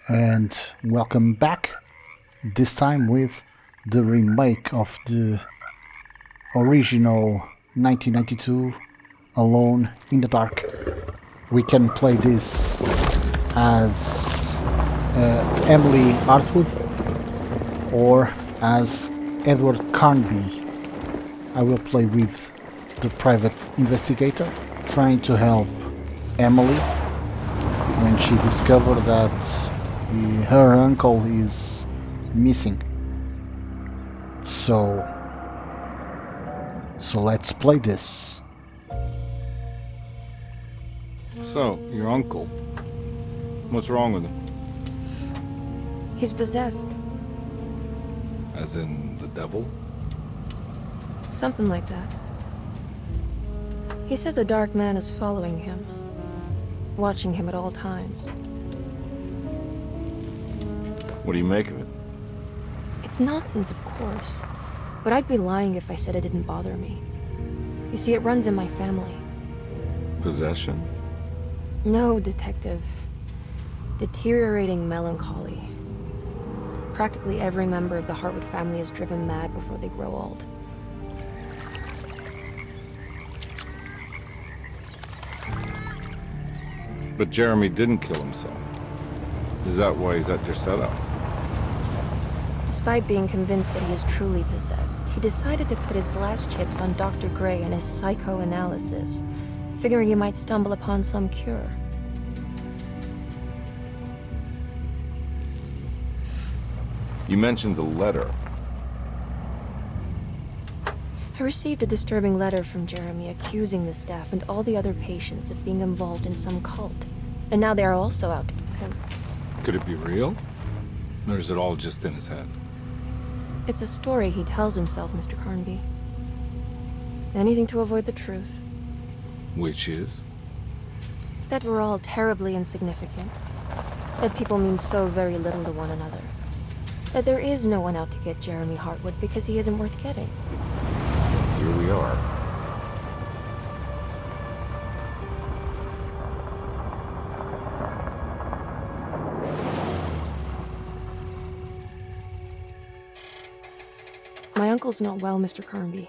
And welcome back, this time with the remake of the original 1992 Alone in the Dark. We can play this as Emily Arthwood or as Edward Carnby. I will play with the private investigator trying to help Emily when she discovered that her uncle is missing. So let's play this. So, your uncle. What's wrong with him? He's possessed. As in the devil? Something like that. He says a dark man is following him, watching him at all times. What do you make of it? It's nonsense, of course, but I'd be lying if I said it didn't bother me. You see, it runs in my family. Possession? No, detective. Deteriorating melancholy. Practically every member of the Hartwood family is driven mad before they grow old. But Jeremy didn't kill himself. Is that why he's at your setup? Despite being convinced that he is truly possessed, he decided to put his last chips on Dr. Gray and his psychoanalysis, figuring he might stumble upon some cure. You mentioned the letter. I received a disturbing letter from Jeremy accusing the staff and all the other patients of being involved in some cult. And now they are also out to get him. Could it be real? Or is it all just in his head? It's a story he tells himself, Mr. Carnby. Anything to avoid the truth. Which is? That we're all terribly insignificant. That people mean so very little to one another. That there is no one out to get Jeremy Hartwood because he isn't worth getting. Here we are. My uncle's not well, Mr. Carnby.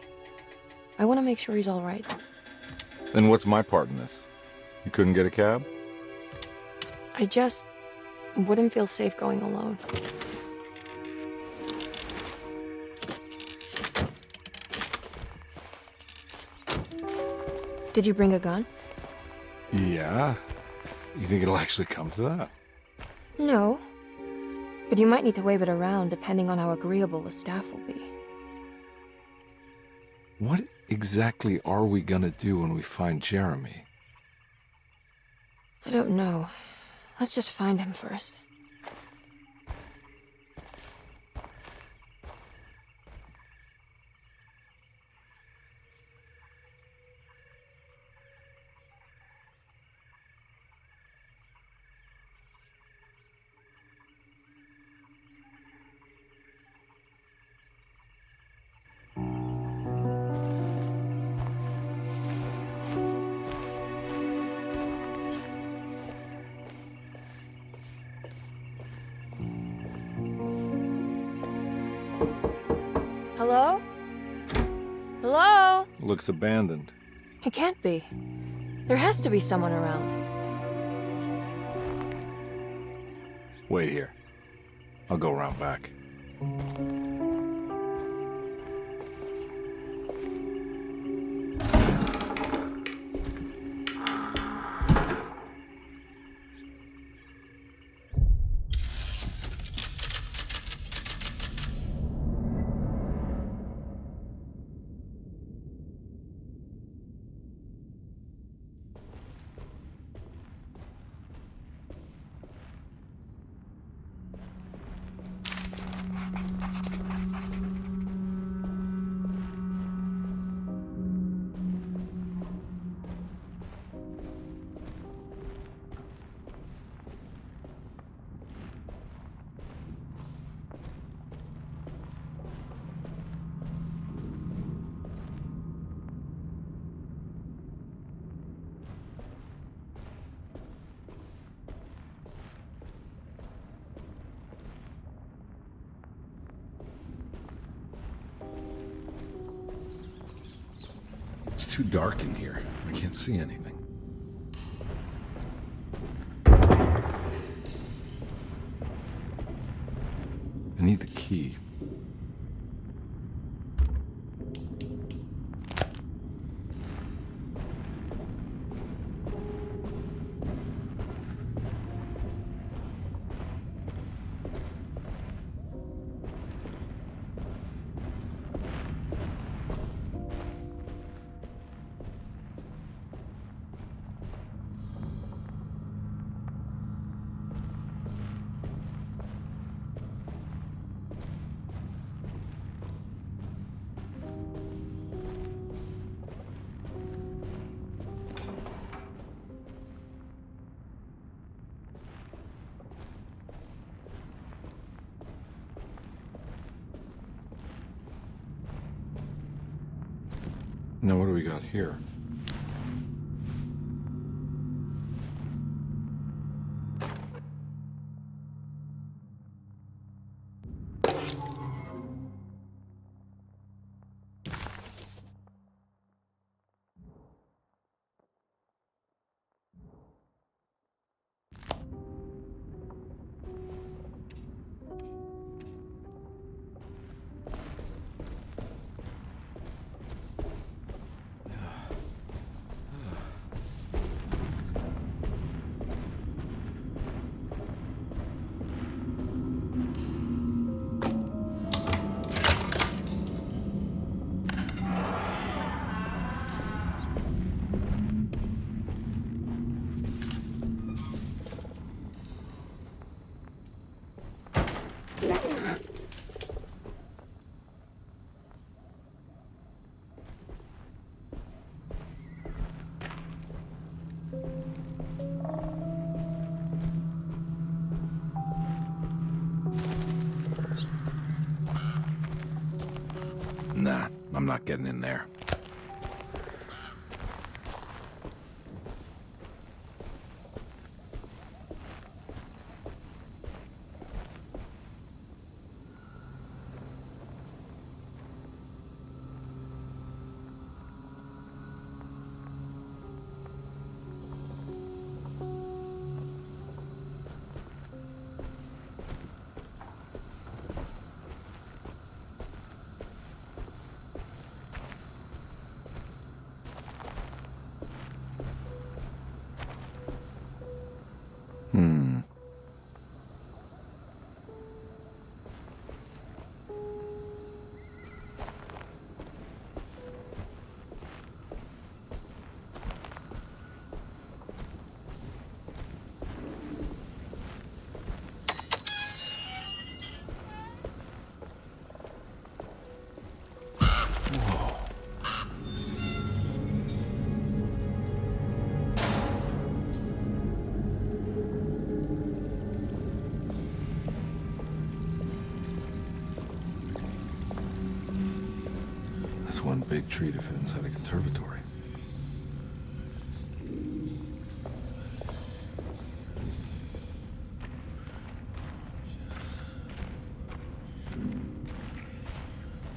I want to make sure he's all right. Then what's my part in this? You couldn't get a cab? I just wouldn't feel safe going alone. Did you bring a gun? Yeah. You think it'll actually come to that? No. But you might need to wave it around depending on how agreeable the staff will be. What exactly are we gonna do when we find Jeremy? I don't know. Let's just find him first. Hello? Hello? Looks abandoned. It can't be. There has to be someone around. Wait here. I'll go around back. too dark in here. I can't see anything. I need the key. Now what do we got here? Nah, I'm not getting in there. That's one big tree to fit inside a conservatory.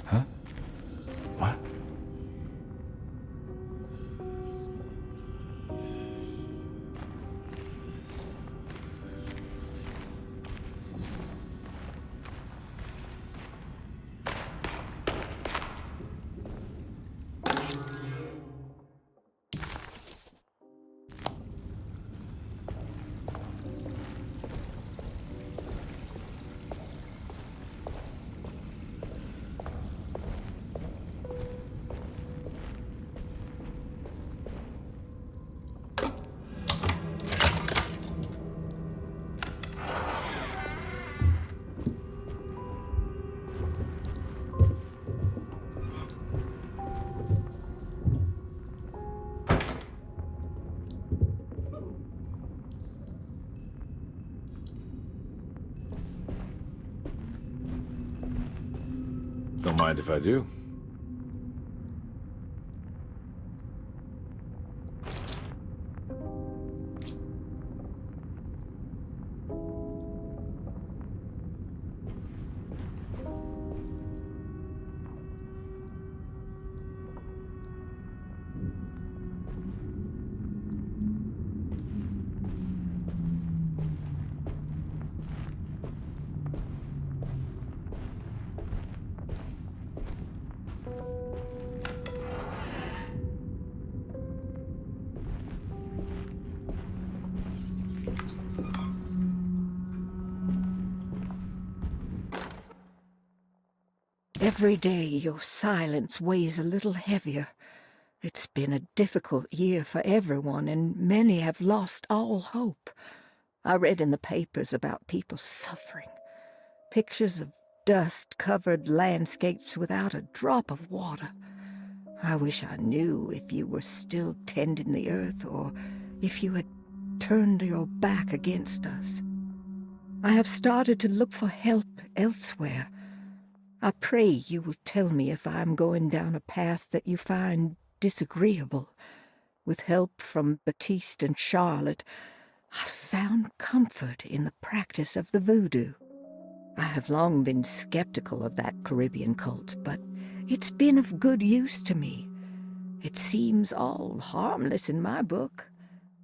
Huh? What? Don't mind if I do. Every day your silence weighs a little heavier. It's been a difficult year for everyone, and many have lost all hope. I read in the papers about people suffering. Pictures of dust-covered landscapes without a drop of water. I wish I knew if you were still tending the earth or if you had turned your back against us. I have started to look for help elsewhere. I pray you will tell me if I am going down a path that you find disagreeable. With help from Baptiste and Charlotte, I found comfort in the practice of the voodoo. I have long been skeptical of that Caribbean cult, but it's been of good use to me. It seems all harmless in my book.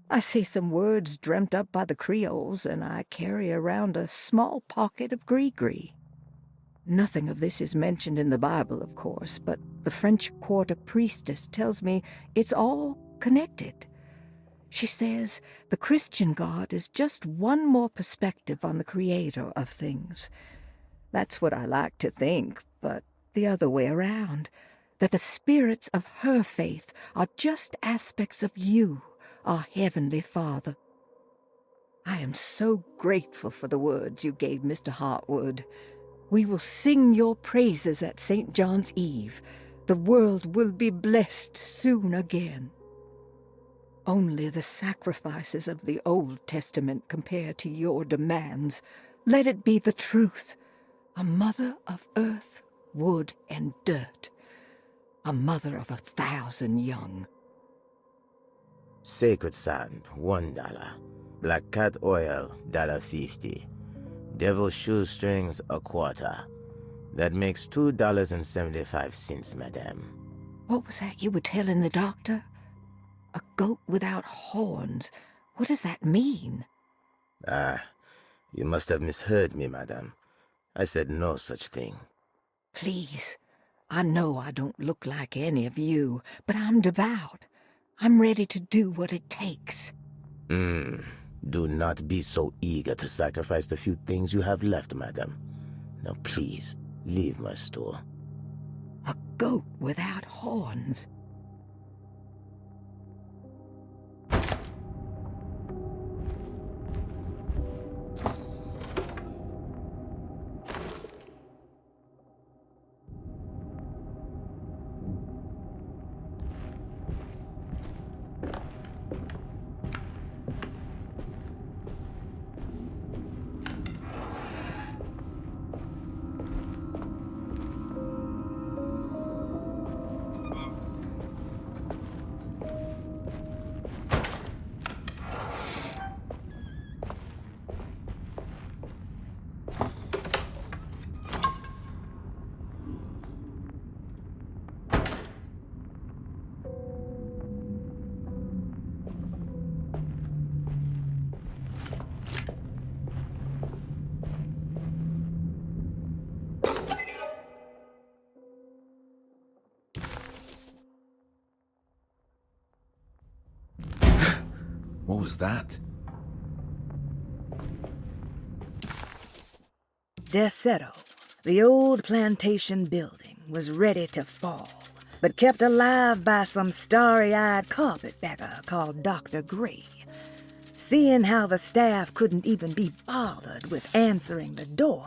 I say some words dreamt up by the Creoles, and I carry around a small pocket of gree-gree. Nothing of this is mentioned in the Bible, of course, but the French Quarter priestess tells me it's all connected. She says the Christian God is just one more perspective on the creator of things. That's what I like to think, but the other way around, that the spirits of her faith are just aspects of you, our Heavenly Father. I am so grateful for the words you gave Mr. Hartwood. We will sing your praises at St. John's Eve. The world will be blessed soon again. Only the sacrifices of the Old Testament compare to your demands. Let it be the truth. A mother of earth, wood, and dirt. A mother of 1,000 young. Sacred sand, $1. Black cat oil, $1.50. Devil shoestrings, a quarter. That makes $2.75, madame. What was that you were telling the doctor? A goat without horns. What does that mean? Ah, you must have misheard me, madame. I said no such thing. Please, I know I don't look like any of you, but I'm devout. I'm ready to do what it takes. Do not be so eager to sacrifice the few things you have left, madame. Now please, leave my store. A goat without horns. What was that? Desetto, the old plantation building, was ready to fall, but kept alive by some starry-eyed carpetbagger called Dr. Gray. Seeing how the staff couldn't even be bothered with answering the door,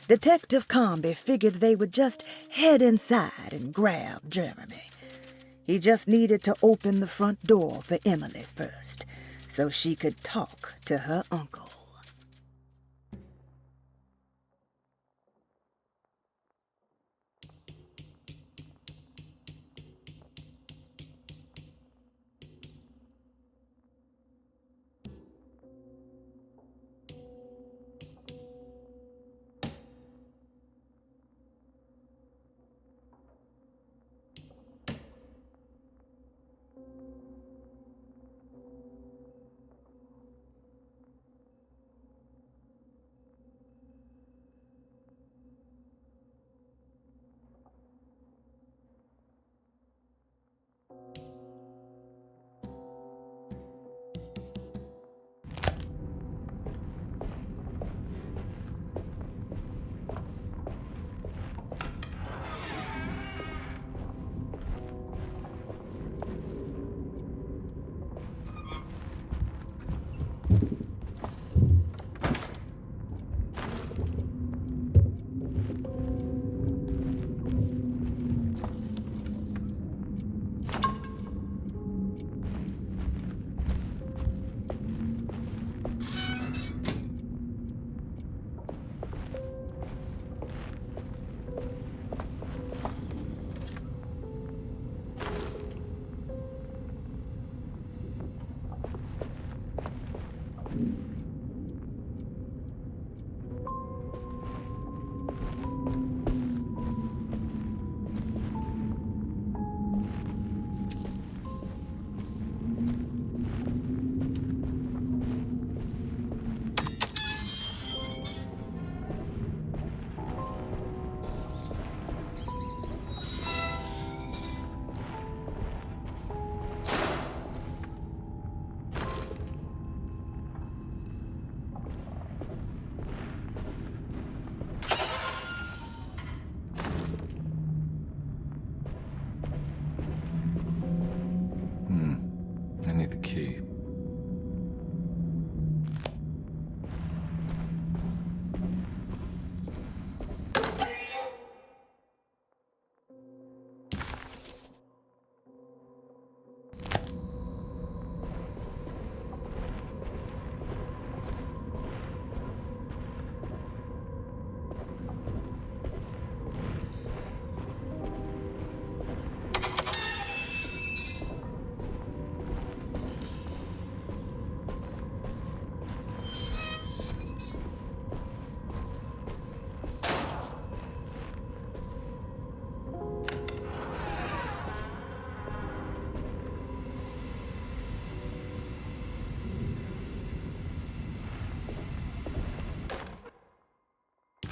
Detective Comby figured they would just head inside and grab Jeremy. He just needed to open the front door for Emily first, so she could talk to her uncle.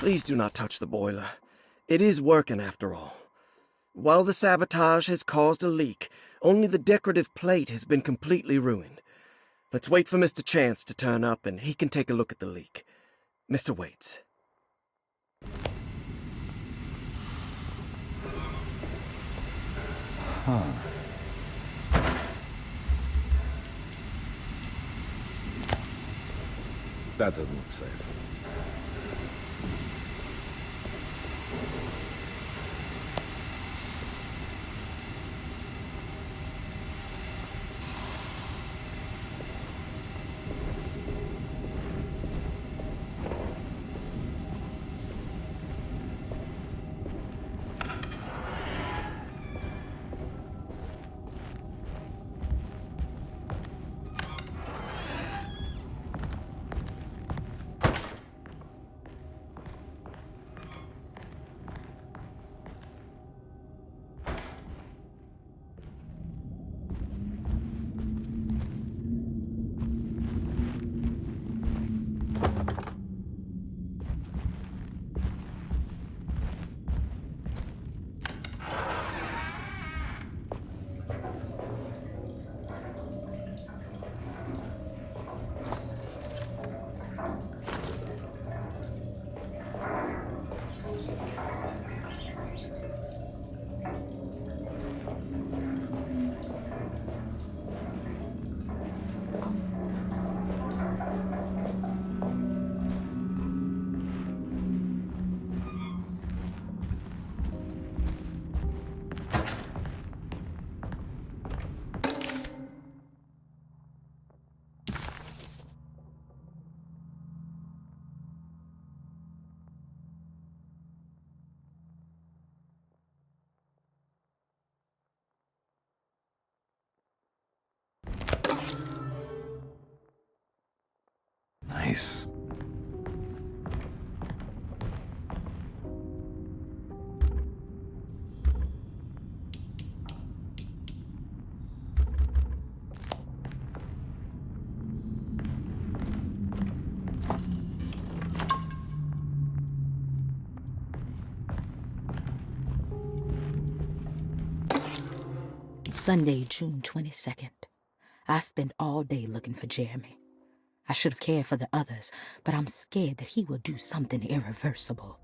Please do not touch the boiler. It is working after all. While the sabotage has caused a leak, only the decorative plate has been completely ruined. Let's wait for Mr. Chance to turn up and he can take a look at the leak. Mr. Waits. That doesn't look safe. Nice. Sunday, June 22nd. I spent all day looking for Jeremy. I should have cared for the others, but I'm scared that he will do something irreversible.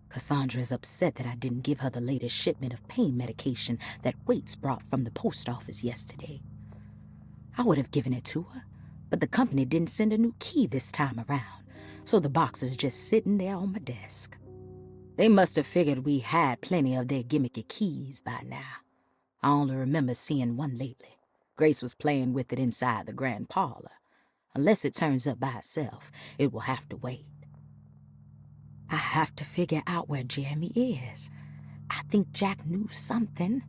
Cassandra is upset that I didn't give her the latest shipment of pain medication that Waits brought from the post office yesterday. I would have given it to her, but the company didn't send a new key this time around, so the box is just sitting there on my desk. They must have figured we had plenty of their gimmicky keys by now. I only remember seeing one lately. Grace was playing with it inside the grand parlor. Unless it turns up by itself, it will have to wait. I have to figure out where Jeremy is. I think Jack knew something.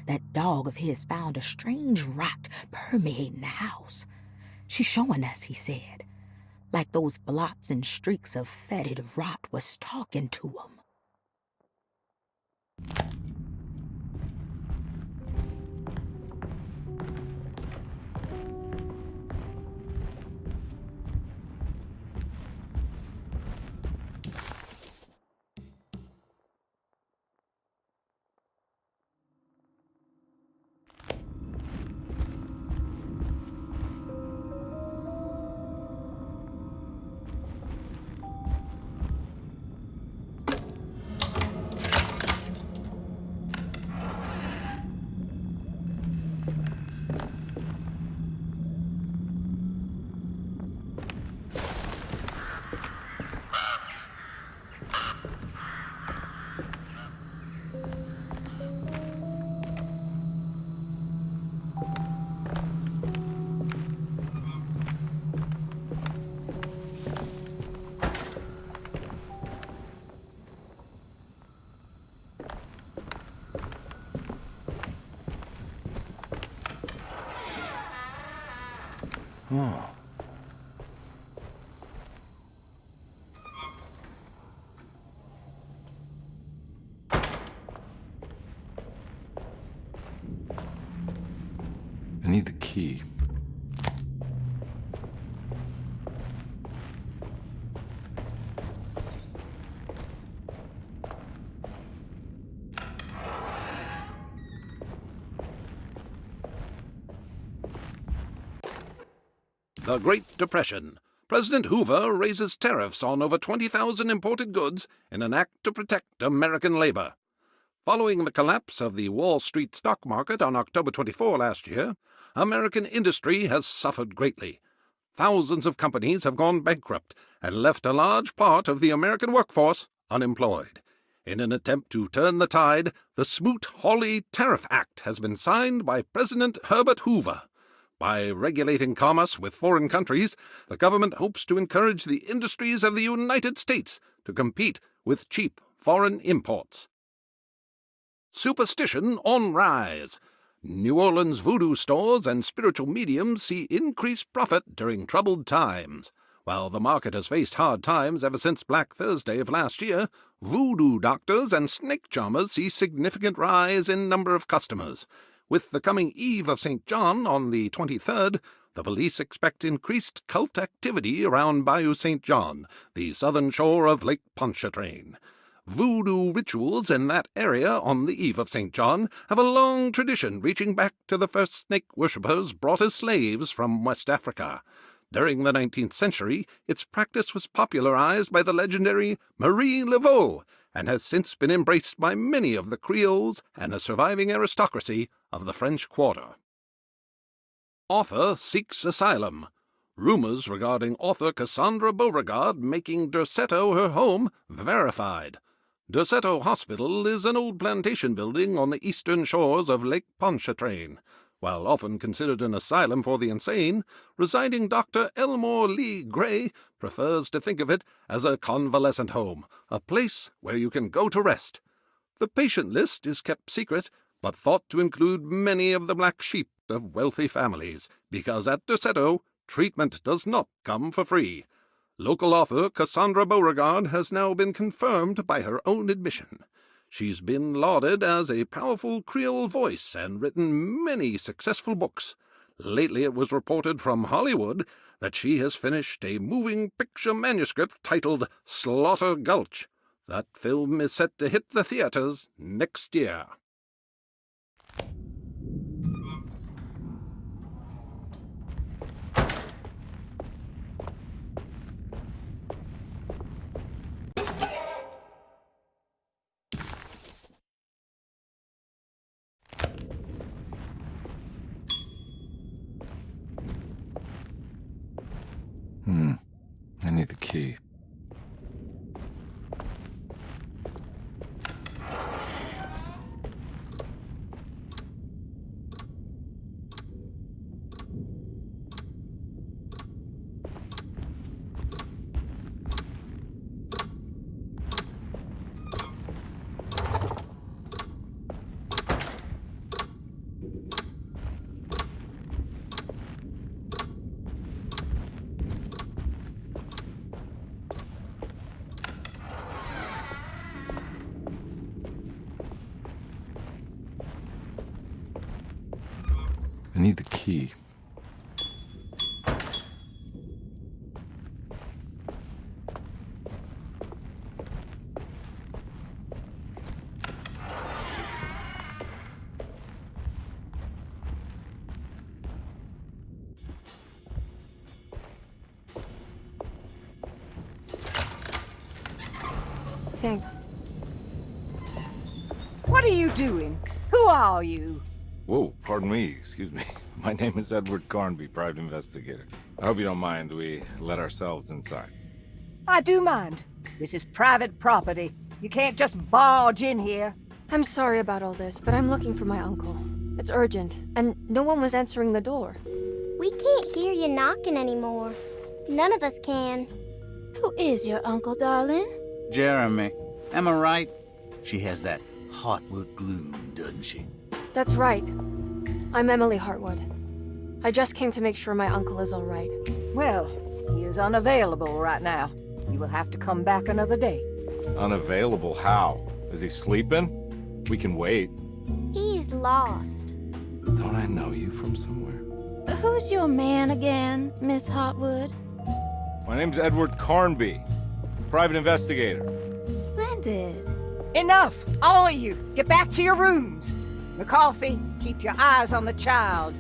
That dog of his found a strange rot permeating the house. She's showing us, he said. Like those blots and streaks of fetid rot was talking to him. Oh. I need the key. The Great Depression. President Hoover raises tariffs on over 20,000 imported goods in an act to protect American labor. Following the collapse of the Wall Street stock market on October 24 last year, American industry has suffered greatly. Thousands of companies have gone bankrupt and left a large part of the American workforce unemployed. In an attempt to turn the tide, the Smoot-Hawley Tariff Act has been signed by President Herbert Hoover. By regulating commerce with foreign countries, the government hopes to encourage the industries of the United States to compete with cheap foreign imports. Superstition on rise. New Orleans voodoo stores and spiritual mediums see increased profit during troubled times. While the market has faced hard times ever since Black Thursday of last year, voodoo doctors and snake charmers see significant rise in number of customers. With the coming Eve of St. John on the 23rd, the police expect increased cult activity around Bayou St. John, the southern shore of Lake Pontchartrain. Voodoo rituals in that area on the Eve of St. John have a long tradition reaching back to the first snake worshippers brought as slaves from West Africa. During the 19th century, its practice was popularized by the legendary Marie Laveau and has since been embraced by many of the Creoles and the surviving aristocracy of the French Quarter. Author seeks asylum. Rumors regarding author Cassandra Beauregard making Derceto her home verified. Derceto Hospital is an old plantation building on the eastern shores of Lake Pontchartrain. While often considered an asylum for the insane, residing Dr. Elmore Lee Gray prefers to think of it as a convalescent home, a place where you can go to rest. The patient list is kept secret, but thought to include many of the black sheep of wealthy families, because at Derceto, treatment does not come for free. Local author Cassandra Beauregard has now been confirmed by her own admission. She's been lauded as a powerful Creole voice and written many successful books. Lately it was reported from Hollywood that she has finished a moving picture manuscript titled Slaughter Gulch. That film is set to hit the theaters next year. I need the key. I need the key. Thanks. What are you doing? Who are you? Whoa, pardon me, excuse me. My name is Edward Carnby, private investigator. I hope you don't mind we let ourselves inside. I do mind. This is private property. You can't just barge in here. I'm sorry about all this, but I'm looking for my uncle. It's urgent, and no one was answering the door. We can't hear you knocking anymore. None of us can. Who is your uncle, darling? Jeremy. Am I right? She has that Heartwood gloom, doesn't she? That's right. I'm Emily Hartwood. I just came to make sure my uncle is all right. Well, he is unavailable right now. You will have to come back another day. Unavailable how? Is he sleeping? We can wait. He's lost. Don't I know you from somewhere? Who's your man again, Miss Hartwood? My name's Edward Carnby, private investigator. Splendid. Enough! All of you! Get back to your rooms! McCarthy, keep your eyes on the child.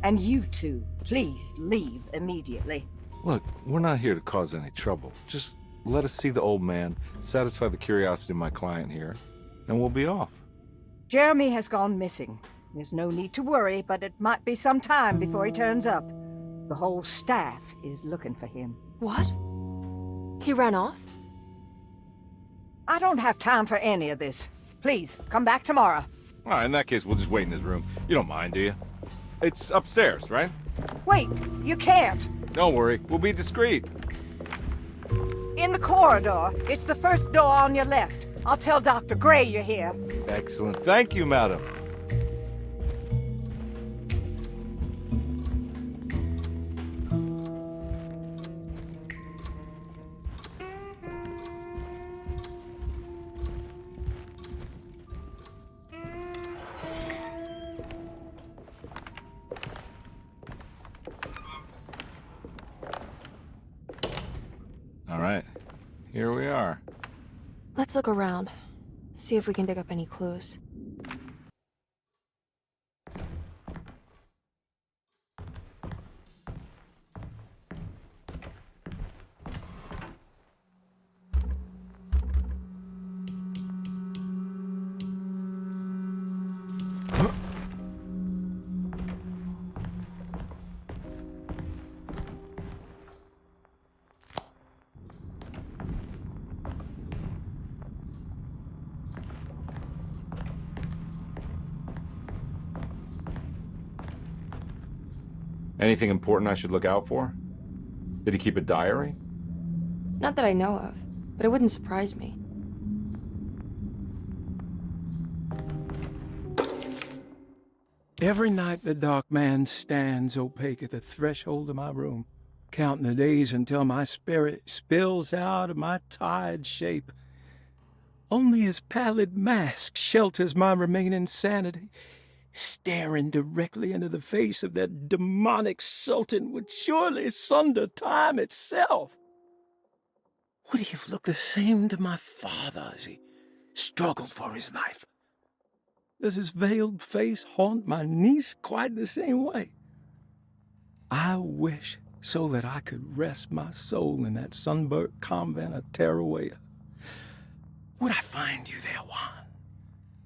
And you two, Please leave immediately. Look, we're not here to cause any trouble. Just let us see the old man, satisfy the curiosity of my client here, and we'll be off. Jeremy has gone missing. There's no need to worry, but it might be some time before he turns up. The whole staff is looking for him. What? He ran off? I don't have time for any of this. Please, come back tomorrow. All right, in that case, we'll just wait in his room. You don't mind, do you? It's upstairs, right? Wait, you can't. Don't worry, we'll be discreet. In the corridor. It's the first door on your left. I'll tell Dr. Gray you're here. Excellent. Thank you, madam. All right, here we are. Let's look around. See if we can dig up any clues. Anything important I should look out for? Did he keep a diary? Not that I know of, but it wouldn't surprise me. Every night the dark man stands opaque at the threshold of my room, counting the days until my spirit spills out of my tired shape. Only his pallid mask shelters my remaining sanity. Staring directly into the face of that demonic sultan would surely sunder time itself. Would he have looked the same to my father as he struggled for his life? Does his veiled face haunt my niece quite the same way? I wish so that I could rest my soul in that sunburnt convent of Taroella. Would I find you there, Juan?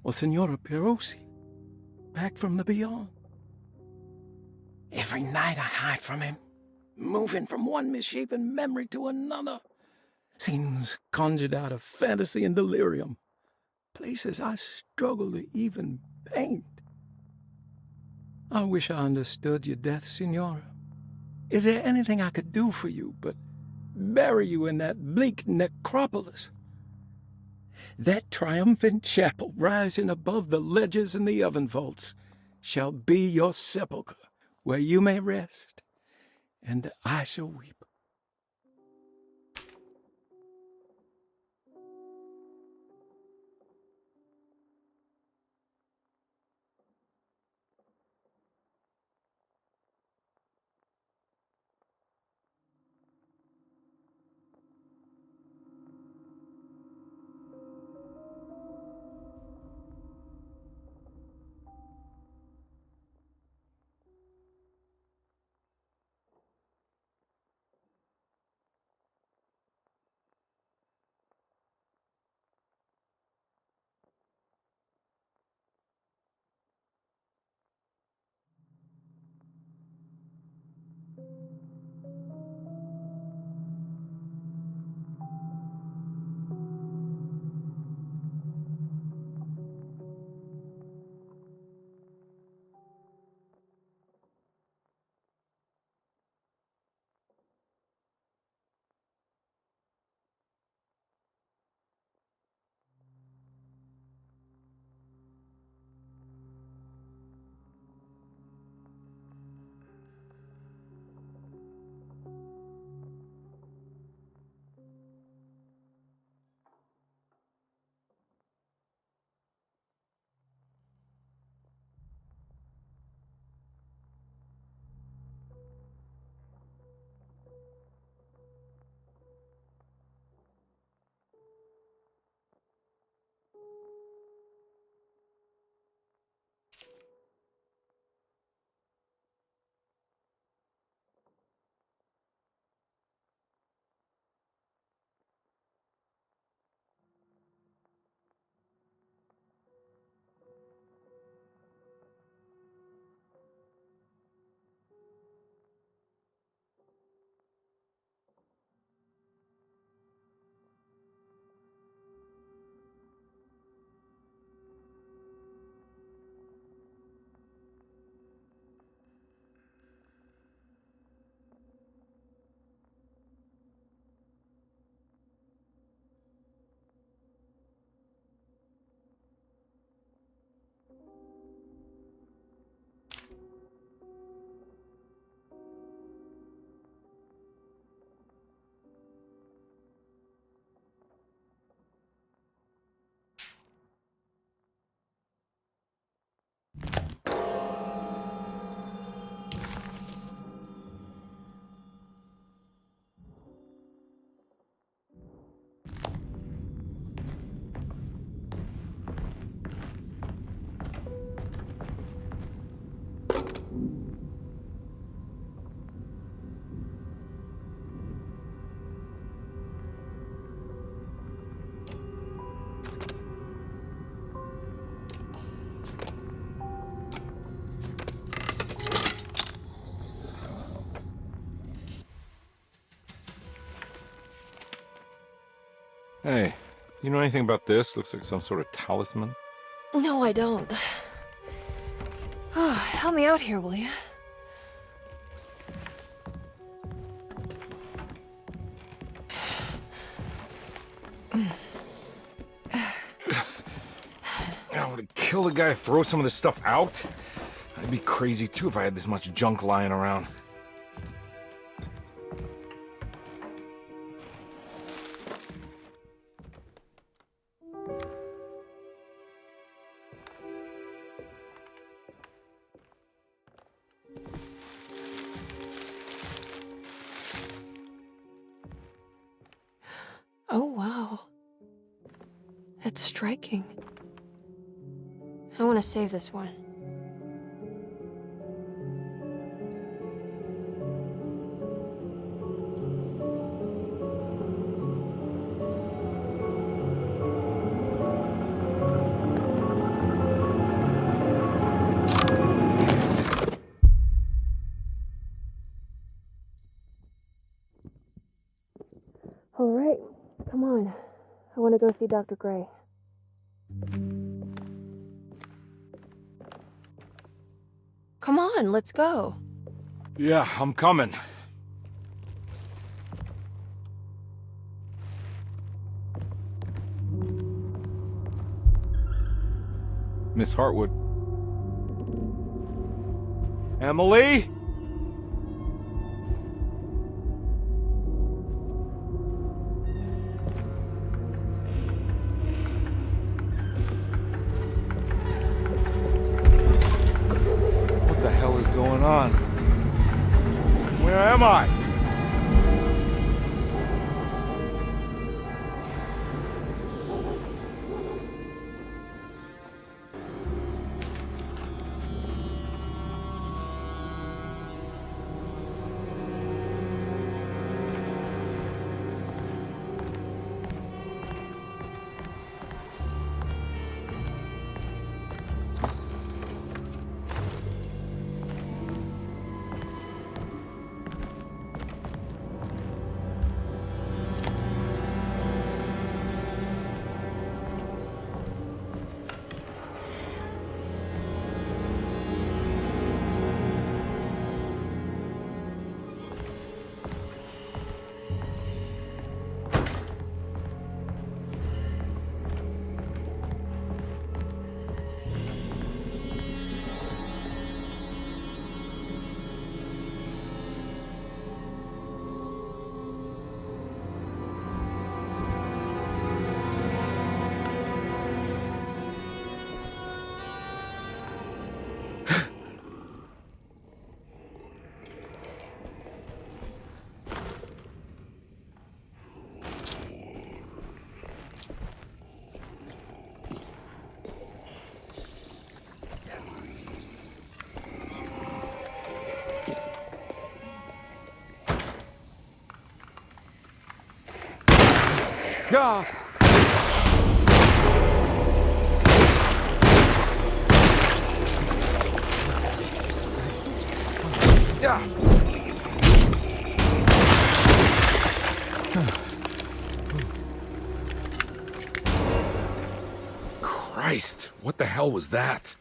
Or Senora Perosi? Back from the beyond. Every night I hide from him, moving from one misshapen memory to another. Scenes conjured out of fantasy and delirium. Places I struggle to even paint. I wish I understood your death, Senora. Is there anything I could do for you but bury you in that bleak necropolis? That triumphant chapel rising above the ledges and the oven vaults shall be your sepulchre, where you may rest, and I shall weep. Hey, you know anything about this? Looks like some sort of talisman. No, I don't. Oh, help me out here, will you? I would kill the guy to throw some of this stuff out. I'd be crazy too if I had this much junk lying around. Oh, wow. That's striking. I want to save this one. All right, come on. I want to go see Dr. Gray. Come on, let's go. Yeah, I'm coming. Miss Hartwood. Emily? What the hell is going on? Where am I? Yeah. Yeah. Christ, what the hell was that?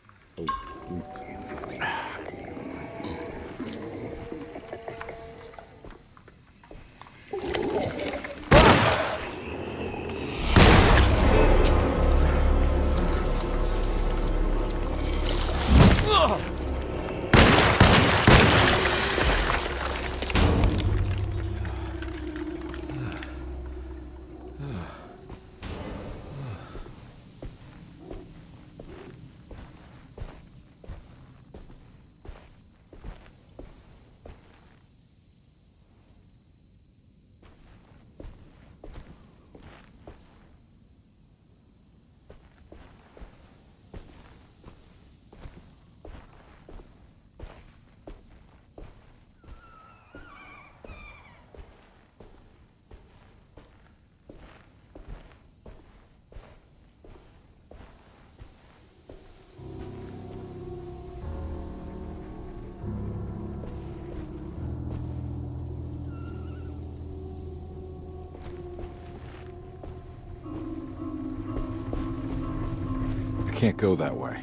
can't go that way.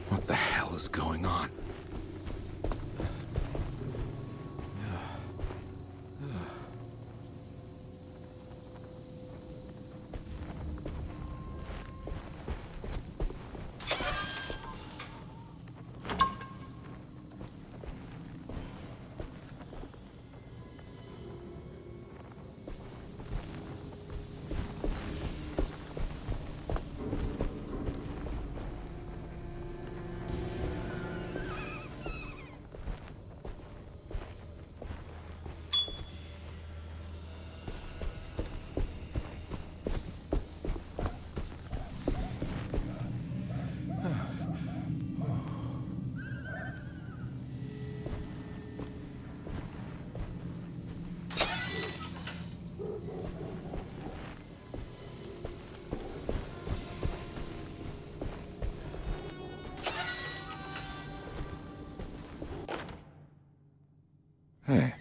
What the hell is going on? Hey.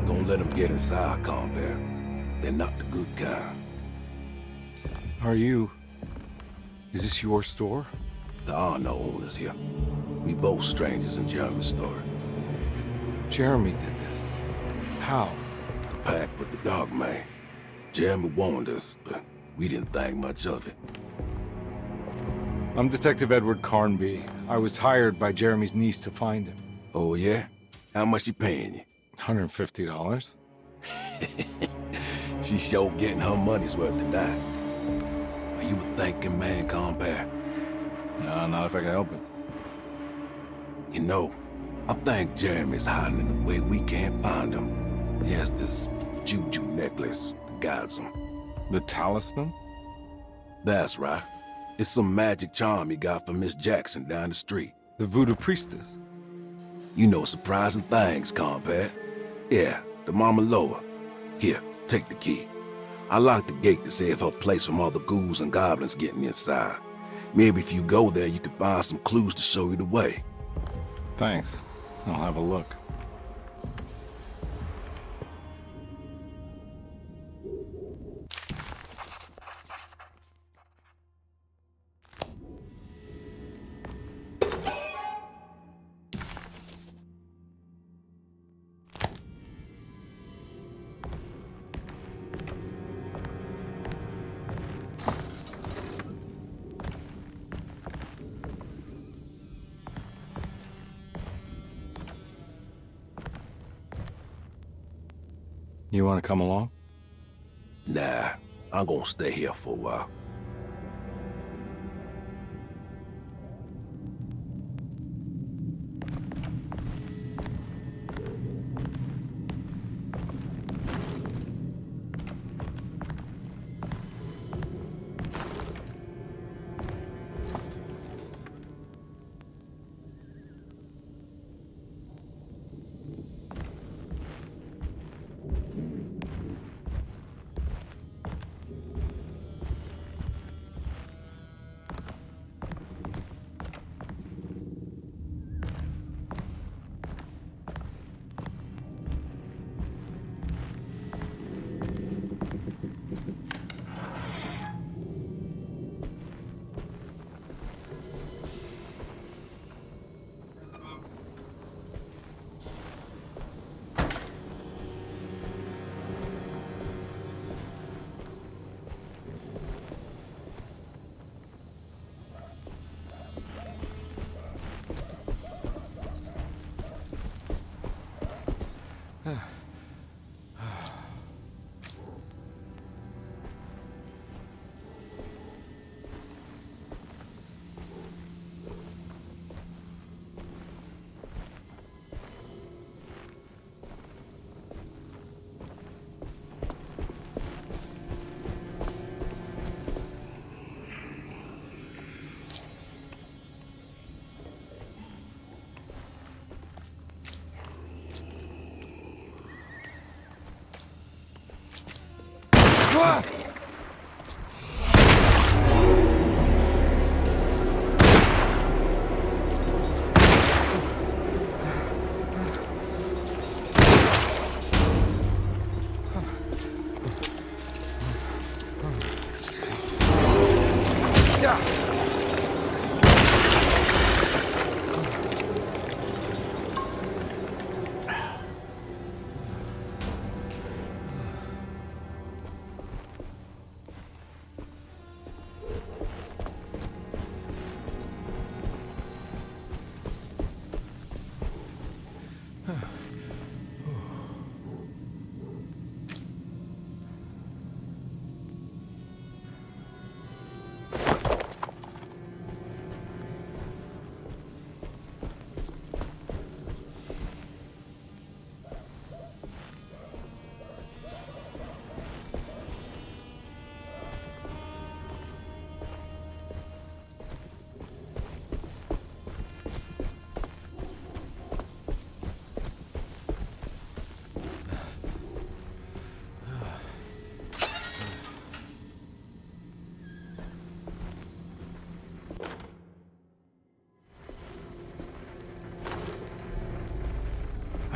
Don't let them get inside, compare. They're not the good kind. Is this your store? There are no owners here. We both strangers in Jeremy's story. Jeremy did this. How? The pact with the dog man. Jeremy warned us, but we didn't think much of it. I'm Detective Edward Carnby. I was hired by Jeremy's niece to find him. Oh, yeah? How much she paying you? $150. She's sure getting her money's worth tonight. Are you a thinking man, compare? No, not if I can help it. You know, I think Jeremy's hiding in a way we can't find him. He has this juju necklace that guides him. The talisman? That's right. It's some magic charm he got from Miss Jackson down the street. The voodoo priestess? You know surprising things, compare. Yeah, the Mama Loa. Here, take the key. I locked the gate to save her place from all the ghouls and goblins getting inside. Maybe if you go there, you can find some clues to show you the way. Thanks. I'll have a look. You want to come along? Nah, I'm gonna stay here for a while. I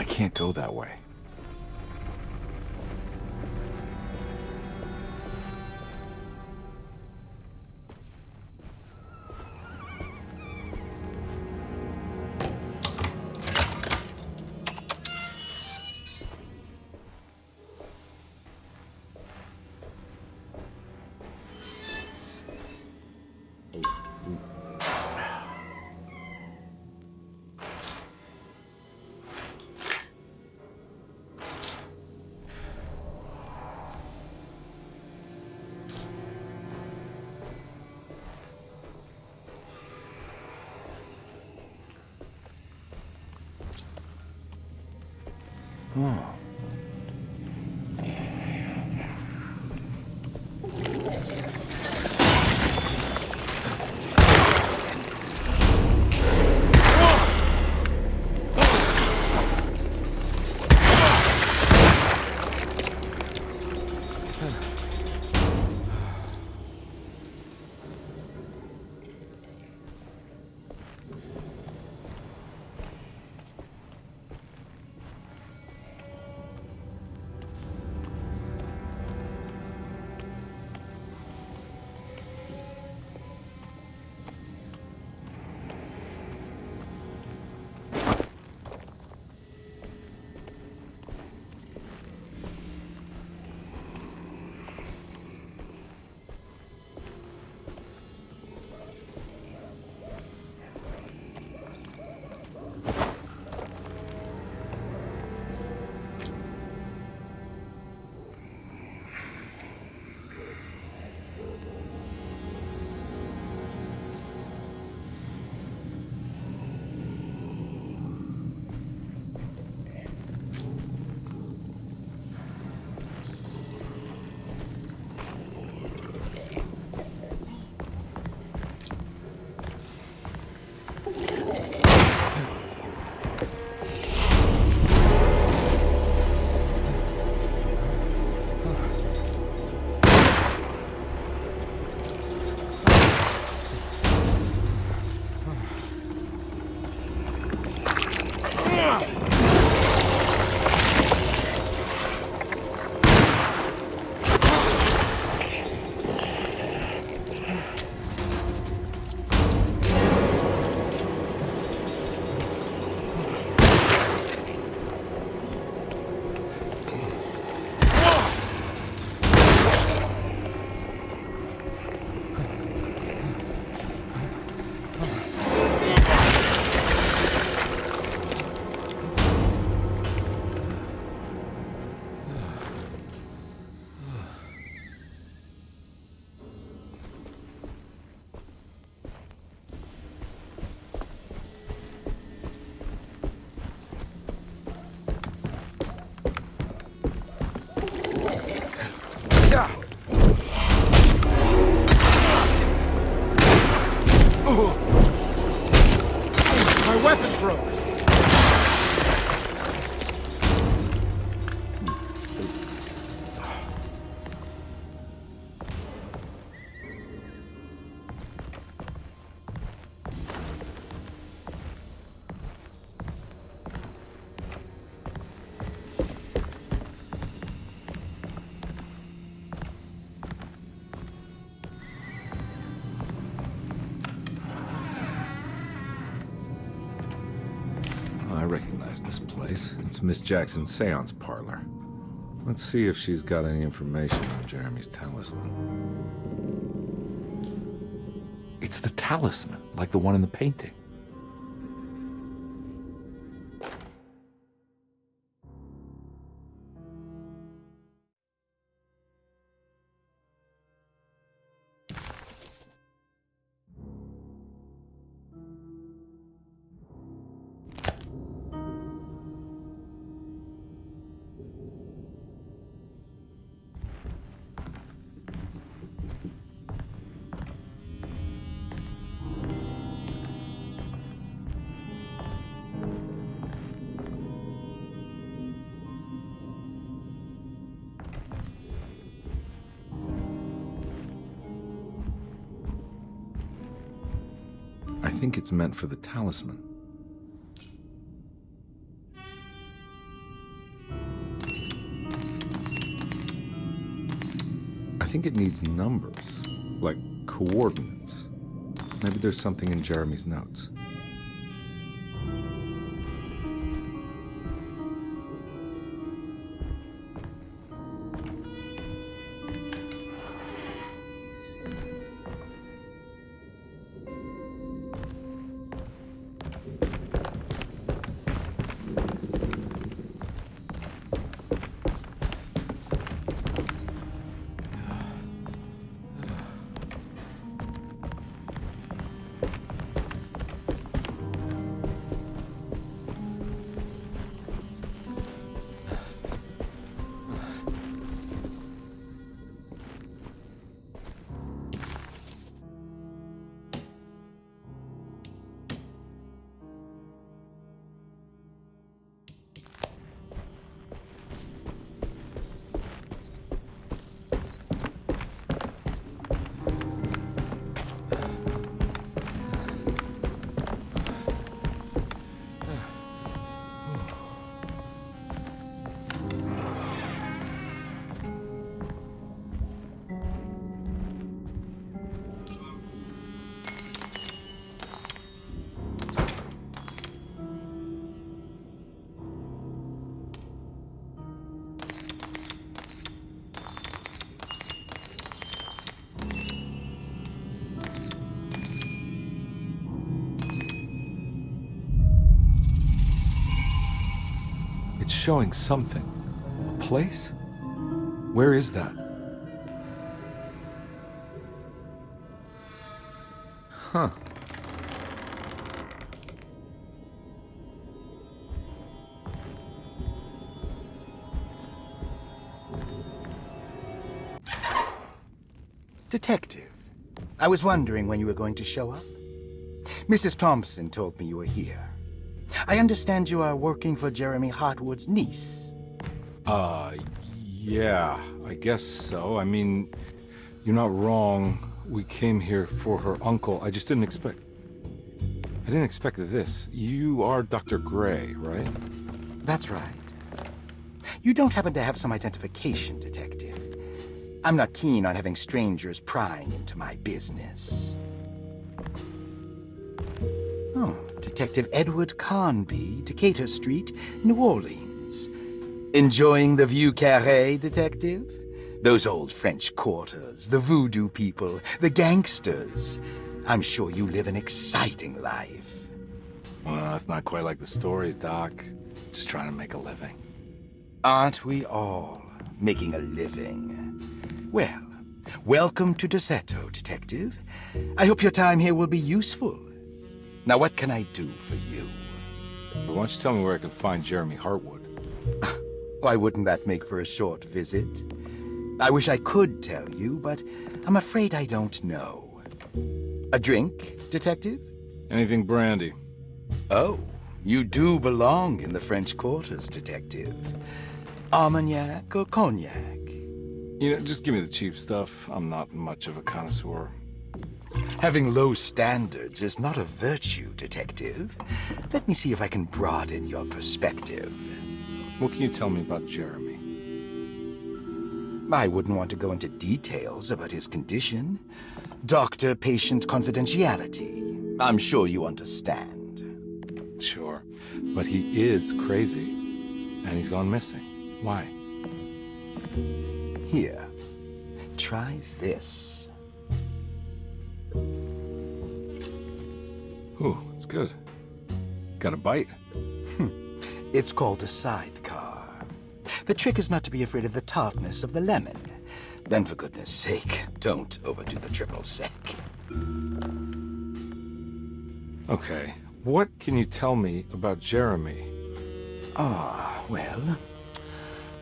can't go that way. Oh. Oh, I recognize this place. It's Miss Jackson's seance parlor. Let's see if she's got any information on Jeremy's talisman. It's the talisman, like the one in the painting. I think it's meant for the talisman. I think it needs numbers, like coordinates. Maybe there's something in Jeremy's notes. It's showing something. A place? Where is that? Huh. Detective, I was wondering when you were going to show up. Mrs. Thompson told me you were here. I understand you are working for Jeremy Hartwood's niece. Yeah, I guess so. I mean, you're not wrong. We came here for her uncle. I didn't expect this. You are Dr. Gray, right? That's right. You don't happen to have some identification, Detective. I'm not keen on having strangers prying into my business. Oh, Detective Edward Carnby, Decatur Street, New Orleans. Enjoying the Vieux Carré, Detective? Those old French quarters, the voodoo people, the gangsters. I'm sure you live an exciting life. Well, it's not quite like the stories, Doc. Just trying to make a living. Aren't we all making a living? Well, welcome to Deseto, Detective. I hope your time here will be useful. Now, what can I do for you? Why don't you tell me where I can find Jeremy Hartwood? Why wouldn't that make for a short visit? I wish I could tell you, but I'm afraid I don't know. A drink, Detective? Anything brandy. Oh, you do belong in the French quarters, Detective. Armagnac or cognac? You know, just give me the cheap stuff. I'm not much of a connoisseur. Having low standards is not a virtue, Detective. Let me see if I can broaden your perspective. What can you tell me about Jeremy? I wouldn't want to go into details about his condition. Doctor-patient confidentiality. I'm sure you understand. Sure. But he is crazy, and he's gone missing. Why? Here, try this. Ooh, it's good. Got a bite? It's called a sidecar. The trick is not to be afraid of the tartness of the lemon. Then for goodness sake, don't overdo the triple sec. Okay, what can you tell me about Jeremy? Well,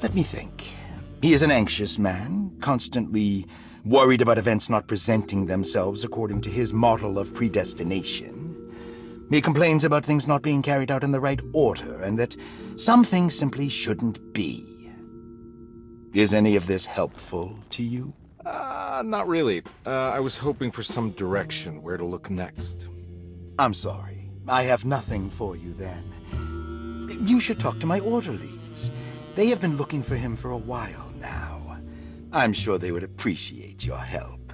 let me think. He is an anxious man, constantly worried about events not presenting themselves according to his model of predestination. He complains about things not being carried out in the right order, and that some things simply shouldn't be. Is any of this helpful to you? Not really. I was hoping for some direction where to look next. I'm sorry. I have nothing for you then. You should talk to my orderlies. They have been looking for him for a while now. I'm sure they would appreciate your help.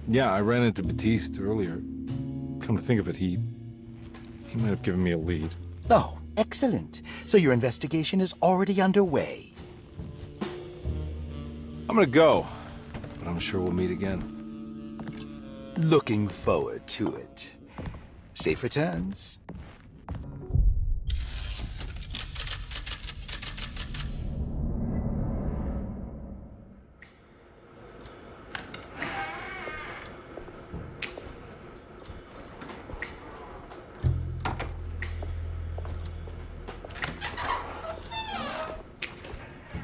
Yeah, I ran into Batiste earlier. Come to think of it, he might have given me a lead. Oh, excellent. So your investigation is already underway. I'm gonna go, but I'm sure we'll meet again. Looking forward to it. Safe returns.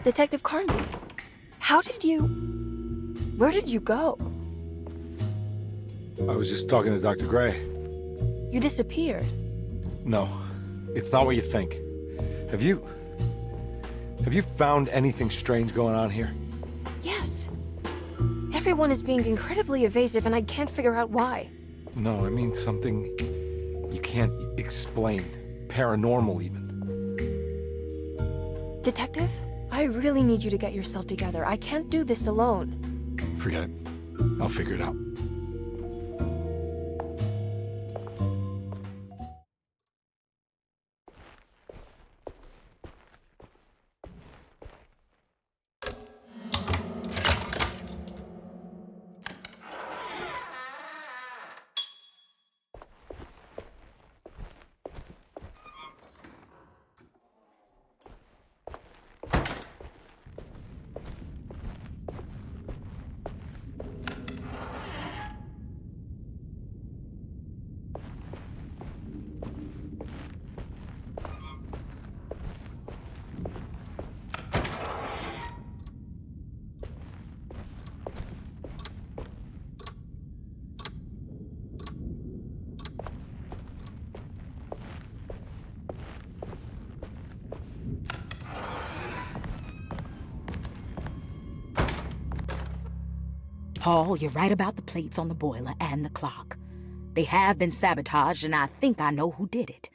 Detective Carnby, where did you go? I was just talking to Dr. Gray. You disappeared. No, it's not what you think. Have you found anything strange going on here? Yes. Everyone is being incredibly evasive and I can't figure out why. No, I mean something you can't explain. Paranormal, even. Detective, I really need you to get yourself together. I can't do this alone. Forget it. I'll figure it out. Paul, you're right about the plates on the boiler and the clock. They have been sabotaged, and I think I know who did it.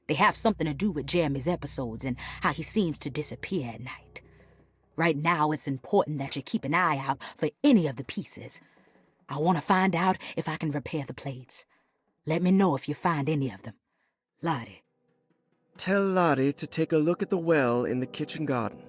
They have something to do with Jeremy's episodes and how he seems to disappear at night. Right now, it's important that you keep an eye out for any of the pieces. I want to find out if I can repair the plates. Let me know if you find any of them. Lottie. Tell Lottie to take a look at the well in the kitchen garden.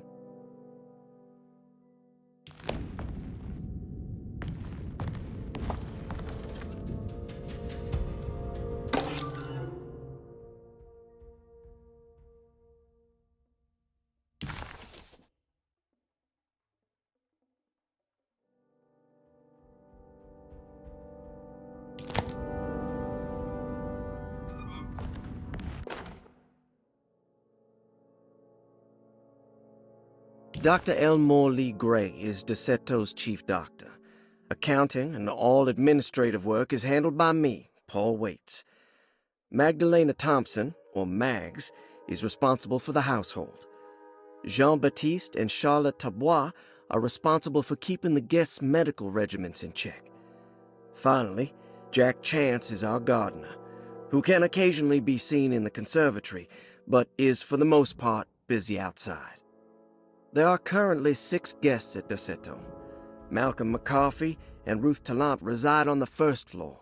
Dr. Elmore Lee Gray is DeSeto's chief doctor. Accounting and all administrative work is handled by me, Paul Waits. Magdalena Thompson, or Mags, is responsible for the household. Jean-Baptiste and Charlotte Tabois are responsible for keeping the guests' medical regimens in check. Finally, Jack Chance is our gardener, who can occasionally be seen in the conservatory, but is for the most part busy outside. There are currently 6 guests at DeSeto. Malcolm McCarthy and Ruth Tallant reside on the first floor.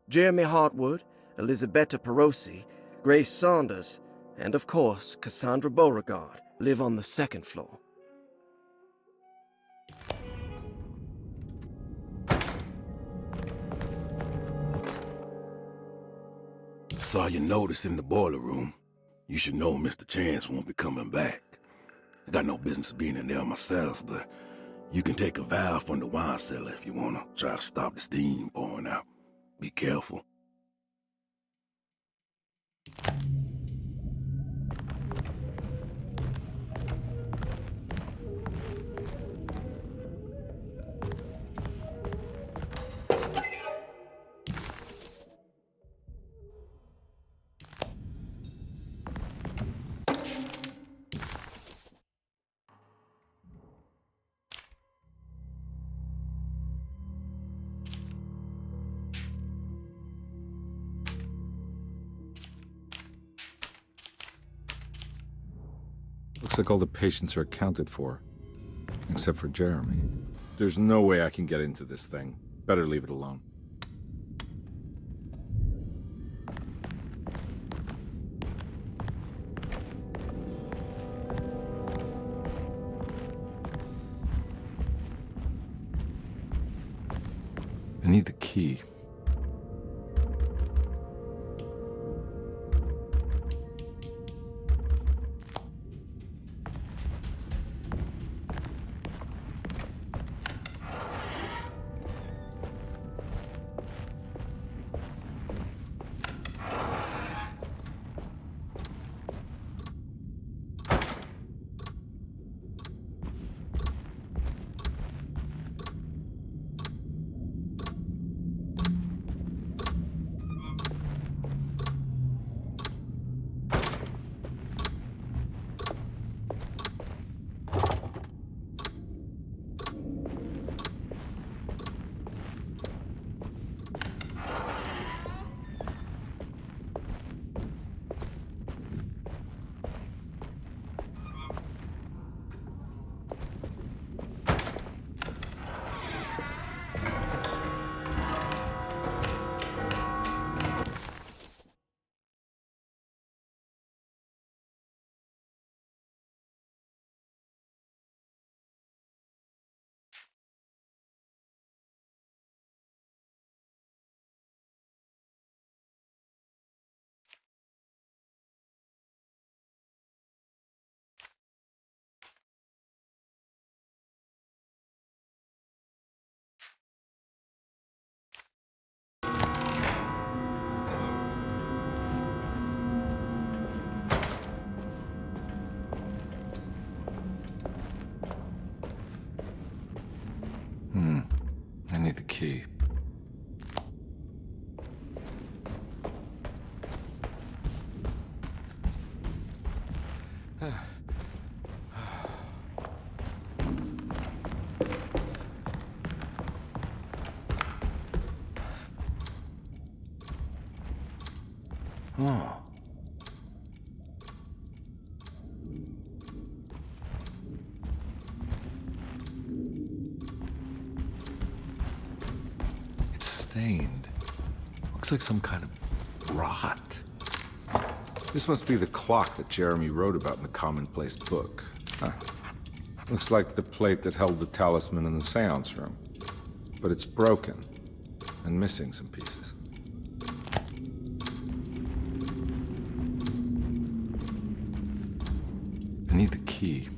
Jeremy Hartwood, Elisabetta Perosi, Grace Saunders, and of course, Cassandra Beauregard live on the second floor. Saw your notice in the boiler room. You should know Mr. Chance won't be coming back. I got no business being in there myself, but you can take a valve from the wine cellar if you want to try to stop the steam pouring out. Be careful. Looks like all the patients are accounted for, except for Jeremy. There's no way I can get into this thing. Better leave it alone. I need the key. I need the key. Oh. It's stained. Looks like some kind of rot. This must be the clock that Jeremy wrote about in the commonplace book. Huh. Looks like the plate that held the talisman in the seance room. But it's broken and missing some pieces. I need the key.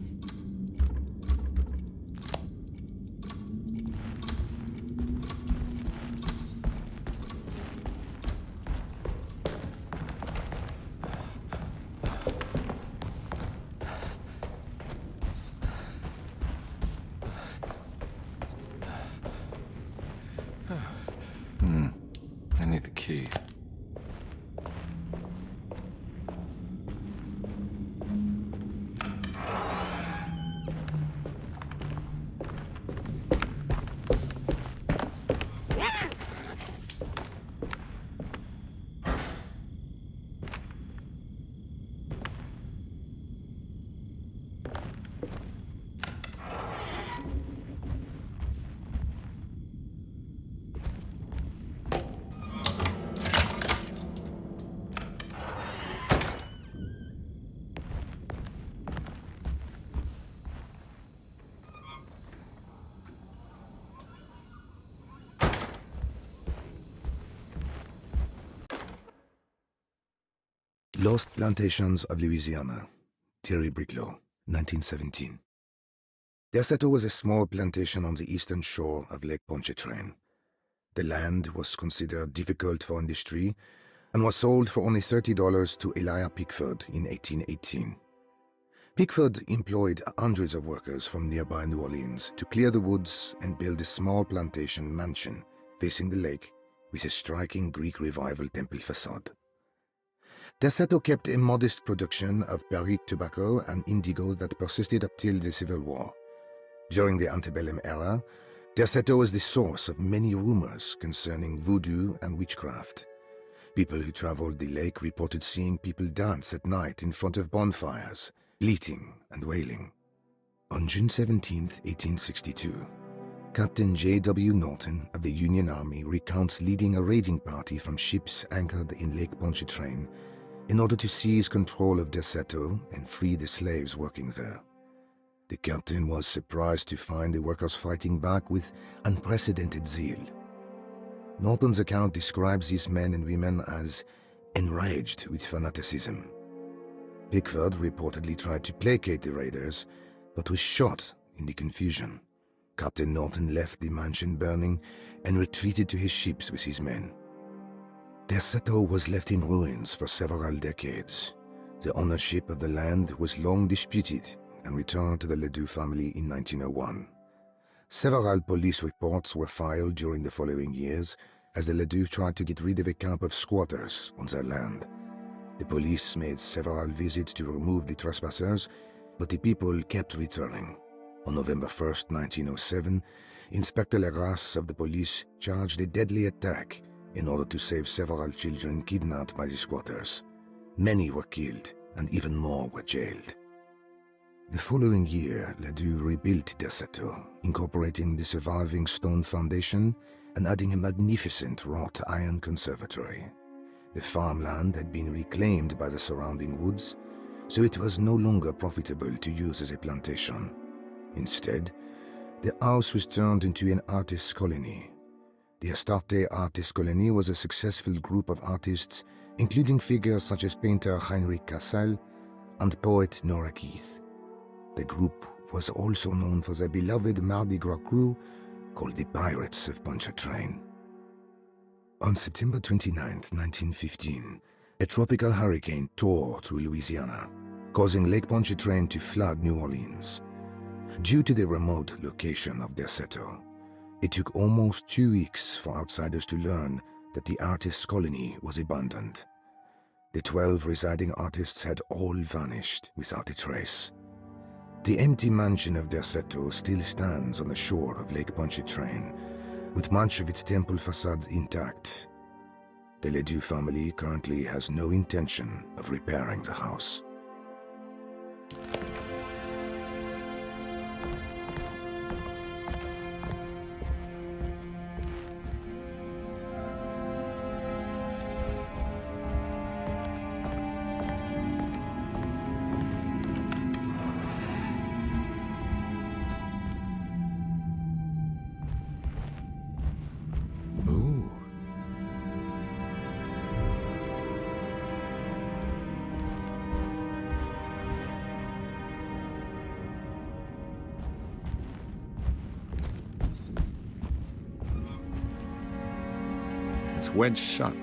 I need the key. Lost Plantations of Louisiana, Thierry Briclot, 1917. Derceto was a small plantation on the eastern shore of Lake Pontchartrain. The land was considered difficult for industry and was sold for only $30 to Elijah Pickford in 1818. Pickford employed hundreds of workers from nearby New Orleans to clear the woods and build a small plantation mansion facing the lake with a striking Greek Revival temple facade. Derceto kept a modest production of Perique tobacco and indigo that persisted up till the Civil War. During the antebellum era, Derceto was the source of many rumors concerning voodoo and witchcraft. People who traveled the lake reported seeing people dance at night in front of bonfires, bleating and wailing. On June 17, 1862, Captain J.W. Norton of the Union Army recounts leading a raiding party from ships anchored in Lake Pontchartrain in order to seize control of Derceto and free the slaves working there. The captain was surprised to find the workers fighting back with unprecedented zeal. Norton's account describes these men and women as enraged with fanaticism. Pickford reportedly tried to placate the raiders, but was shot in the confusion. Captain Norton left the mansion burning and retreated to his ships with his men. Derceto was left in ruins for several decades. The ownership of the land was long disputed and returned to the Ledoux family in 1901. Several police reports were filed during the following years as the Ledoux tried to get rid of a camp of squatters on their land. The police made several visits to remove the trespassers, but the people kept returning. On November 1st, 1907, Inspector Legras of the police charged a deadly attack in order to save several children kidnapped by the squatters. Many were killed, and even more were jailed. The following year, Ledoux rebuilt Derceto, incorporating the surviving stone foundation and adding a magnificent wrought iron conservatory. The farmland had been reclaimed by the surrounding woods, so it was no longer profitable to use as a plantation. Instead, the house was turned into an artist's colony. The Astarte Artist Colony was a successful group of artists, including figures such as painter Heinrich Cassel and poet Nora Keith. The group was also known for their beloved Mardi Gras crew called the Pirates of Pontchartrain. On September 29, 1915, a tropical hurricane tore through Louisiana, causing Lake Pontchartrain to flood New Orleans. Due to the remote location of Derceto, it took almost 2 weeks for outsiders to learn that the artist's colony was abandoned. The 12 residing artists had all vanished without a trace. The empty mansion of Derceto still stands on the shore of Lake Pontchartrain, with much of its temple facade intact. The Ledoux family currently has no intention of repairing the house. It's wedged shut.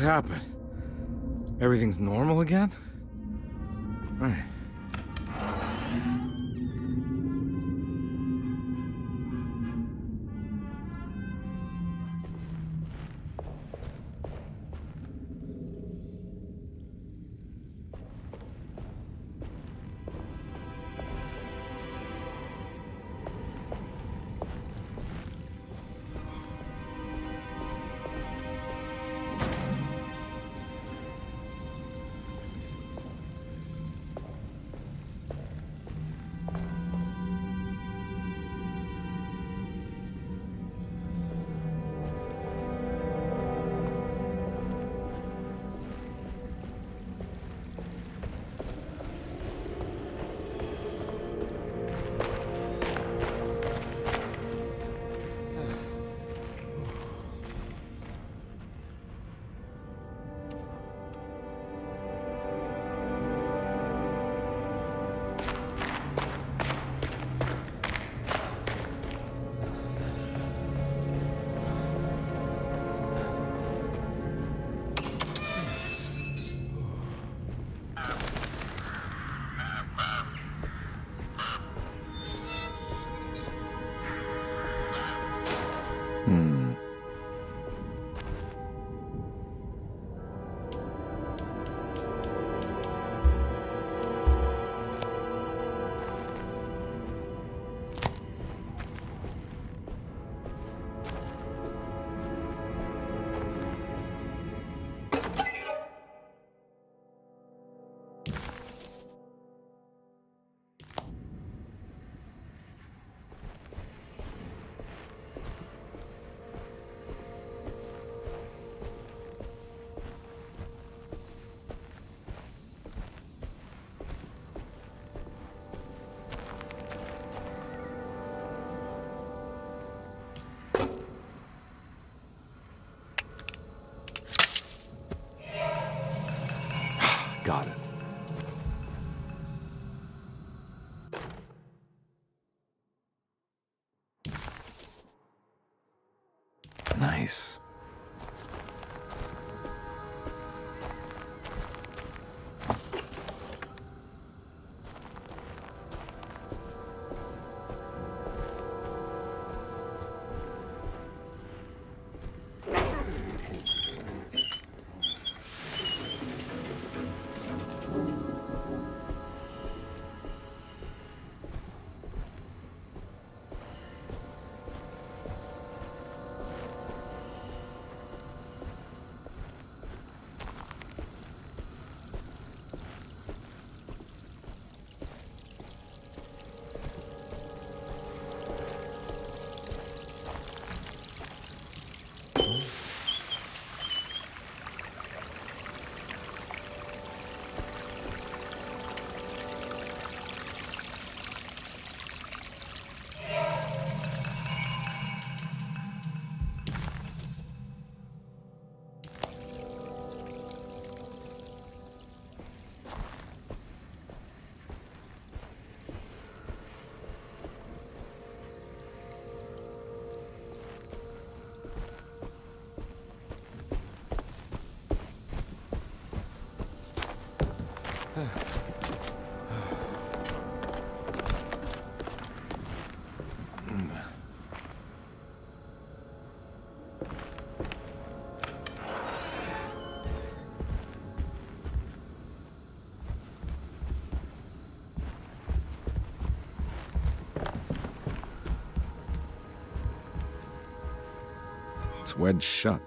happened? Everything's normal again? Right. Got it. Nice. It's wedged shut.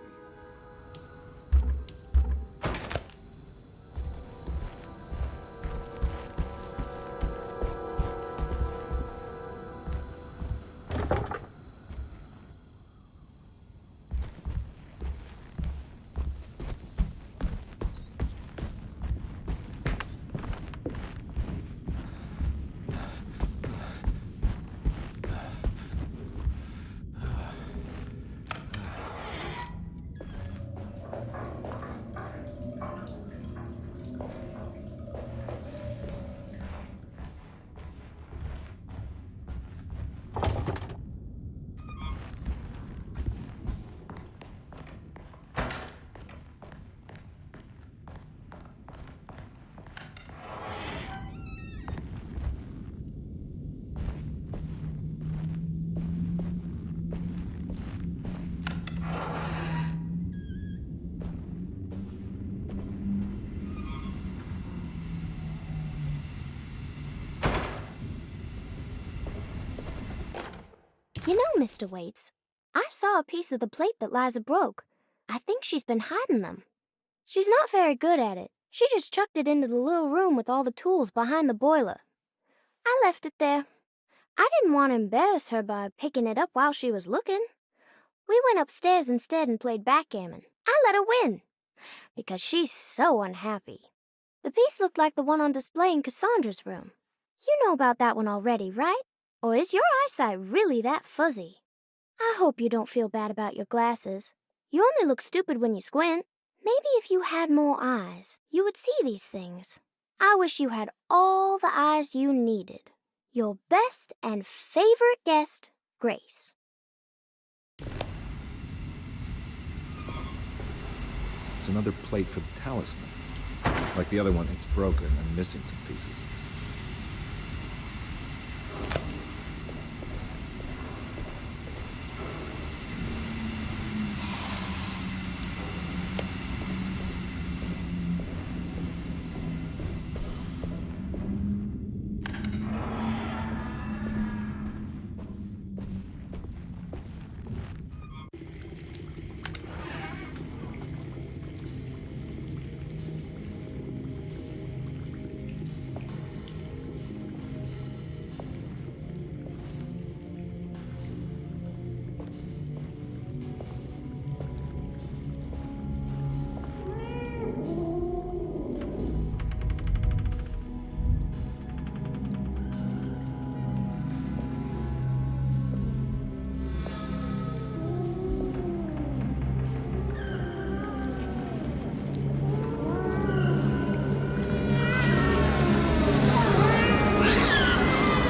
You know, Mr. Waits, I saw a piece of the plate that Liza broke. I think she's been hiding them. She's not very good at it. She just chucked it into the little room with all the tools behind the boiler. I left it there. I didn't want to embarrass her by picking it up while she was looking. We went upstairs instead and played backgammon. I let her win, because she's so unhappy. The piece looked like the one on display in Cassandra's room. You know about that one already, right? Or is your eyesight really that fuzzy? I hope you don't feel bad about your glasses. You only look stupid when you squint. Maybe if you had more eyes, you would see these things. I wish you had all the eyes you needed. Your best and favorite guest, Grace. It's another plate for the talisman. Like the other one, it's broken and missing some pieces.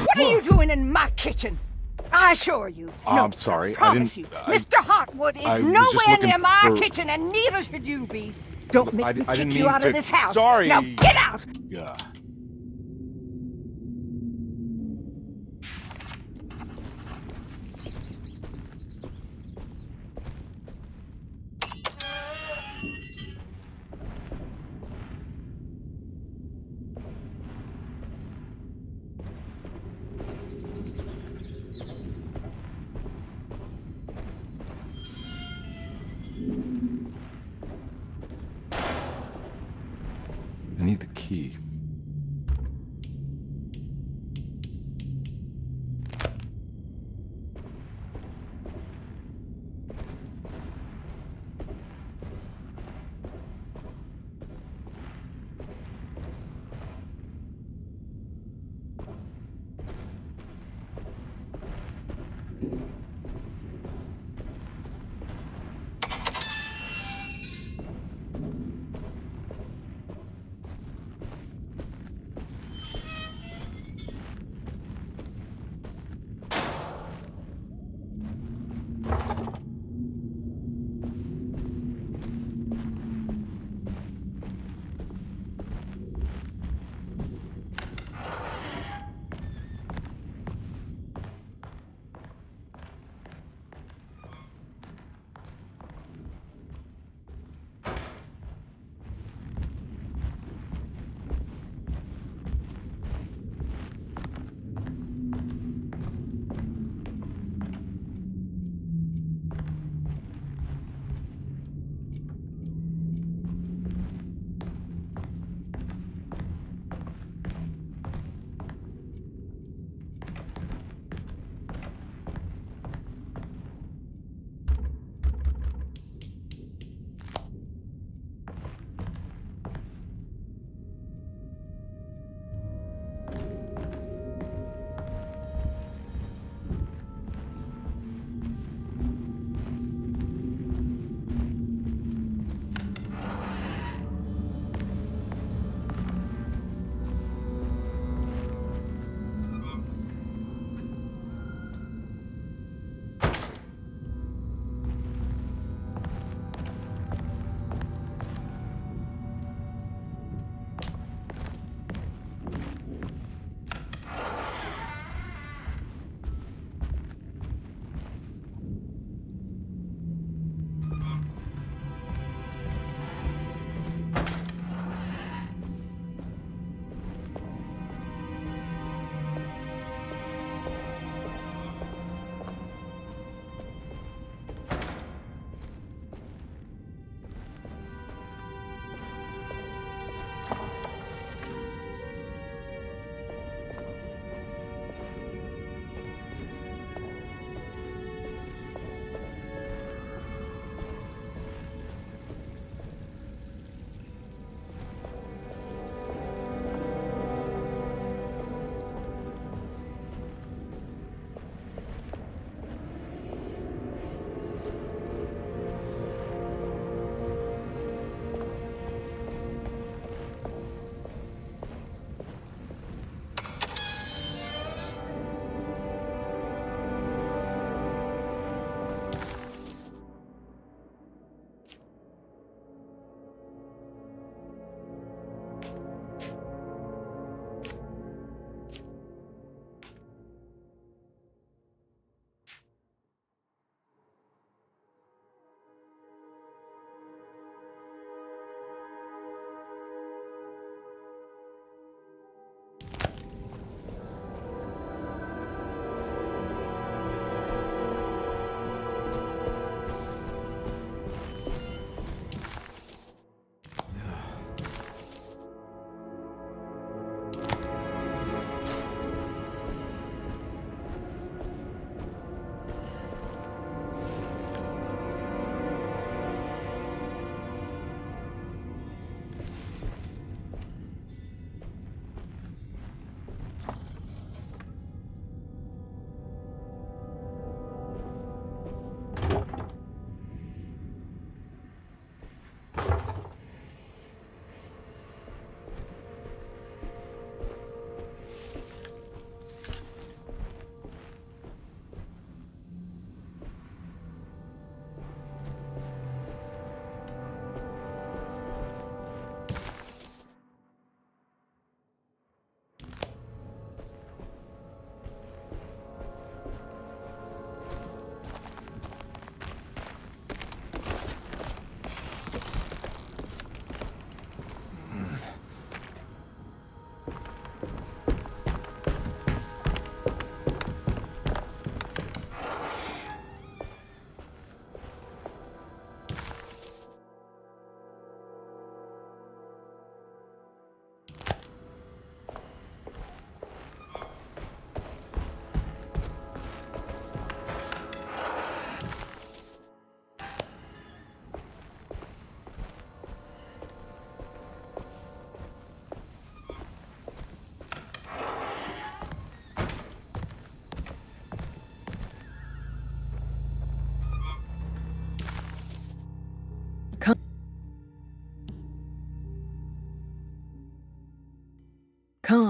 What are you doing in my kitchen? I assure you. No, I'm sorry. I promise you. Mr. Hotwood is I was just nowhere looking near my for- kitchen, and neither should you be. Don't make me I kick didn't you mean out of to- this house. Sorry. Now get out! Yeah. I need the key.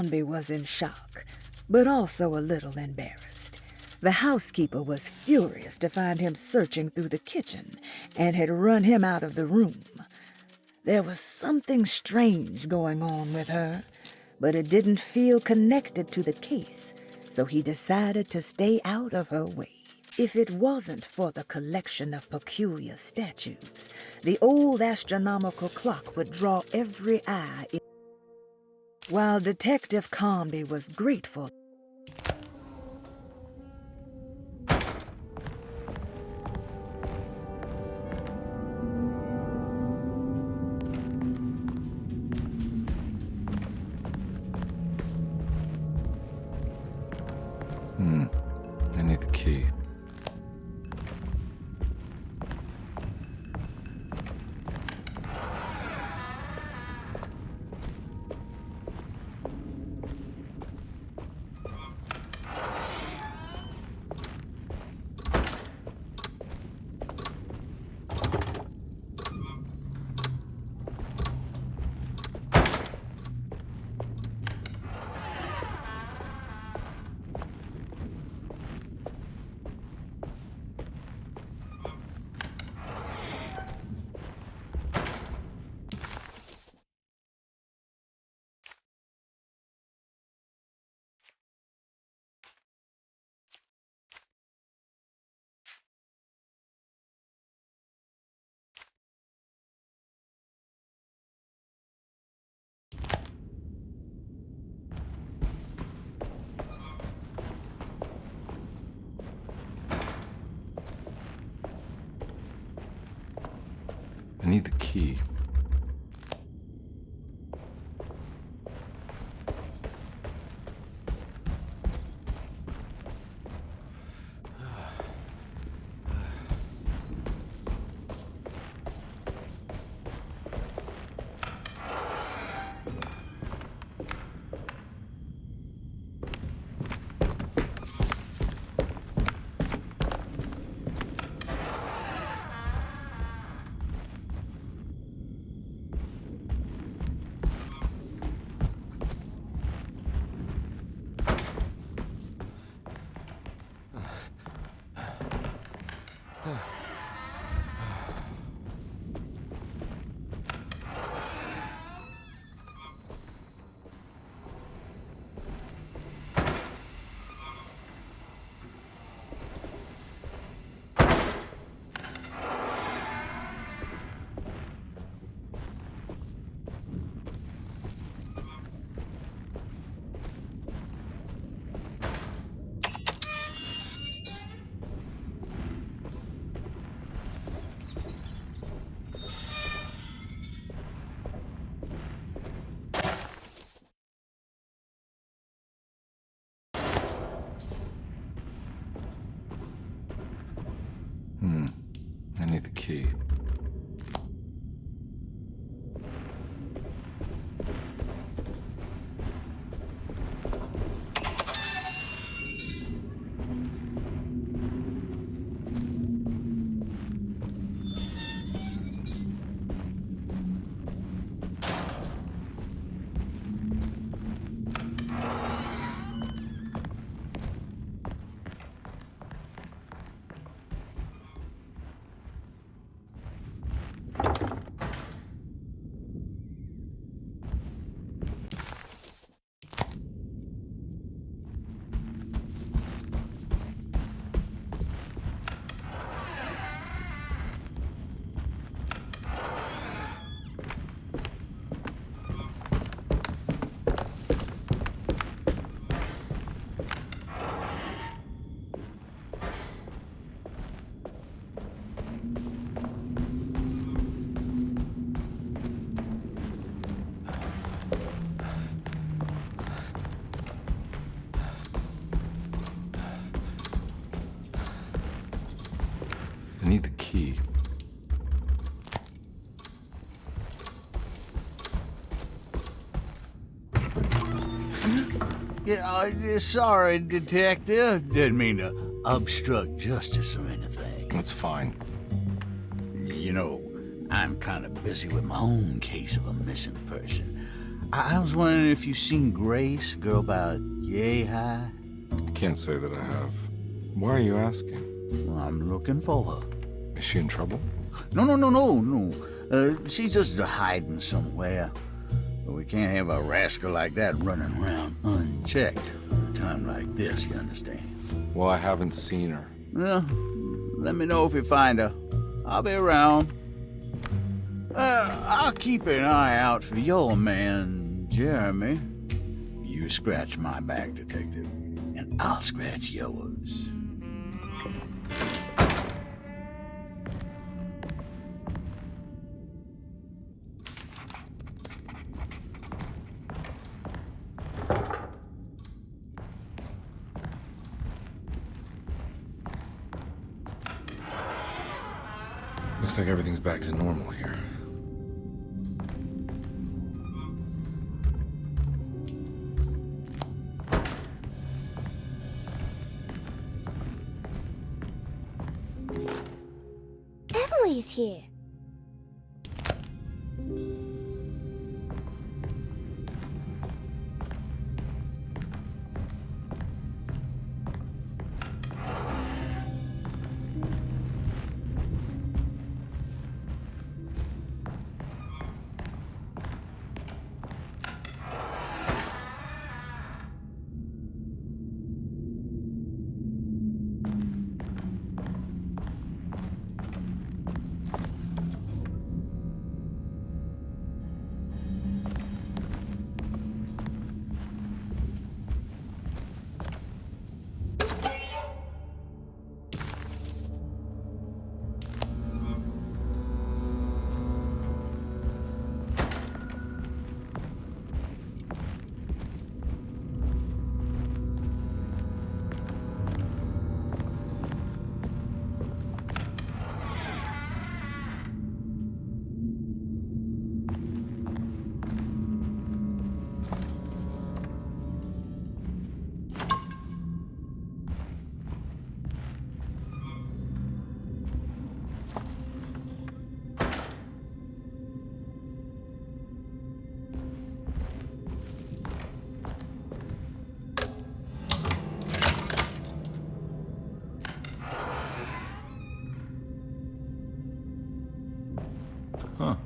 Conby was in shock, but also a little embarrassed. The housekeeper was furious to find him searching through the kitchen and had run him out of the room. There was something strange going on with her, but it didn't feel connected to the case, so he decided to stay out of her way. If it wasn't for the collection of peculiar statues, the old astronomical clock would draw every eye. While Detective Conby was grateful, I need the key. I need the key. I need the key. I need the key. Yeah, sorry, Detective. Didn't mean to obstruct justice or anything. That's fine. You know, I'm kind of busy with my own case of a missing person. I was wondering if you seen Grace, girl about yay high. I can't say that I have. Why are you asking? Well, I'm looking for her. Is she in trouble? No. She's just hiding somewhere. But we can't have a rascal like that running around unchecked at a time like this, you understand? Well, I haven't seen her. Well, let me know if you find her. I'll be around. I'll keep an eye out for your man, Jeremy. You scratch my back, Detective, and I'll scratch yours. Looks like everything's back to normal here. Emily's here. Huh.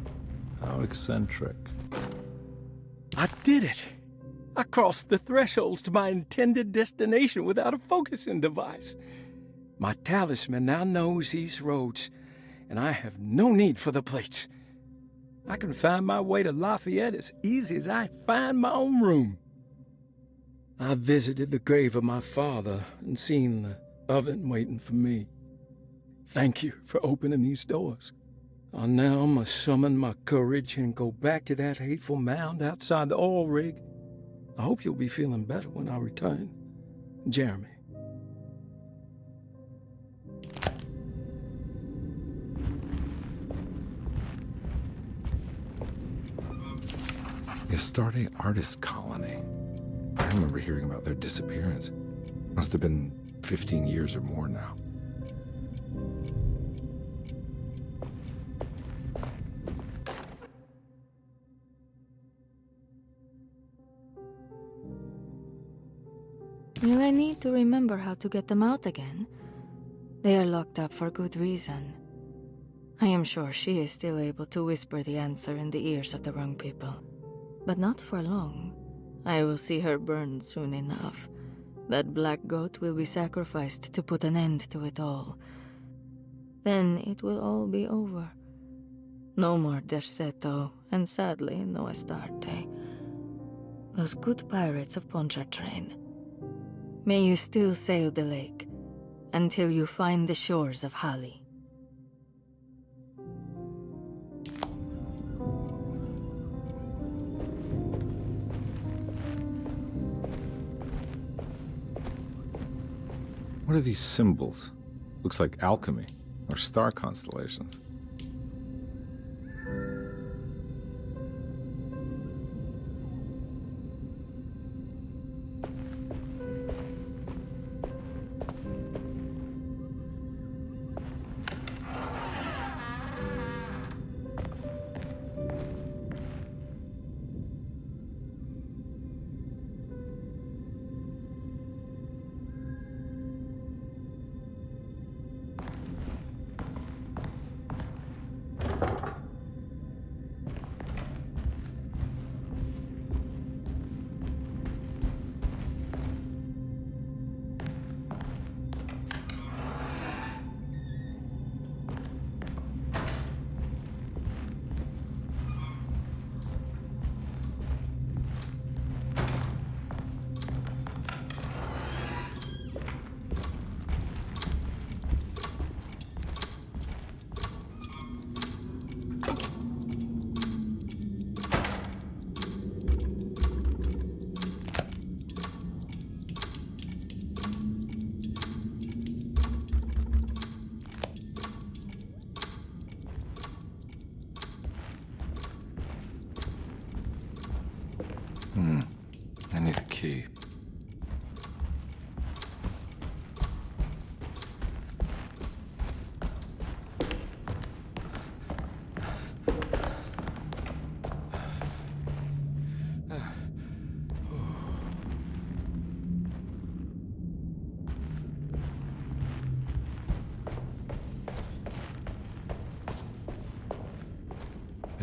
How eccentric. I did it! I crossed the thresholds to my intended destination without a focusing device. My talisman now knows these roads, and I have no need for the plates. I can find my way to Lafayette as easy as I find my own room. I visited the grave of my father and seen the oven waiting for me. Thank you for opening these doors. I now must summon my courage and go back to that hateful mound outside the oil rig. I hope you'll be feeling better when I return. Jeremy. Astarte Artist Colony. I remember hearing about their disappearance. Must have been 15 years or more now. Will I need to remember how to get them out again? They are locked up for good reason. I am sure she is still able to whisper the answer in the ears of the wrong people. But not for long. I will see her burned soon enough. That black goat will be sacrificed to put an end to it all. Then it will all be over. No more Derceto, and sadly, no Astarte. Those good pirates of Pontchartrain. May you still sail the lake, until you find the shores of Hali. What are these symbols? Looks like alchemy, or star constellations.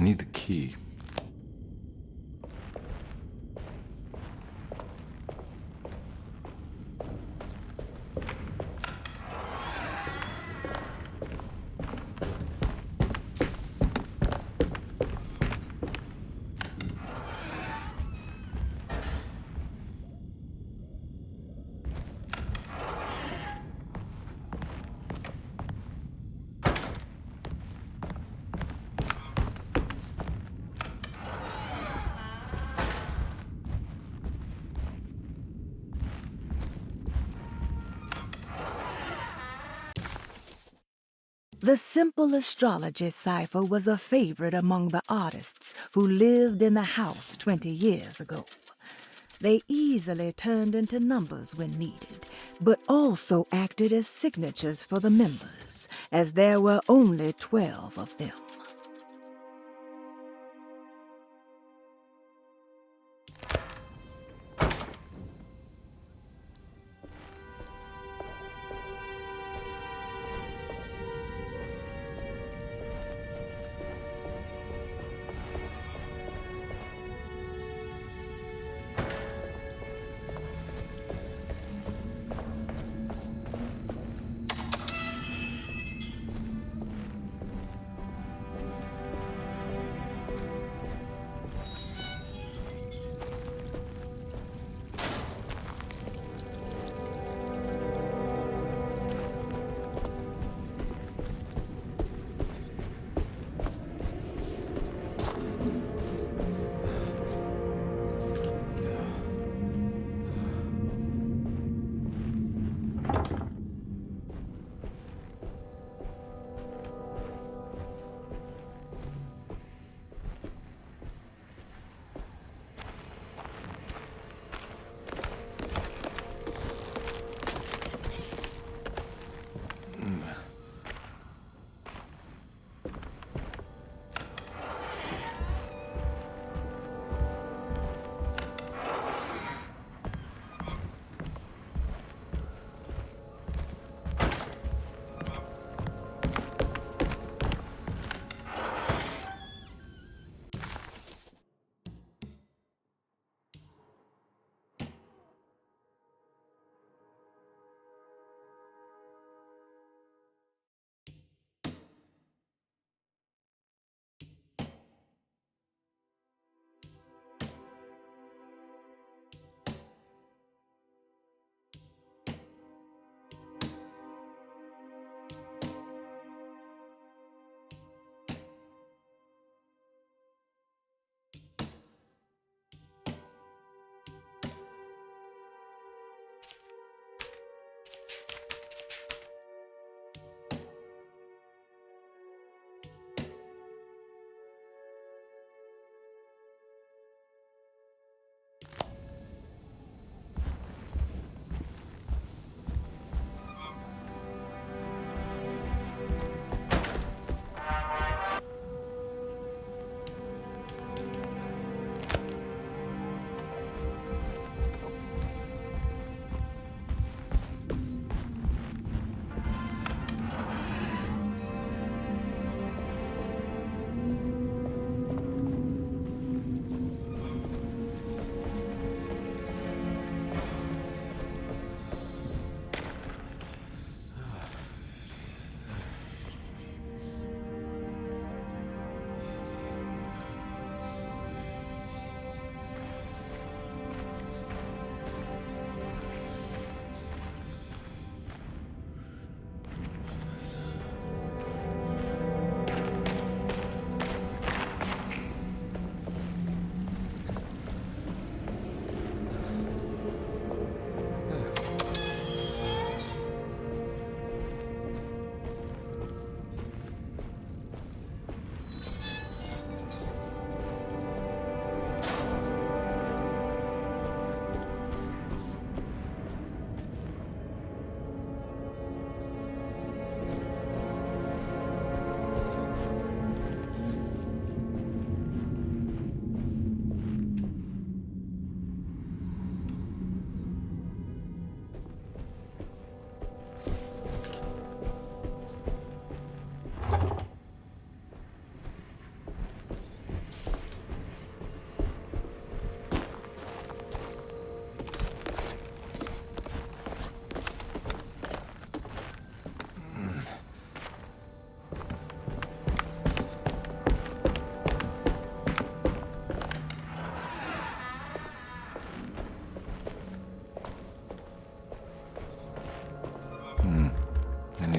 I need the key. The simple astrology cipher was a favorite among the artists who lived in the house 20 years ago. They easily turned into numbers when needed, but also acted as signatures for the members, as there were only 12 of them.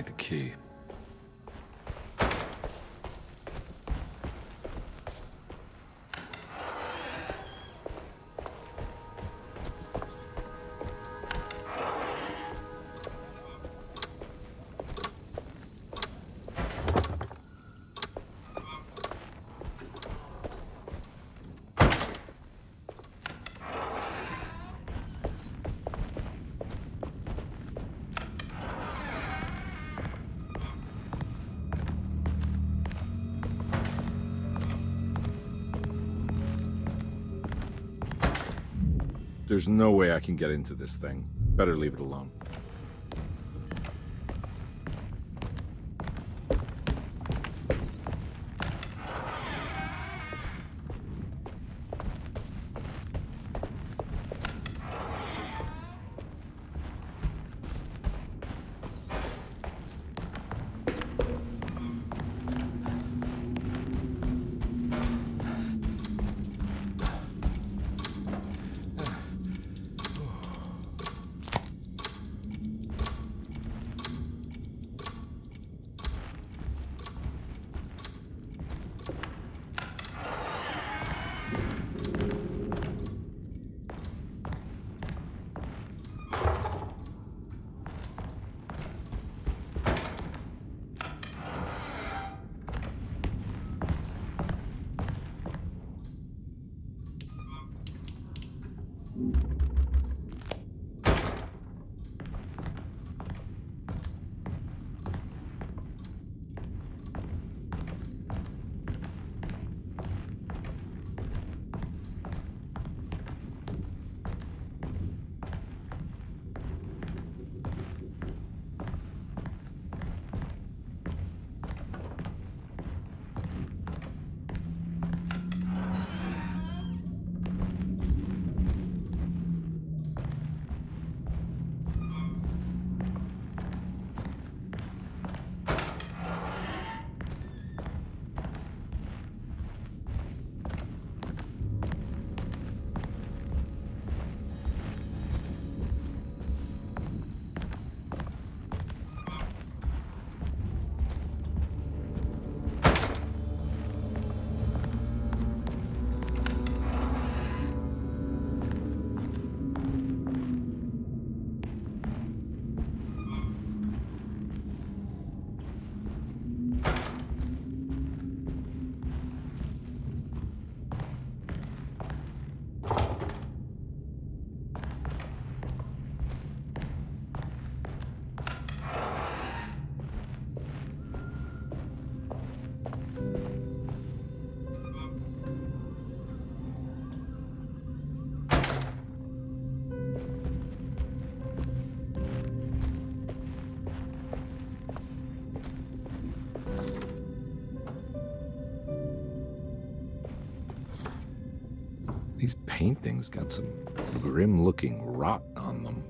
take the key. There's no way I can get into this thing. Better leave it alone. These paintings got some grim-looking rot on them.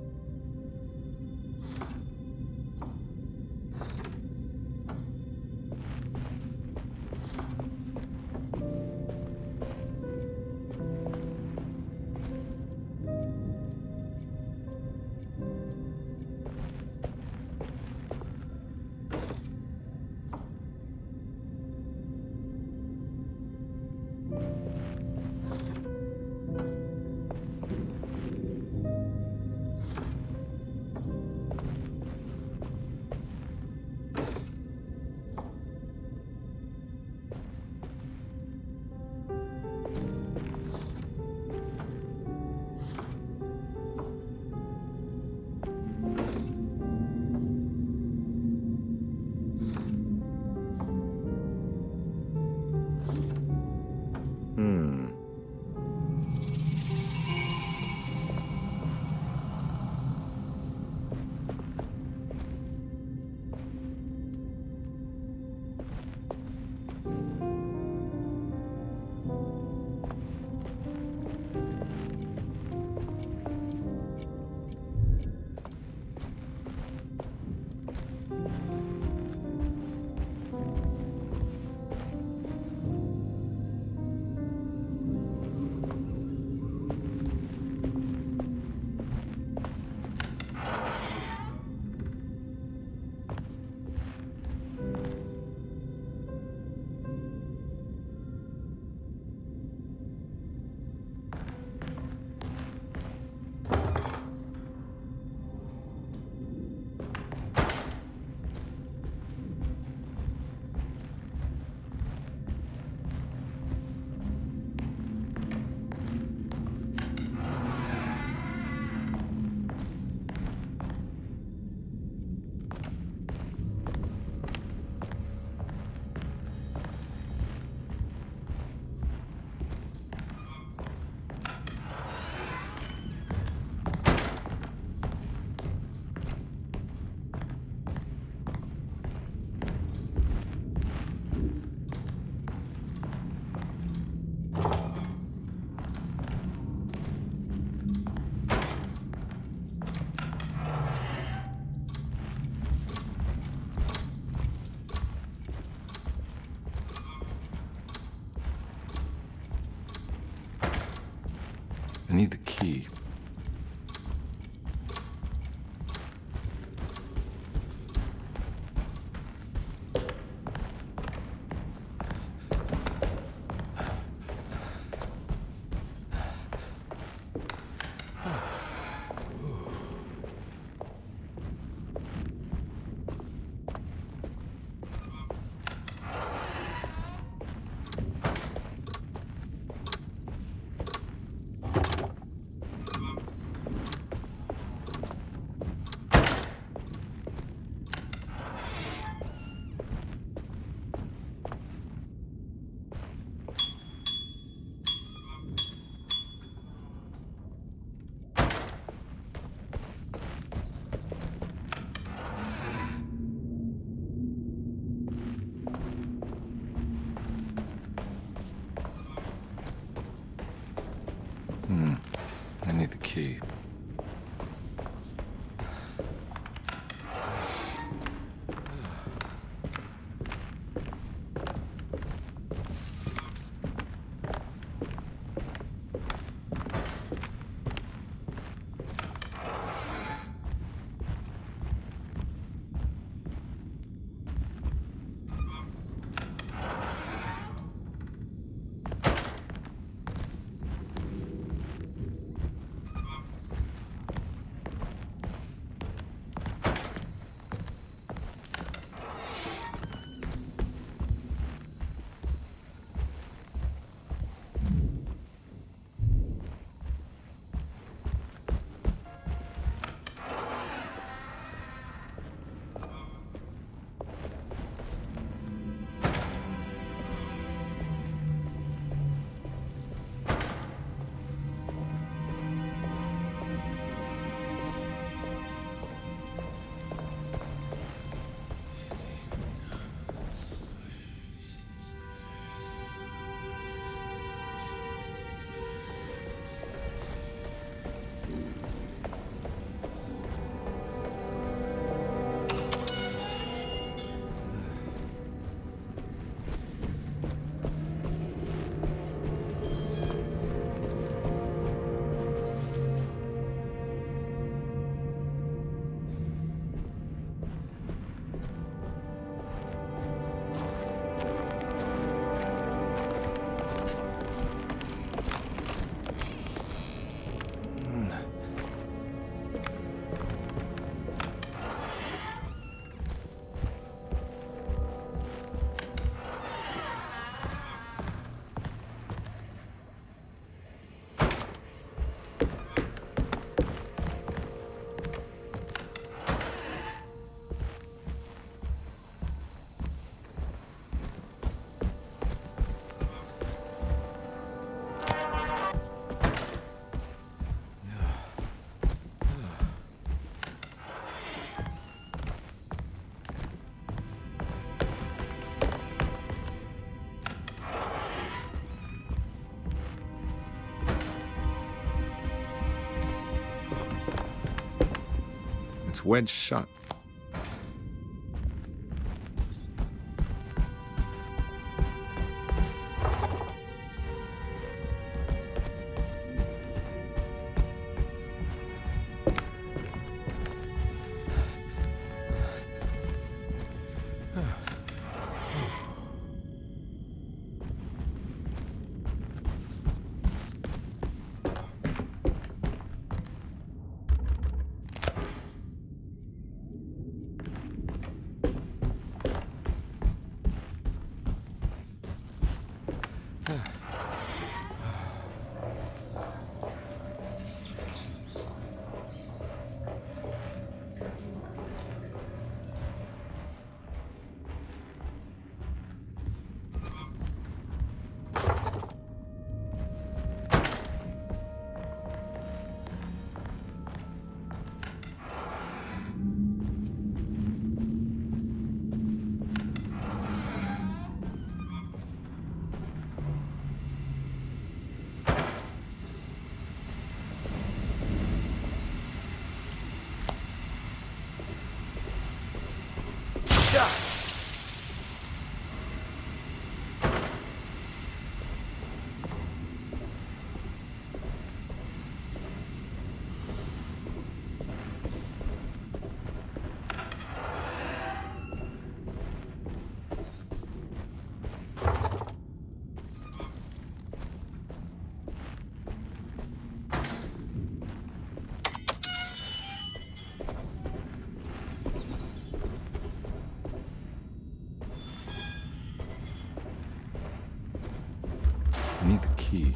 I need the key. I need the key. It's wedged shut. I need the key.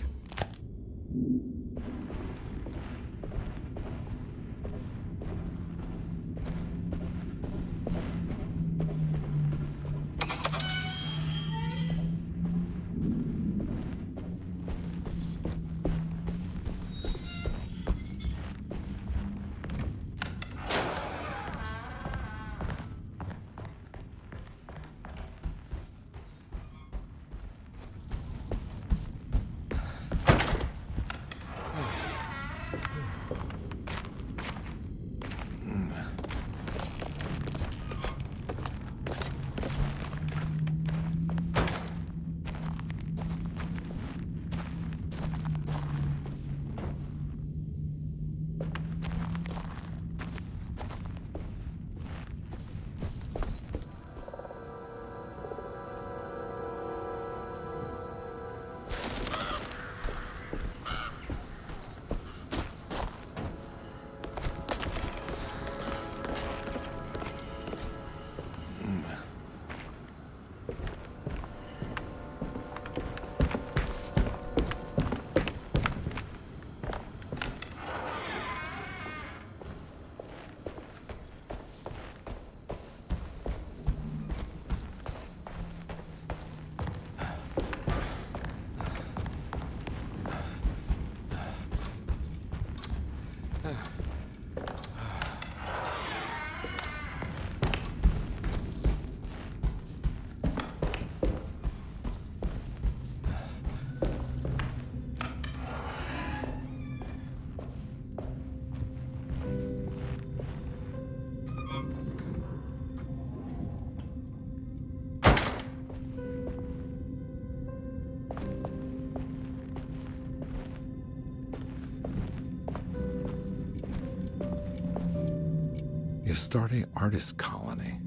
The Astarte Artist Colony.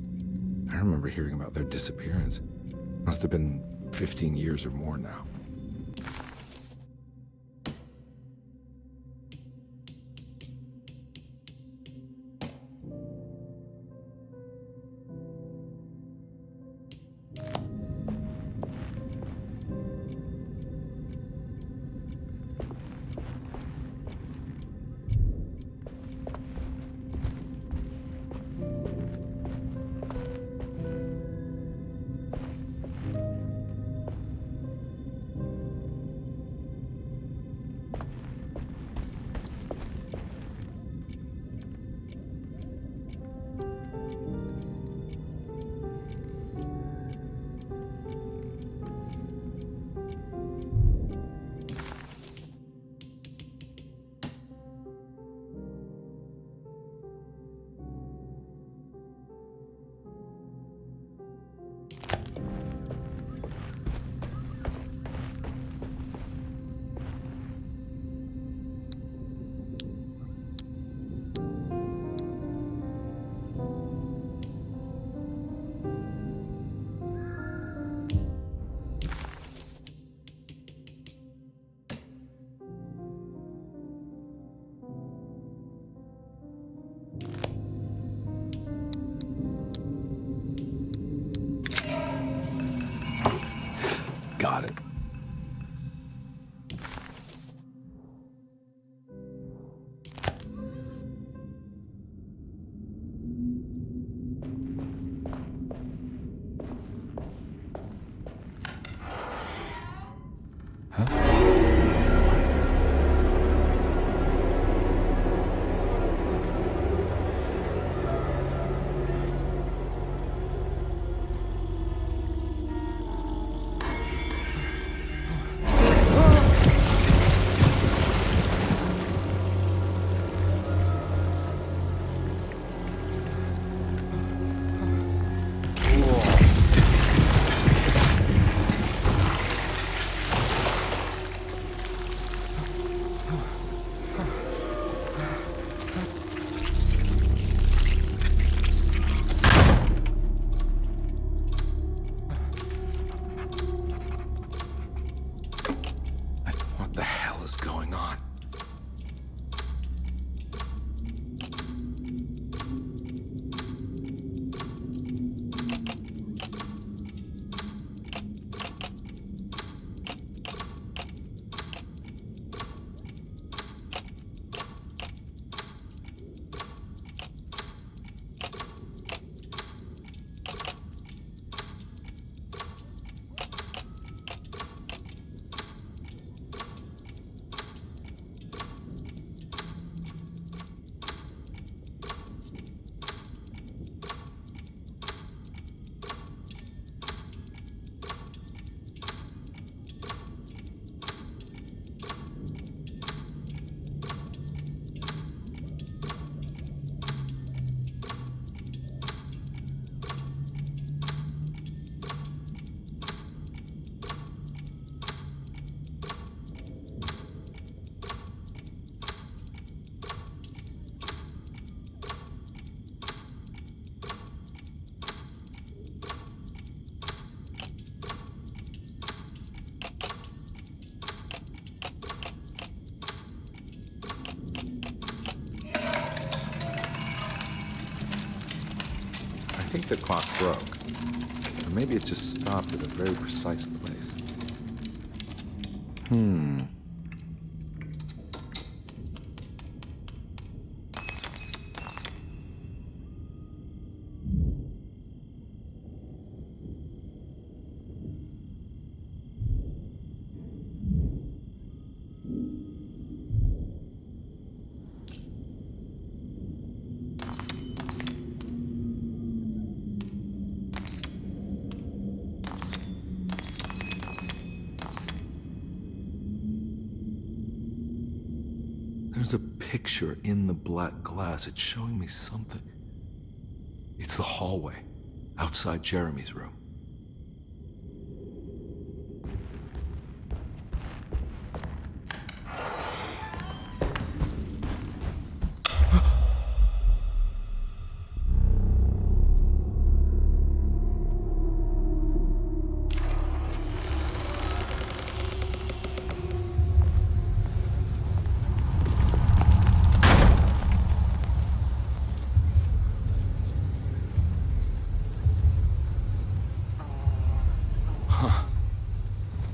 I remember hearing about their disappearance. Must have been 15 years or more now. think the clock broke. Or maybe it just stopped at a very precise place. There's a picture in the black glass. It's showing me something. It's the hallway outside Jeremy's room.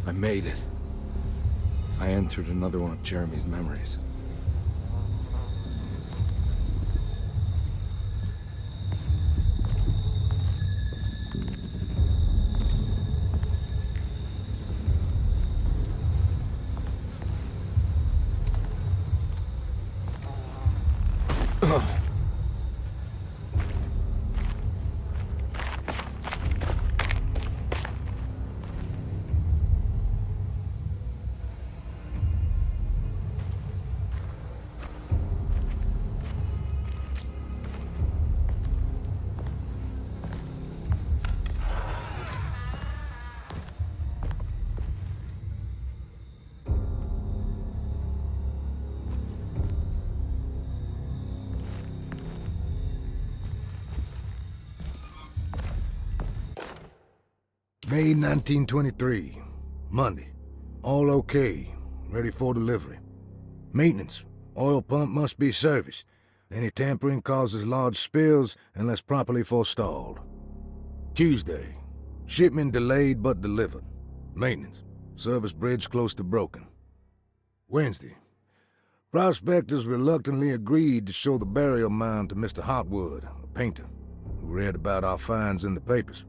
I made it. I entered another one of Jeremy's memories. May 1923, Monday. All okay, ready for delivery. Maintenance. Oil pump must be serviced. Any tampering causes large spills unless properly forestalled. Tuesday. Shipment delayed but delivered. Maintenance. Service bridge close to broken. Wednesday. Prospectors reluctantly agreed to show the burial mound to Mr. Hotwood, a painter, who read about our finds in the papers.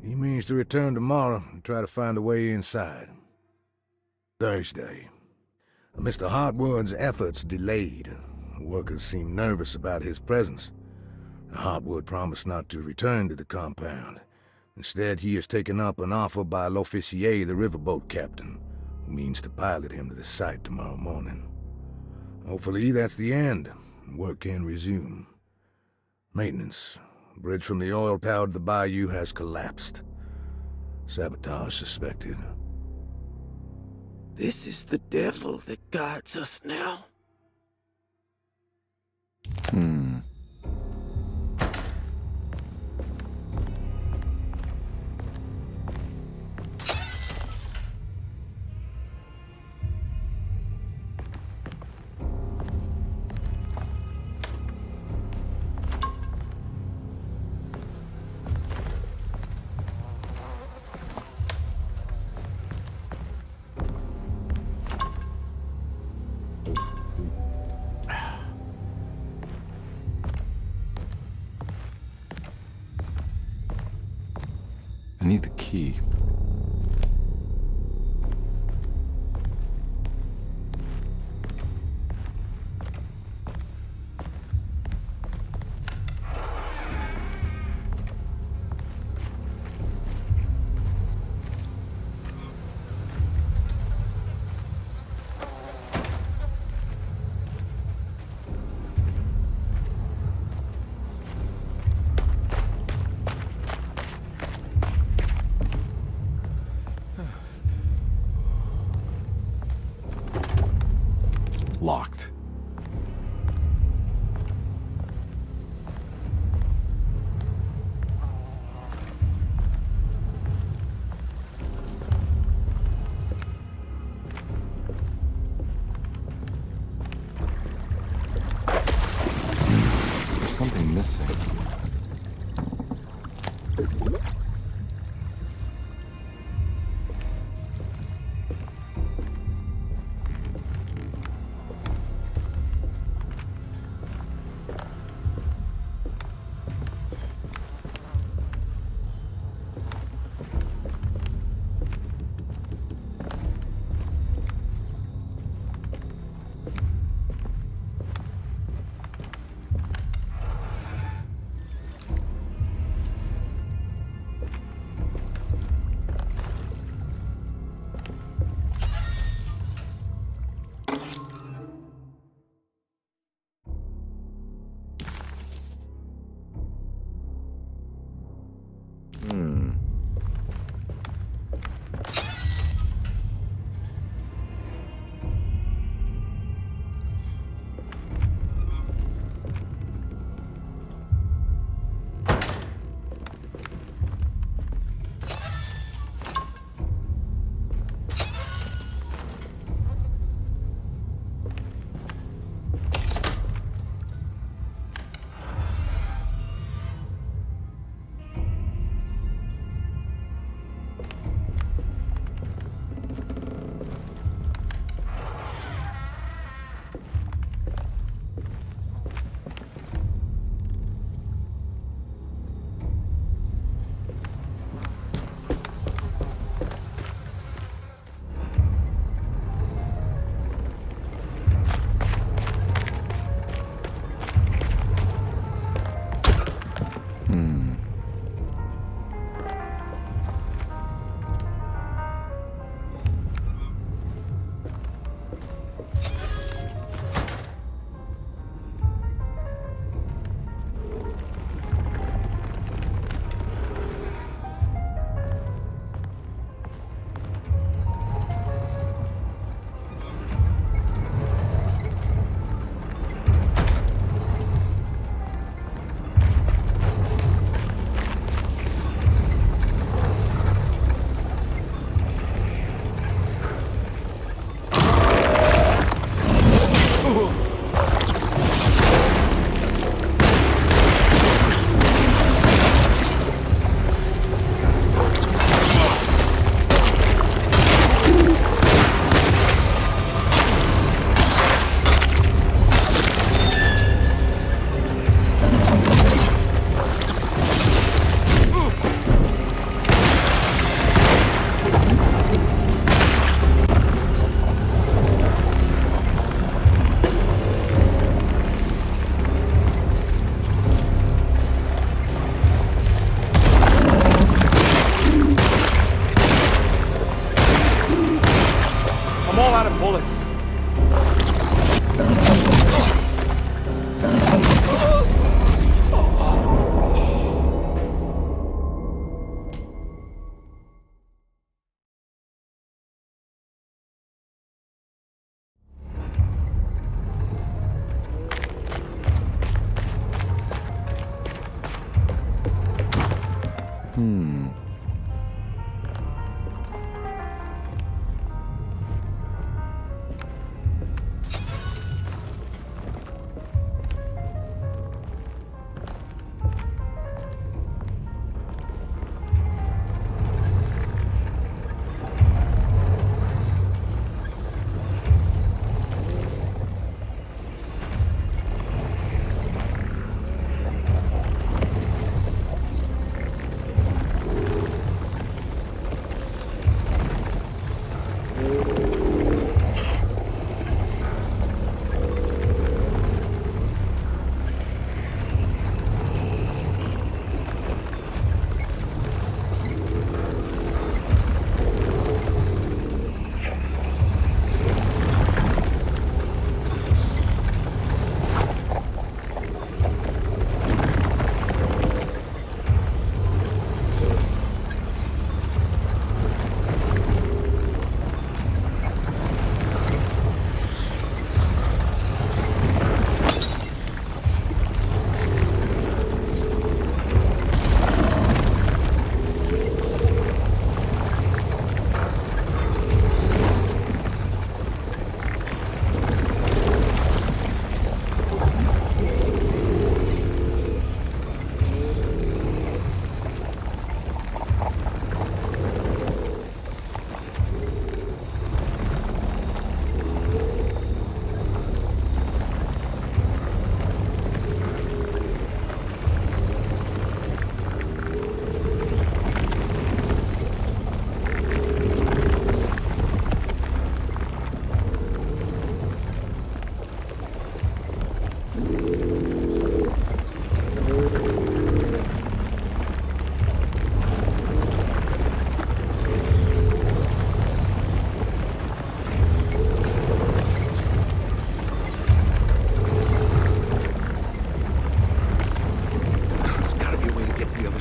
He means to return tomorrow and try to find a way inside. Thursday. Mr. Hotwood's efforts delayed. Workers seem nervous about his presence. Hotwood promised not to return to the compound. Instead, he has taken up an offer by L'Officier, the riverboat captain, who means to pilot him to the site tomorrow morning. Hopefully that's the end. Work can resume. Maintenance. Bridge from the oil tower to the bayou has collapsed. Sabotage suspected. This is the devil that guides us now. I need the key.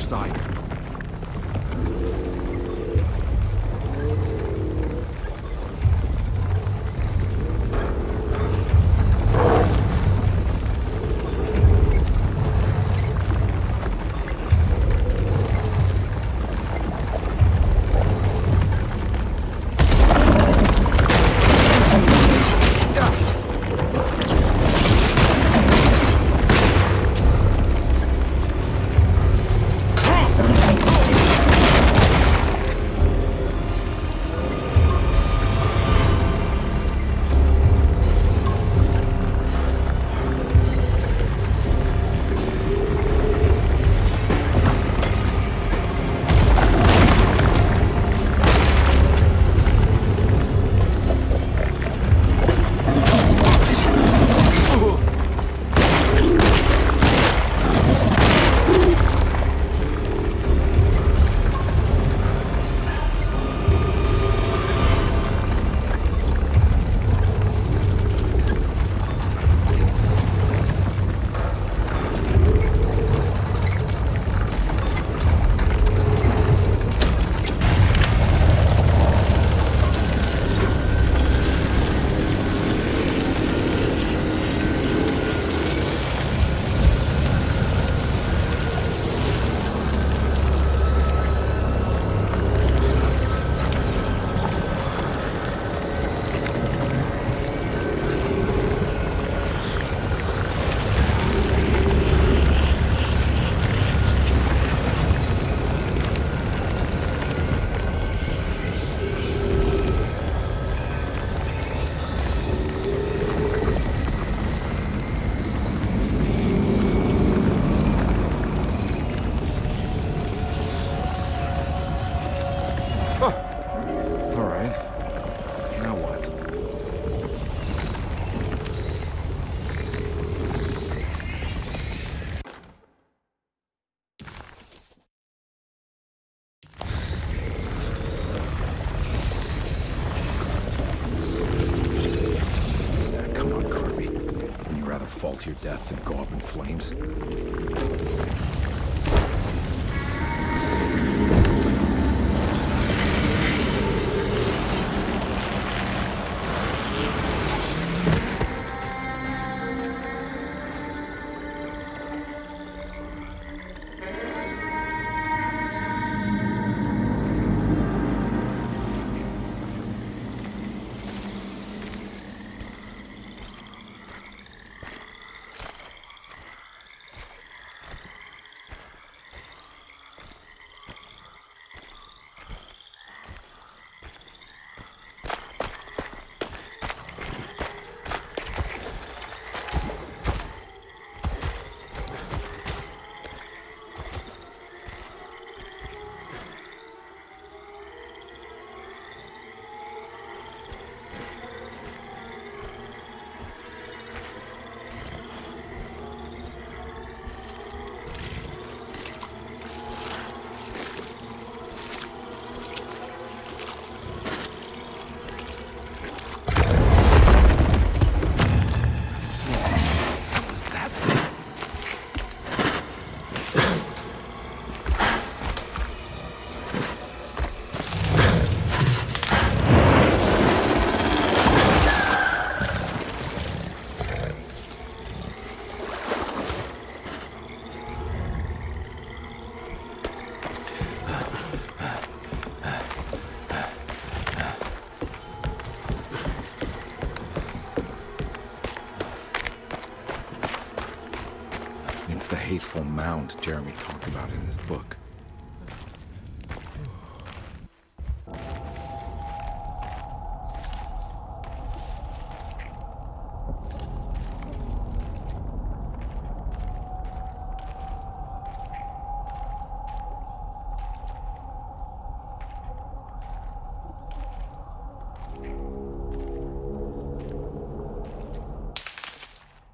side. Fall to your death and go up in flames. The hateful mound Jeremy talked about in his book.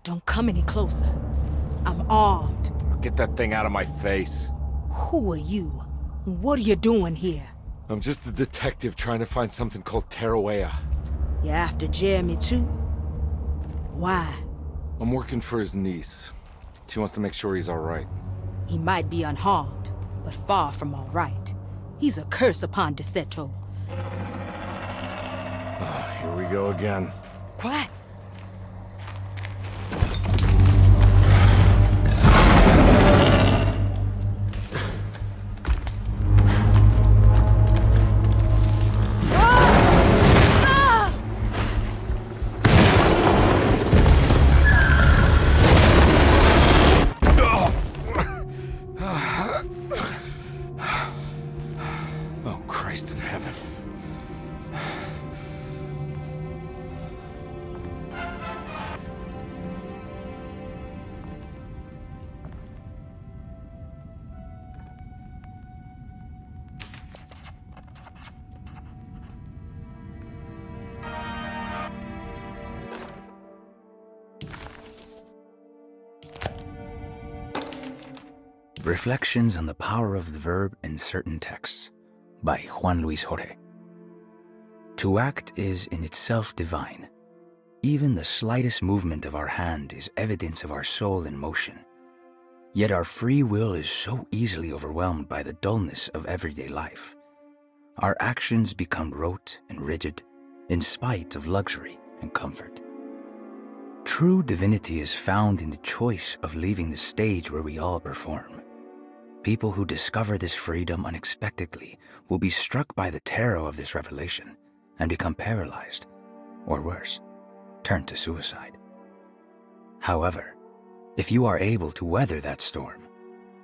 Don't come any closer. I'm armed. Get that thing out of my face. Who are you? What are you doing here? I'm just a detective trying to find something called Taroella. You're after Jeremy too? Why? I'm working for his niece. She wants to make sure he's all right. He might be unharmed, but far from all right. He's a curse upon Deseto. Here we go again. Quiet. Oh, Christ in heaven. Reflections on the Power of the Verb in Certain Texts by Juan Luis Jorge. To act is in itself divine. Even the slightest movement of our hand is evidence of our soul in motion. Yet our free will is so easily overwhelmed by the dullness of everyday life. Our actions become rote and rigid in spite of luxury and comfort. True divinity is found in the choice of leaving the stage where we all perform. People who discover this freedom unexpectedly will be struck by the terror of this revelation and become paralyzed, or worse, turn to suicide. However, if you are able to weather that storm,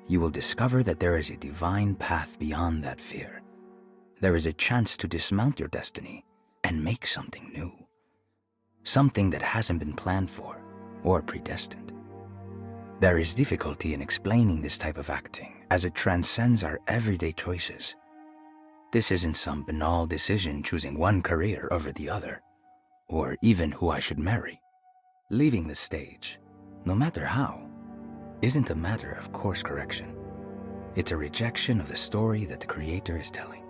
you will discover that there is a divine path beyond that fear. There is a chance to dismount your destiny and make something new. Something that hasn't been planned for or predestined. There is difficulty in explaining this type of acting as it transcends our everyday choices. This isn't some banal decision choosing one career over the other, or even who I should marry. Leaving the stage, no matter how, isn't a matter of course correction. It's a rejection of the story that the Creator is telling.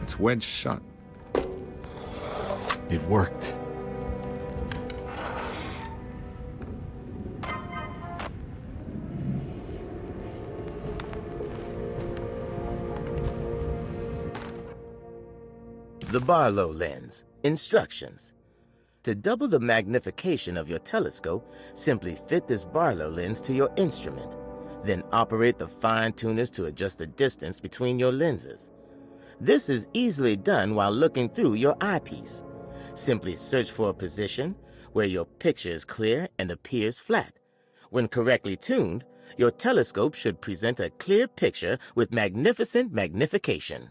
It's wedged shut, It worked. The Barlow lens. Instructions. To double the magnification of your telescope, simply fit this Barlow lens to your instrument. Then operate the fine tuners to adjust the distance between your lenses. This is easily done while looking through your eyepiece. Simply search for a position where your picture is clear and appears flat. When correctly tuned, your telescope should present a clear picture with magnificent magnification.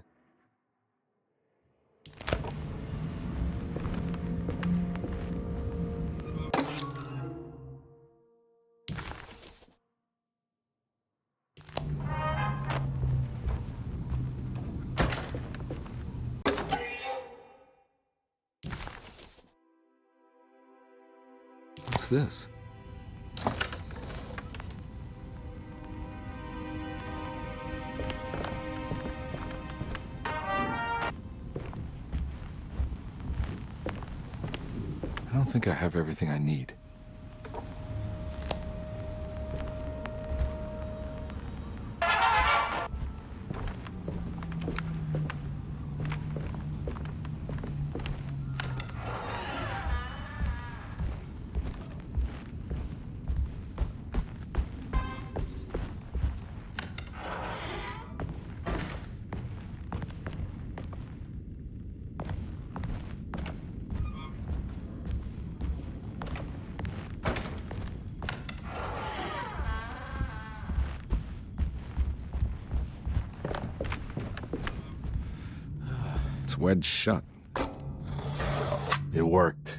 What's this? I don't think I have everything I need. It's wedged shut. It worked.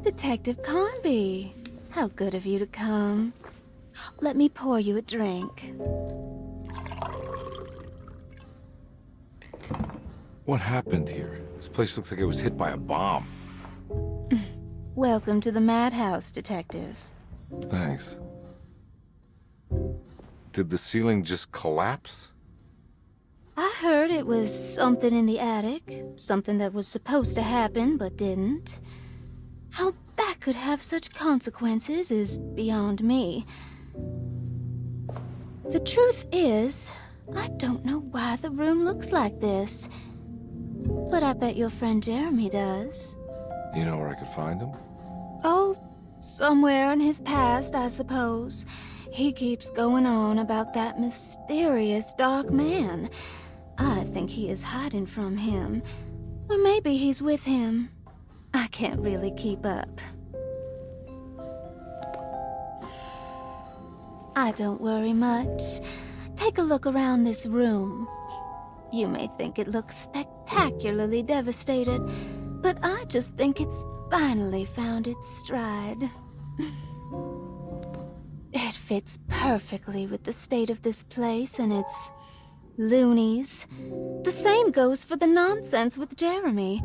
Detective Conby, how good of you to come. Let me pour you a drink. What happened here? This place looks like it was hit by a bomb. Welcome to the madhouse, Detective. Thanks. Did the ceiling just collapse? I heard it was something in the attic, something that was supposed to happen but didn't. How that could have such consequences is beyond me. The truth is, I don't know why the room looks like this. But I bet your friend Jeremy does. You know where I could find him? Oh, somewhere in his past, I suppose. He keeps going on about that mysterious dark man. I think he is hiding from him. Or maybe he's with him. I can't really keep up. I don't worry much. Take a look around this room. You may think it looks spectacularly devastated, but I just think it's finally found its stride. It fits perfectly with the state of this place and its loonies. The same goes for the nonsense with Jeremy.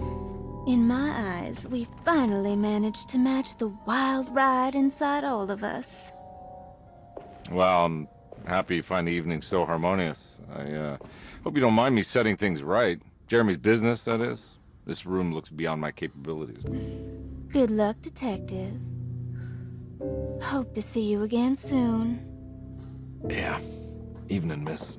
In my eyes, we finally managed to match the wild ride inside all of us. Well, I'm happy you find the evening so harmonious. I hope you don't mind me setting things right. Jeremy's business, that is. This room looks beyond my capabilities. Good luck, Detective. Hope to see you again soon. Yeah. Evening, miss.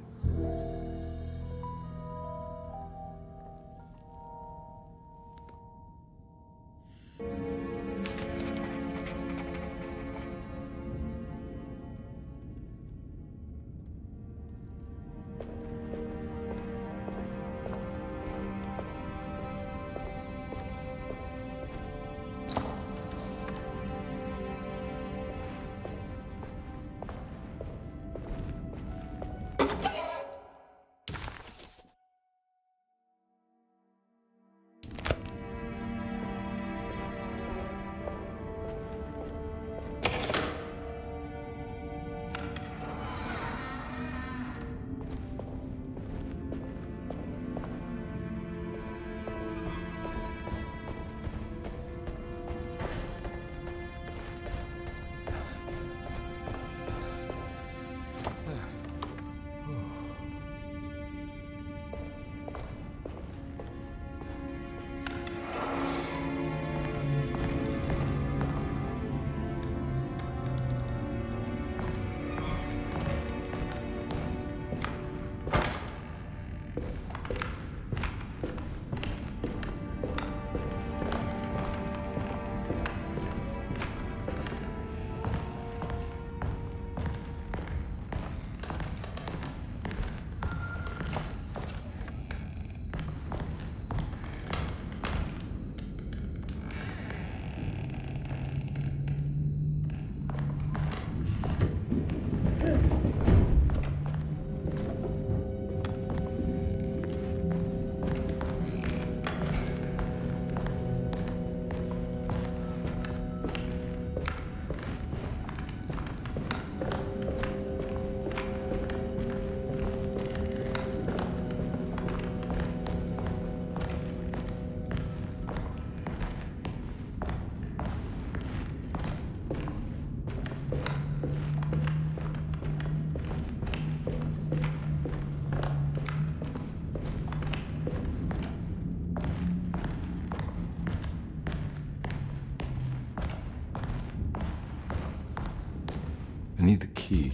I need the key.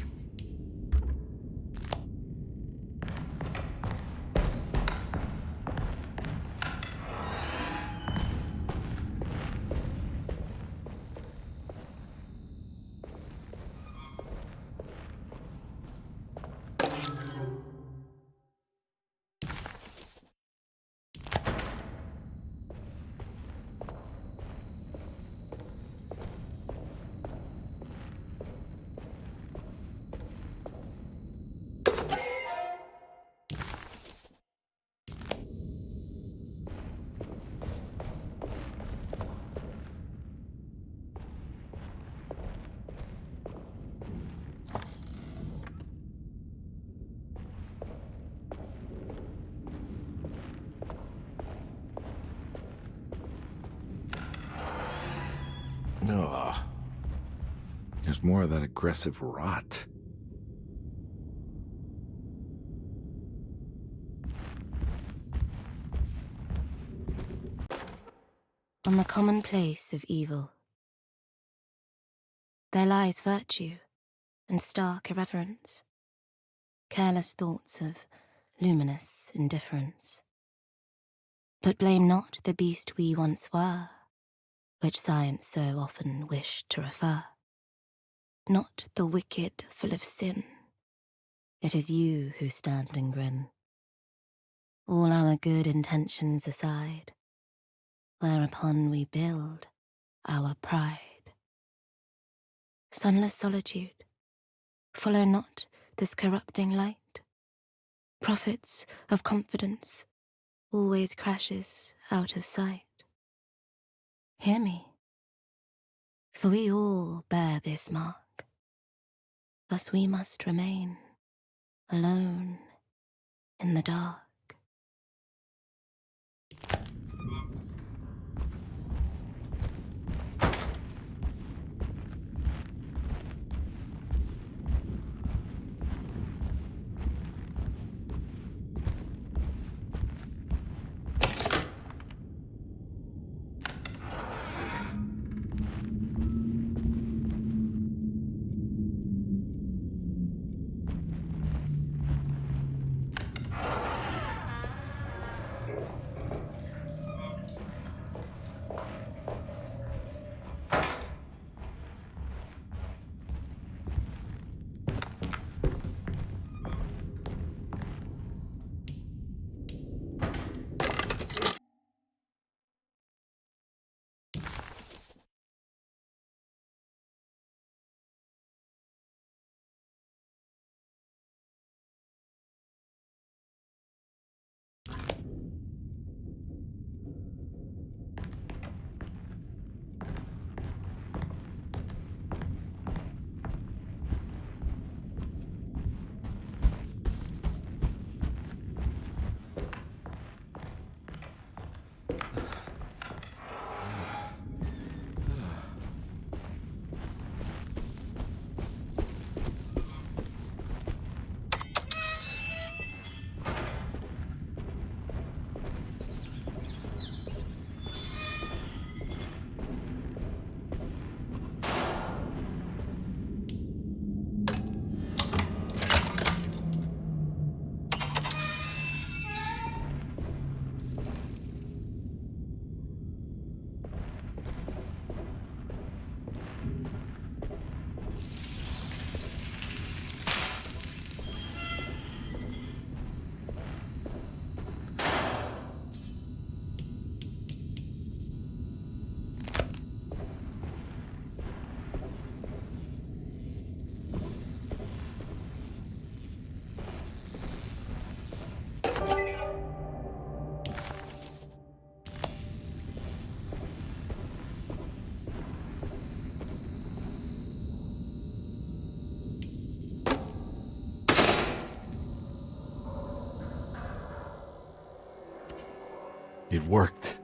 Ugh. There's more of that aggressive rot. On the commonplace of evil, there lies virtue and stark irreverence, careless thoughts of luminous indifference. But blame not the beast we once were, which science so often wished to refer. Not the wicked full of sin, it is you who stand and grin. All our good intentions aside, whereupon we build our pride. Sunless solitude, follow not this corrupting light. Prophets of confidence always crashes out of sight. Hear me, for we all bear this mark. Thus we must remain alone in the dark. It worked.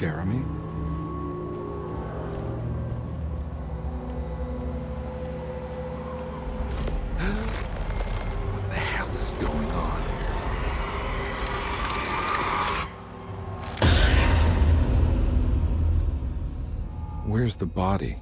Jeremy? What the hell is going on? Where's the body?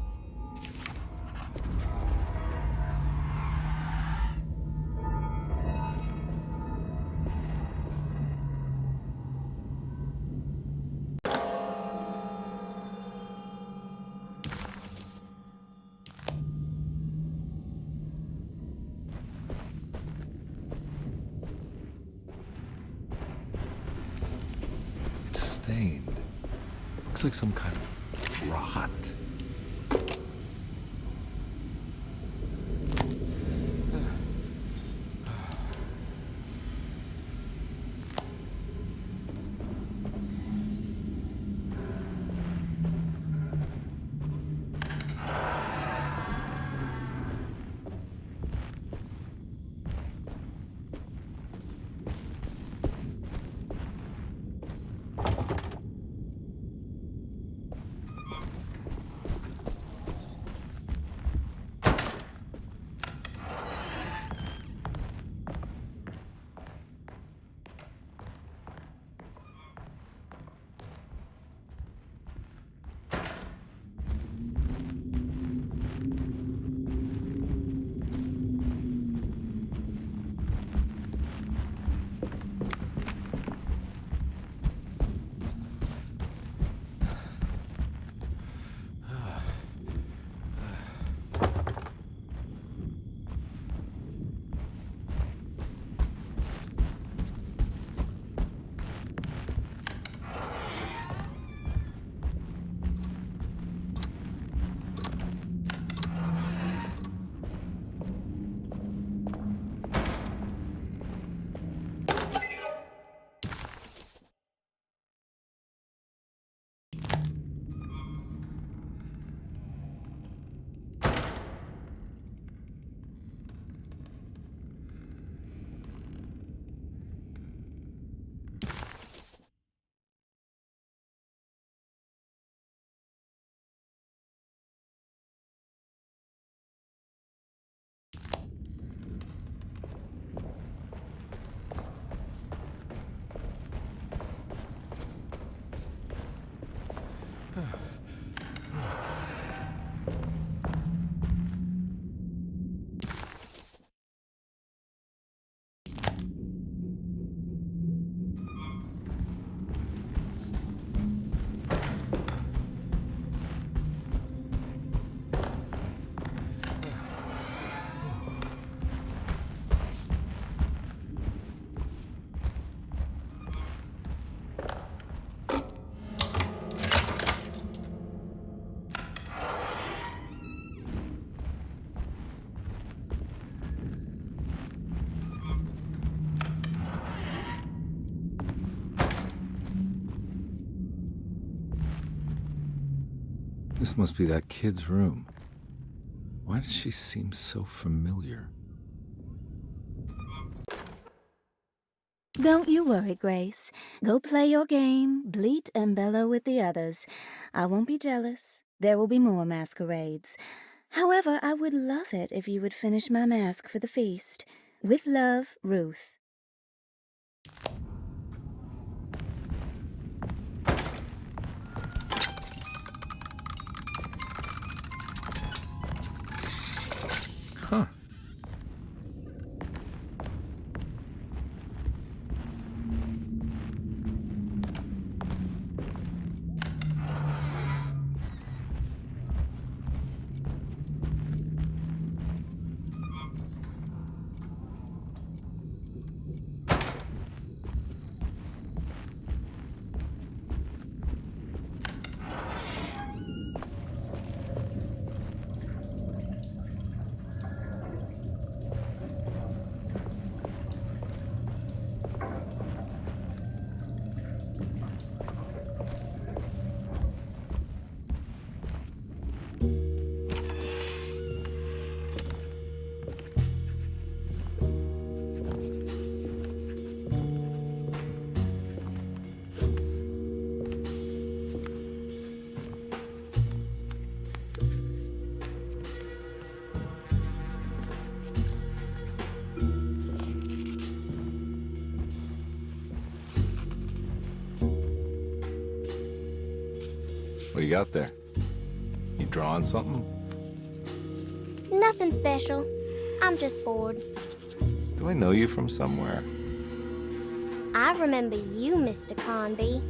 It's stained. Looks like some kind of rot. This must be that kid's room. Why does she seem so familiar? Don't you worry, Grace. Go play your game, bleat and bellow with the others. I won't be jealous. There will be more masquerades. However, I would love it if you would finish my mask for the feast. With love, Ruth. Huh. What you got there? You drawing something? Nothing special. I'm just bored. Do I know you from somewhere? I remember you, Mr. Conby.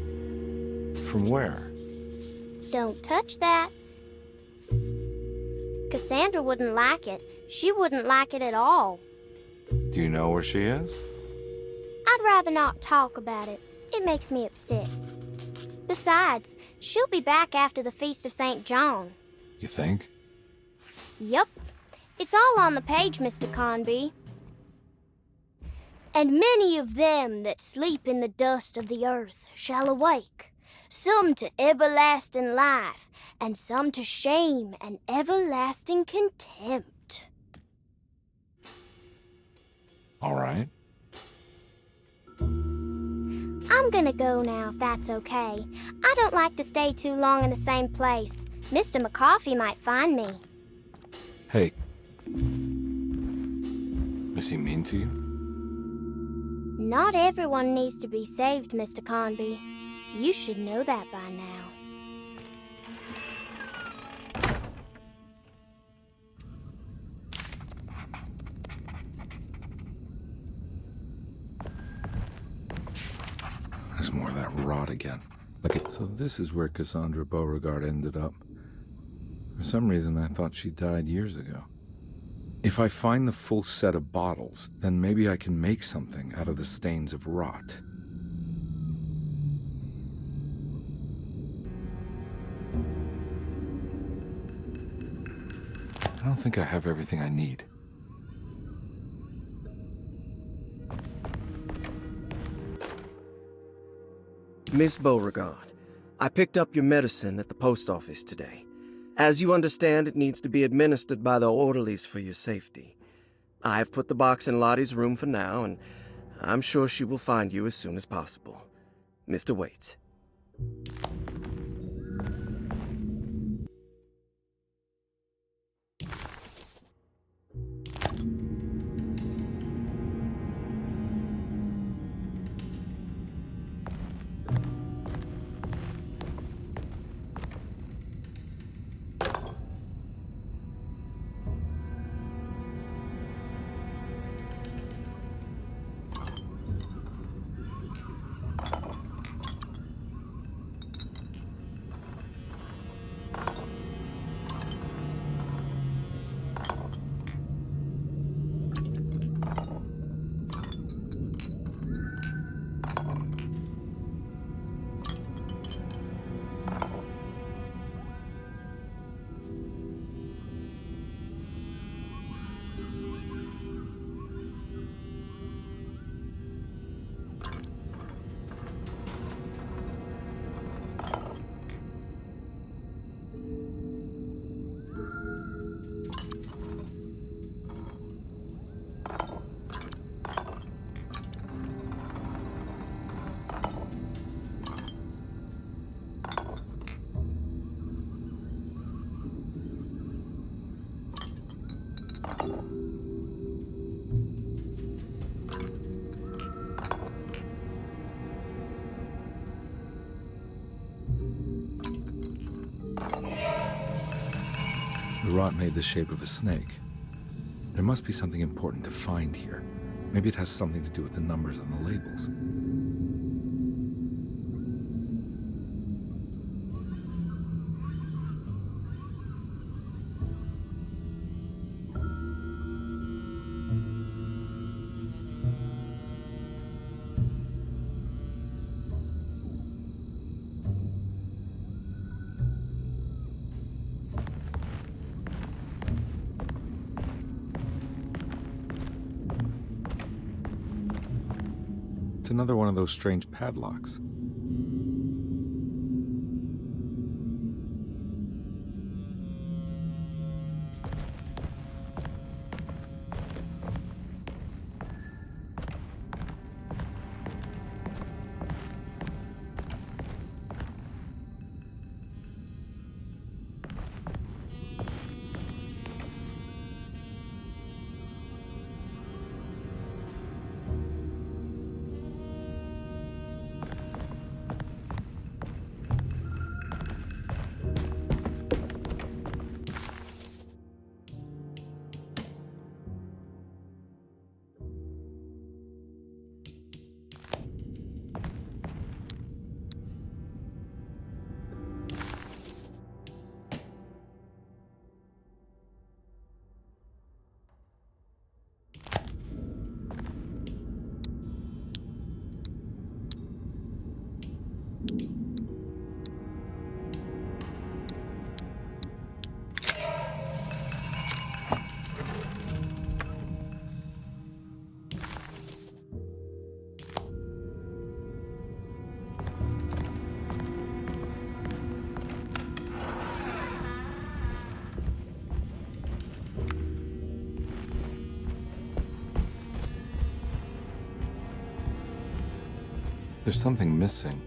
From where? Don't touch that. Cassandra wouldn't like it. She wouldn't like it at all. Do you know where she is? I'd rather not talk about it. It makes me upset. Besides, she'll be back after the Feast of St. John. You think? Yup. It's all on the page, Mr. Conby. And many of them that sleep in the dust of the earth shall awake, some to everlasting life, and some to shame and everlasting contempt. All right. I'm gonna go now, if that's okay. I don't like to stay too long in the same place. Mr. McCoffey might find me. Hey. Is he mean to you? Not everyone needs to be saved, Mr. Conby. You should know that by now. There's more of that rot again. So this is where Cassandra Beauregard ended up. For some reason, I thought she died years ago. If I find the full set of bottles, then maybe I can make something out of the stains of rot. I don't think I have everything I need. Miss Beauregard, I picked up your medicine at the post office today. As you understand, it needs to be administered by the orderlies for your safety. I've put the box in Lottie's room for now, and I'm sure she will find you as soon as possible. Mr. Waits. The rot made the shape of a snake. There must be something important to find here. Maybe it has something to do with the numbers on the labels. It's another one of those strange padlocks. There's something missing.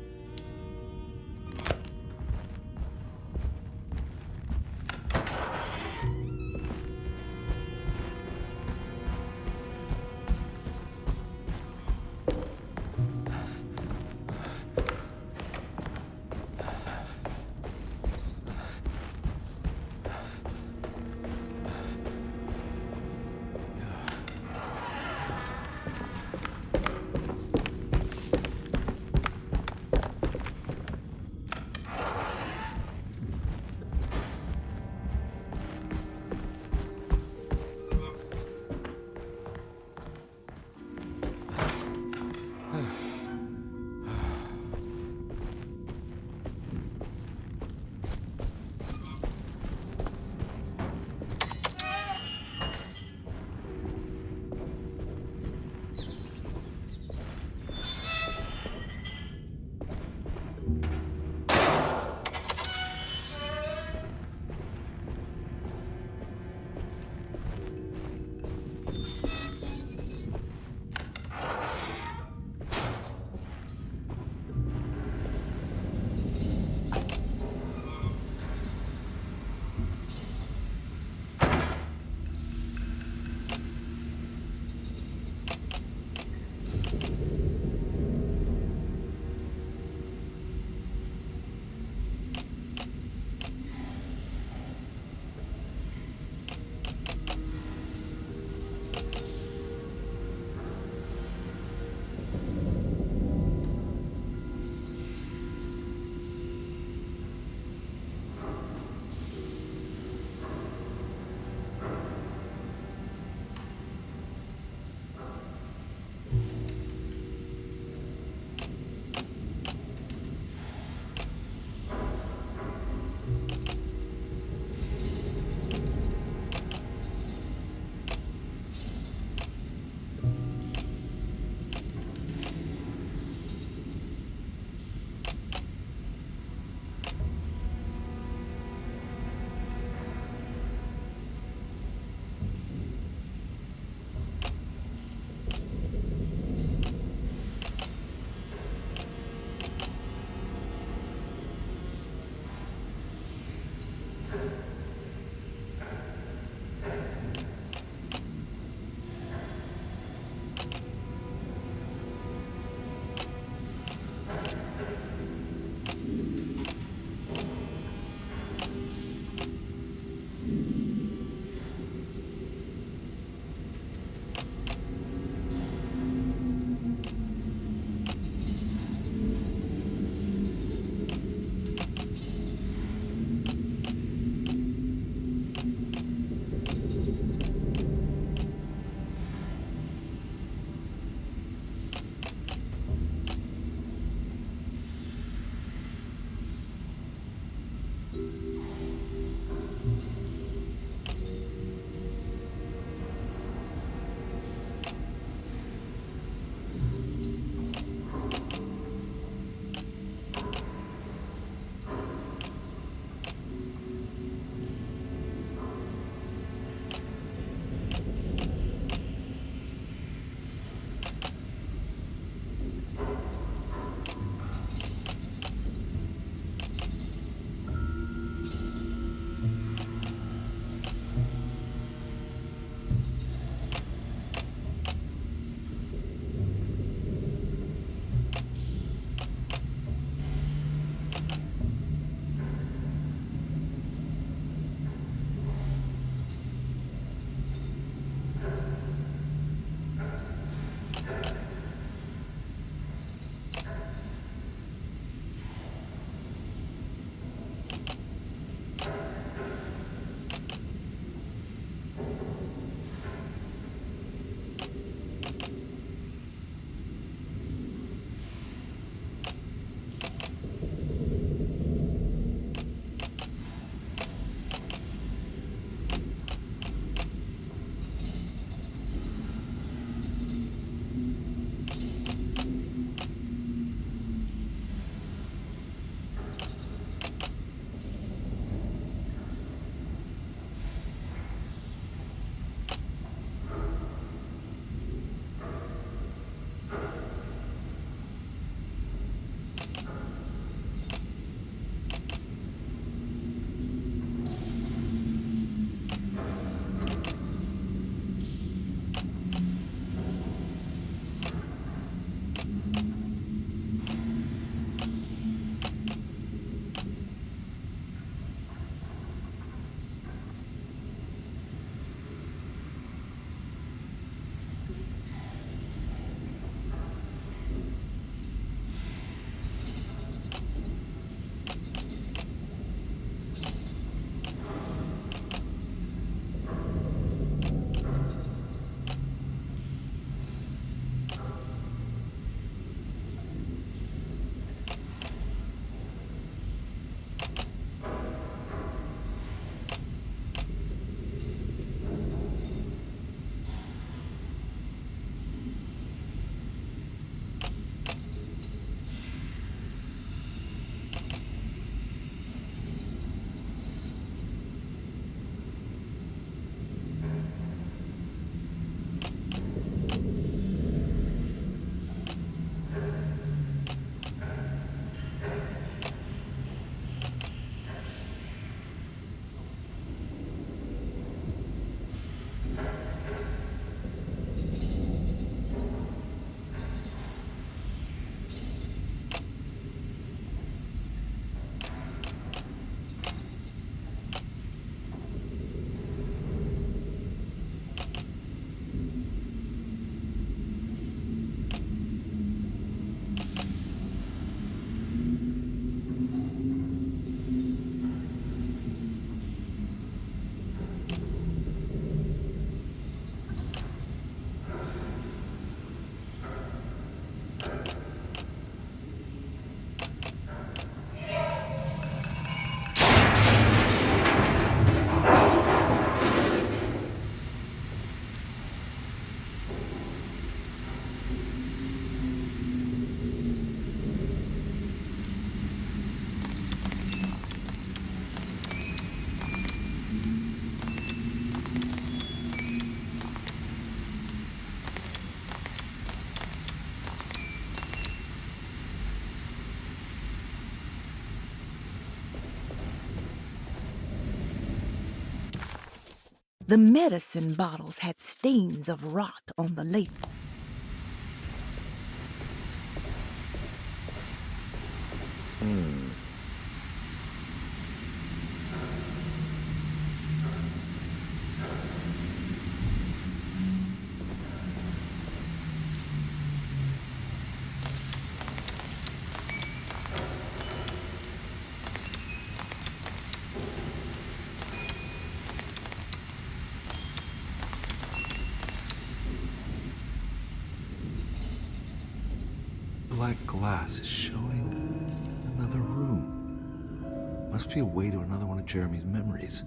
The medicine bottles had stains of rot on the label. Black glass is showing another room. Must be a way to another one of Jeremy's memories.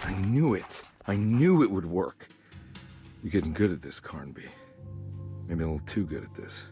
I knew it. I knew it would work. You're getting good at this, Carnby. Maybe a little too good at this.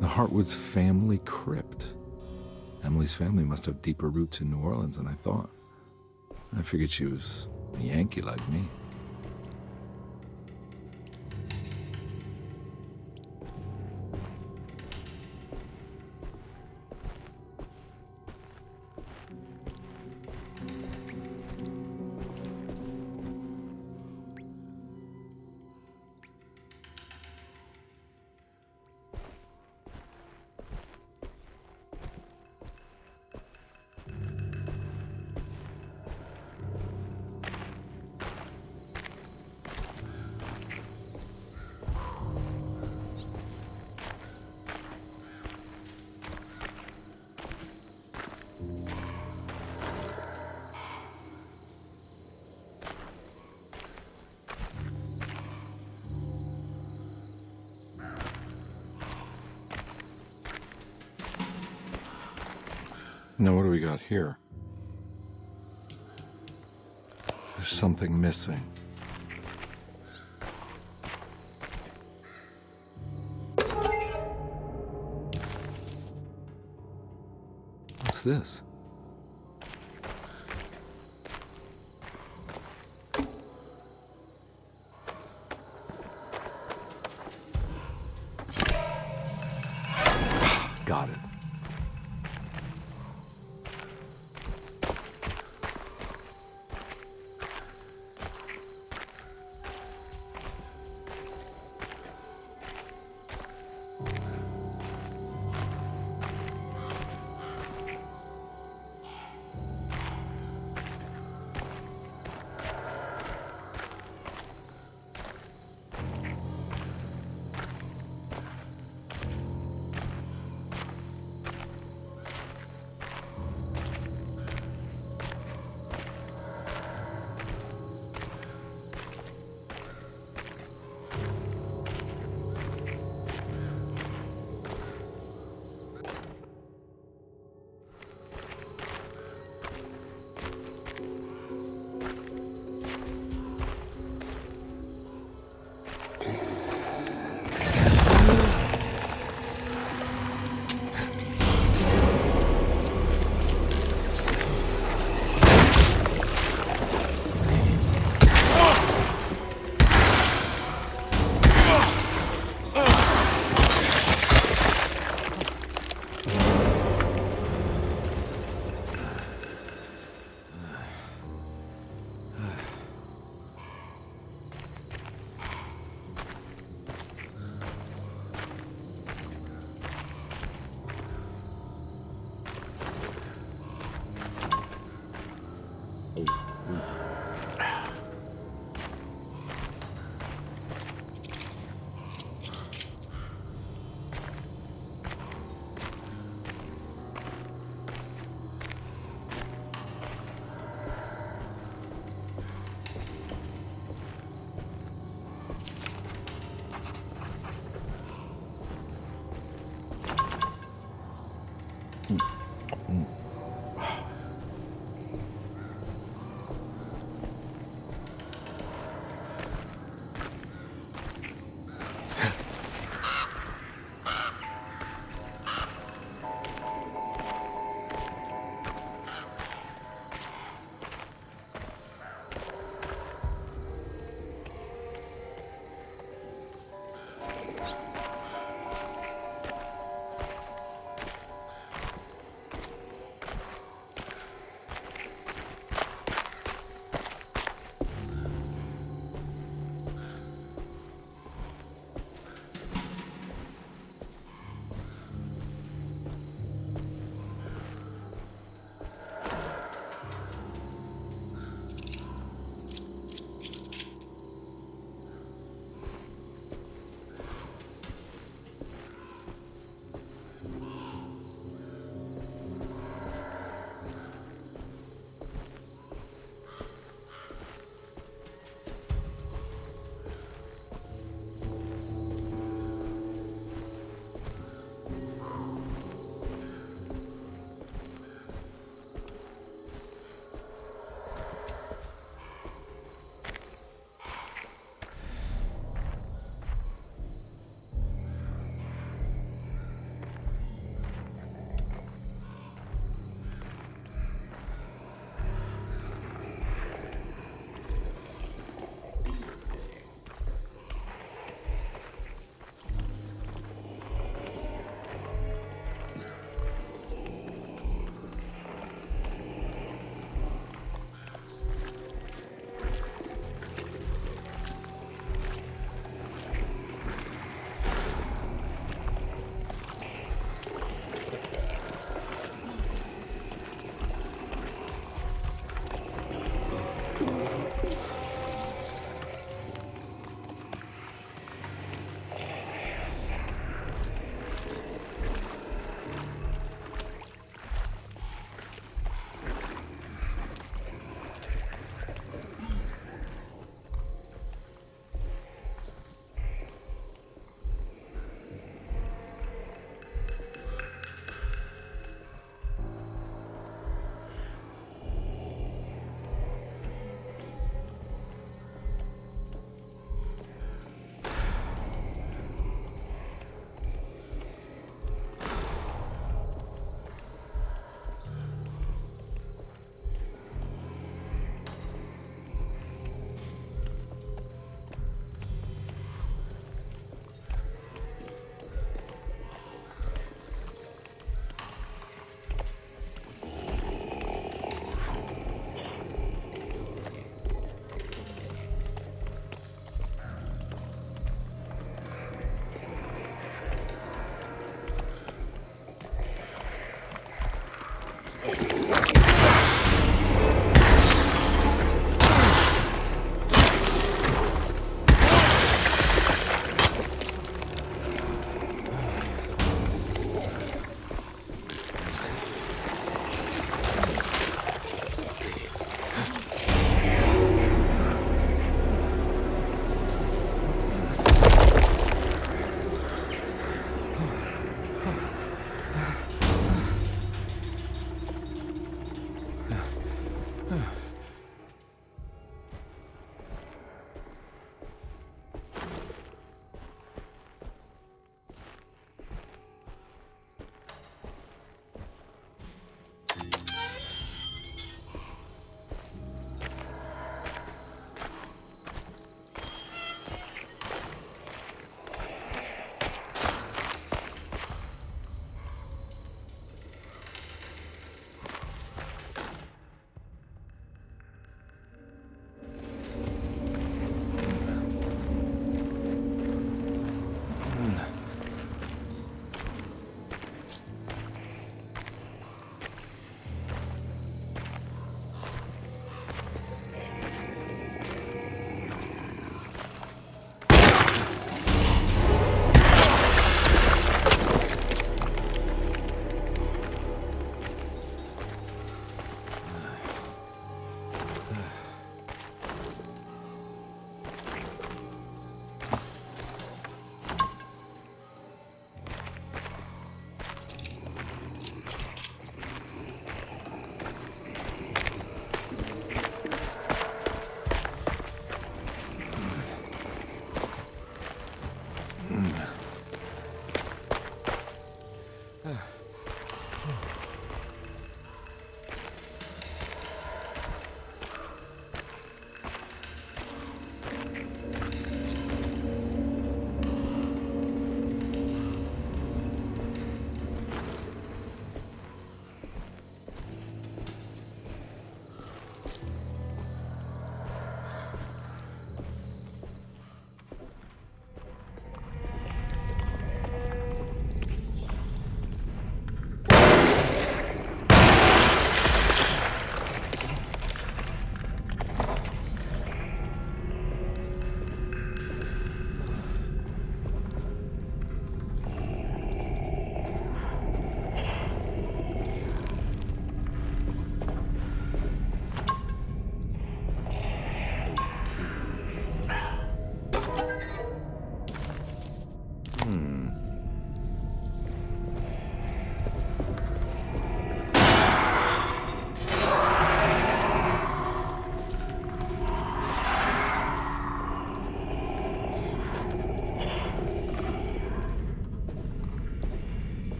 The Hartwood's family crypt. Emily's family must have deeper roots in New Orleans than I thought. I figured she was a Yankee like me. Now what do we got here? There's something missing. What's this? Got it.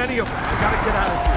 many of them. I gotta get out of here.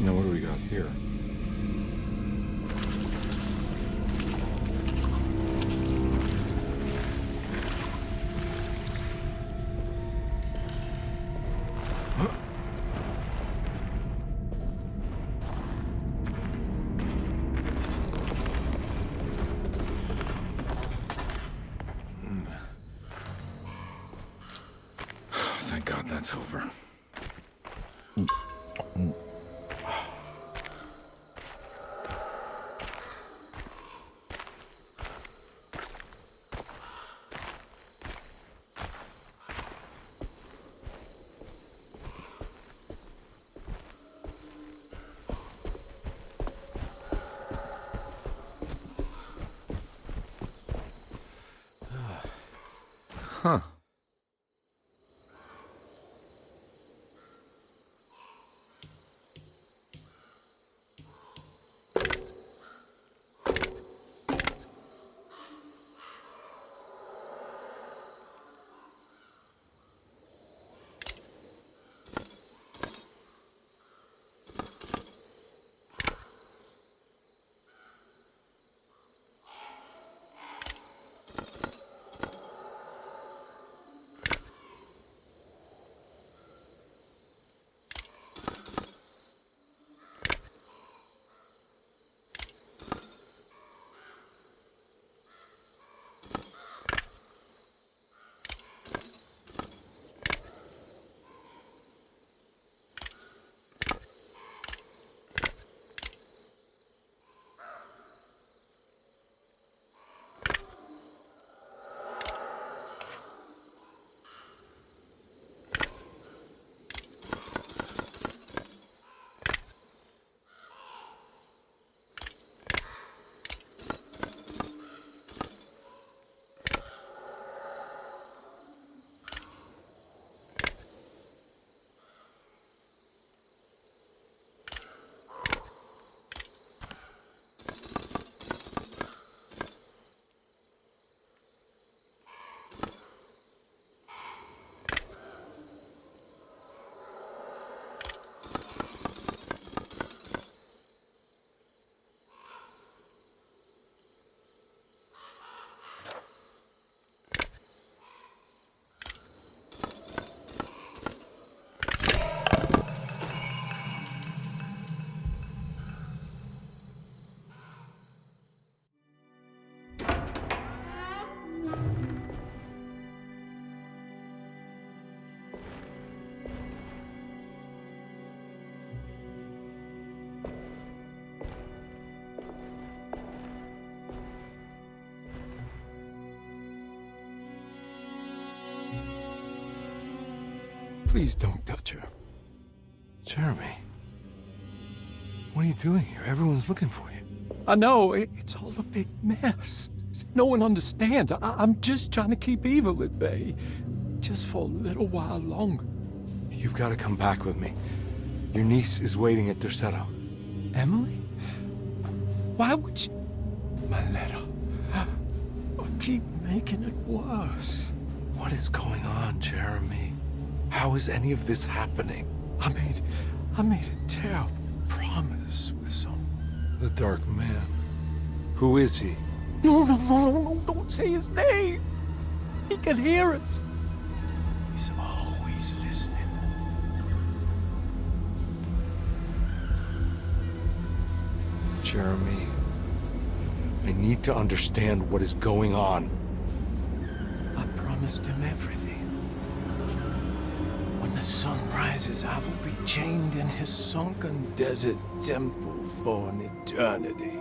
Now, what do we got here? Thank God that's over. Huh. Please don't touch her. Jeremy, what are you doing here? Everyone's looking for you. I know, it's all a big mess. No one understands. I'm just trying to keep evil at bay. Just for a little while longer. You've got to come back with me. Your niece is waiting at Tercero. Emily? Why would you... My letter. I keep making it worse. What is going on, Jeremy? How is any of this happening? I made a terrible promise with someone. The Dark Man. Who is he? No, don't say his name. He can hear us. He's always listening. Jeremy, I need to understand what is going on. I promised him everything. When the sun rises, I will be chained in his sunken desert temple for an eternity.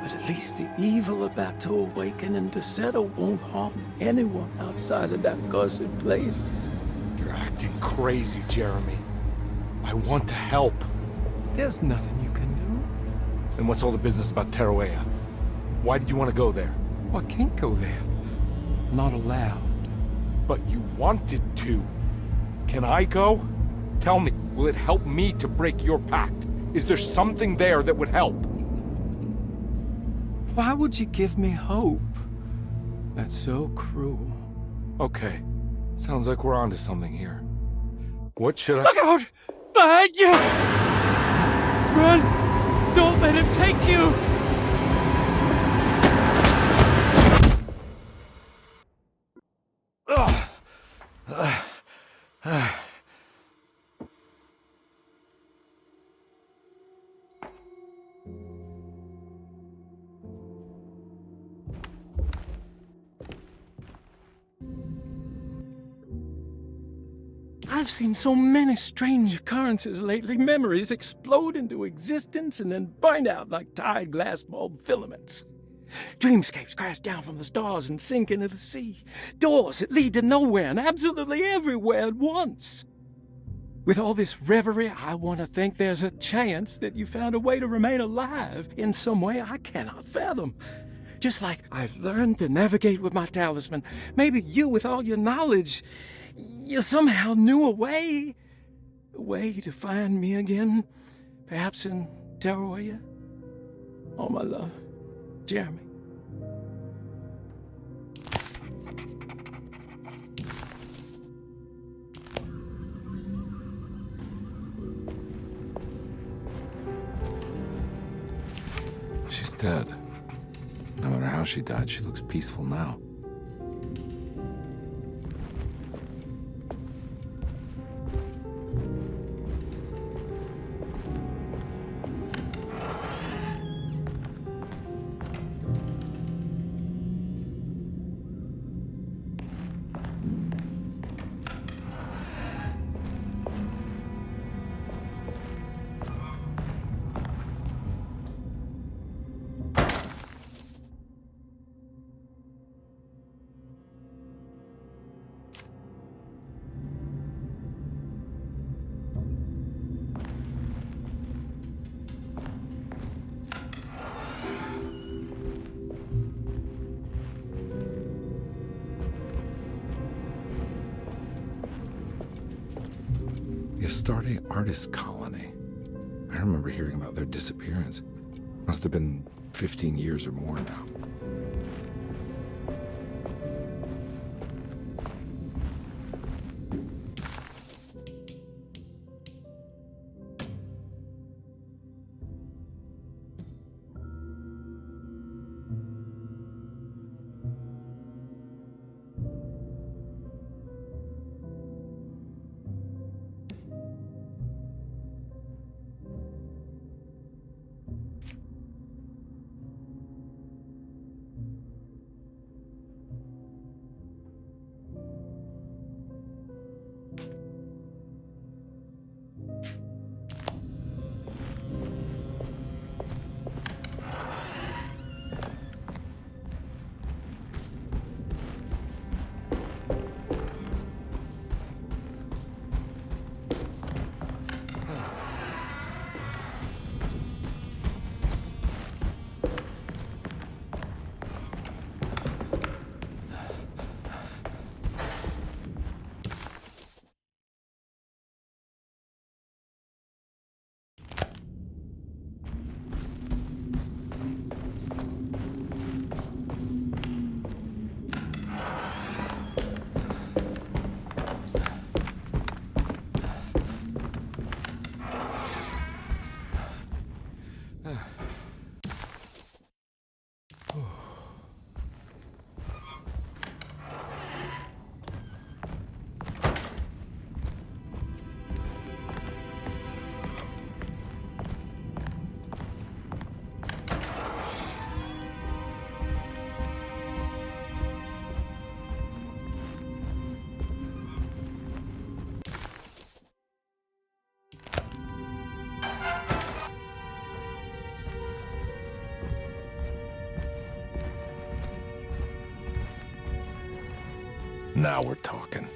But at least the evil about to awaken and to settle won't harm anyone outside of that cursed place. You're acting crazy, Jeremy. I want to help. There's nothing you can do. Then what's all the business about Taroella? Why did you want to go there? Well, I can't go there. I'm not allowed. But you wanted to. Can I go? Tell me, will it help me to break your pact? Is there something there that would help? Why would you give me hope? That's so cruel. Okay, sounds like we're onto something here. What should I— Look out! Behind you! Run! Don't let him take you! I've seen so many strange occurrences lately. Memories explode into existence and then burn out like tired glass bulb filaments. Dreamscapes crash down from the stars and sink into the sea. Doors that lead to nowhere and absolutely everywhere at once. With all this reverie, I want to think there's a chance that you found a way to remain alive in some way I cannot fathom. Just like I've learned to navigate with my talisman. Maybe you, with all your knowledge, you somehow knew a way to find me again. Perhaps in Taroella. All my love, Jeremy. She's dead. No matter how she died, she looks peaceful now. The Astarte Artist Colony. I remember hearing about their disappearance. Must have been 15 years or more now. Now we're talking.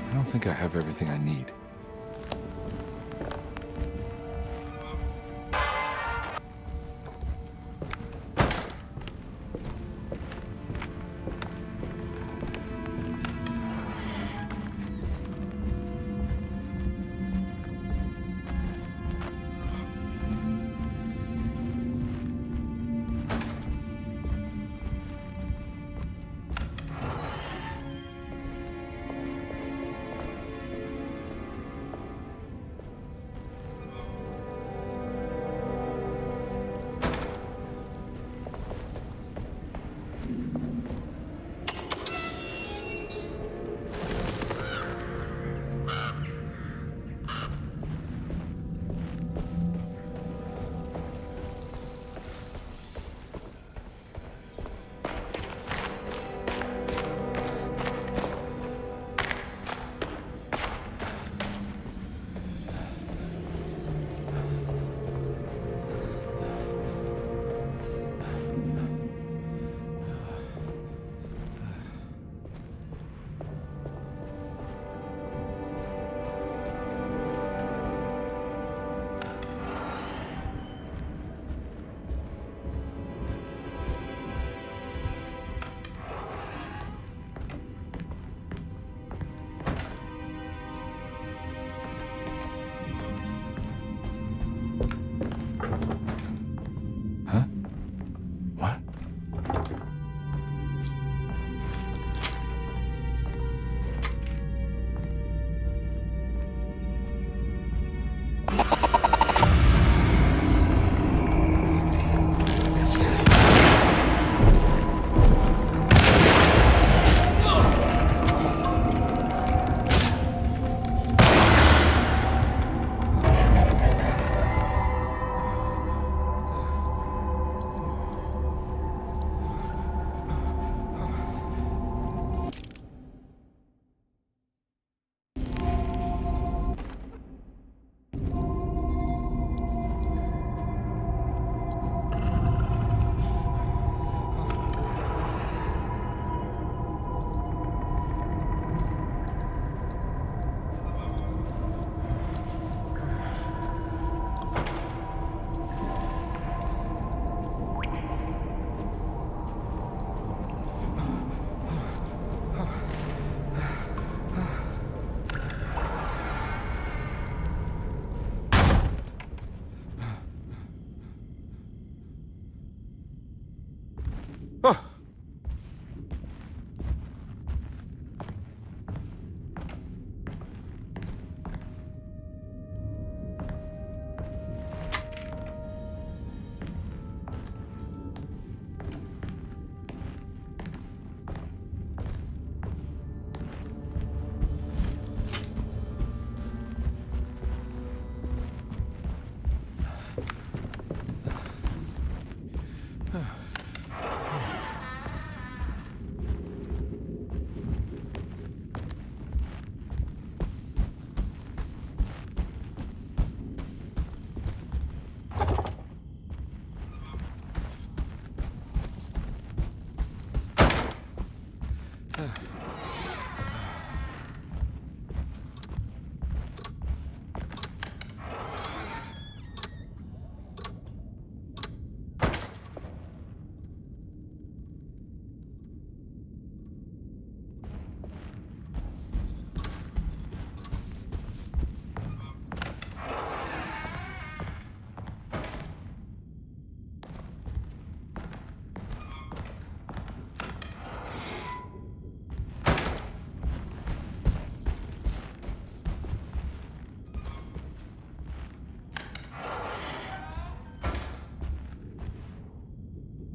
I don't think I have everything I need.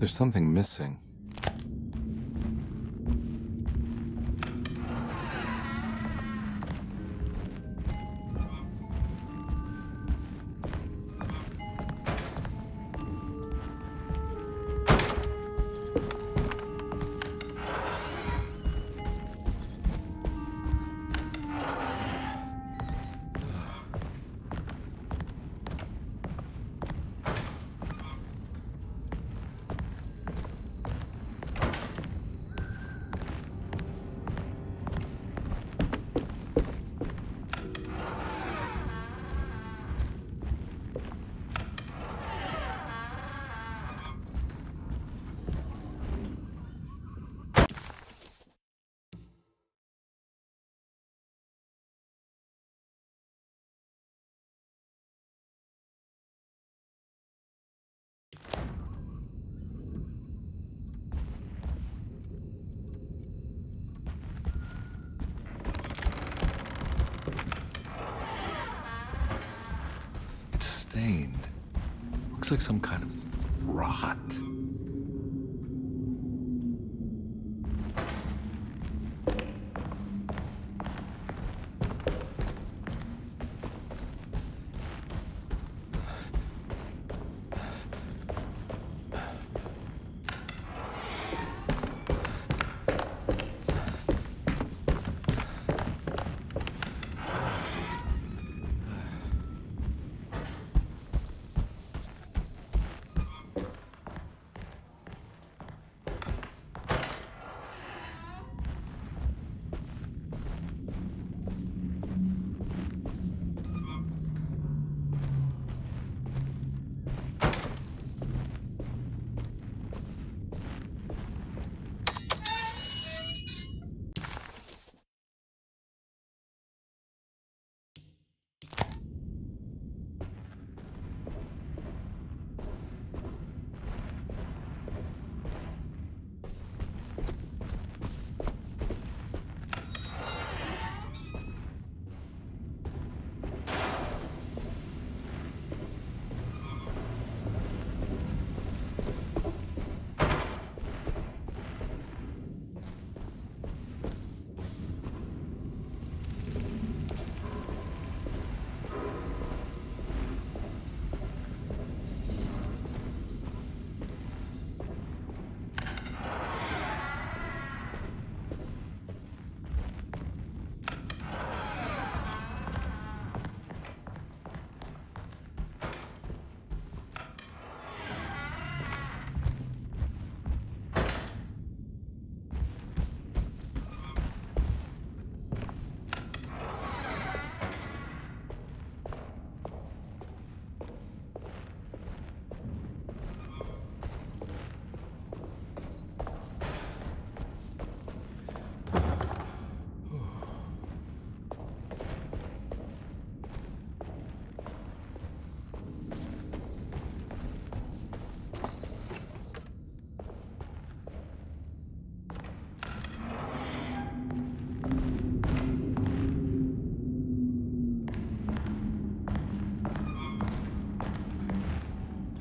There's something missing. It's stained. Looks like some kind of rot.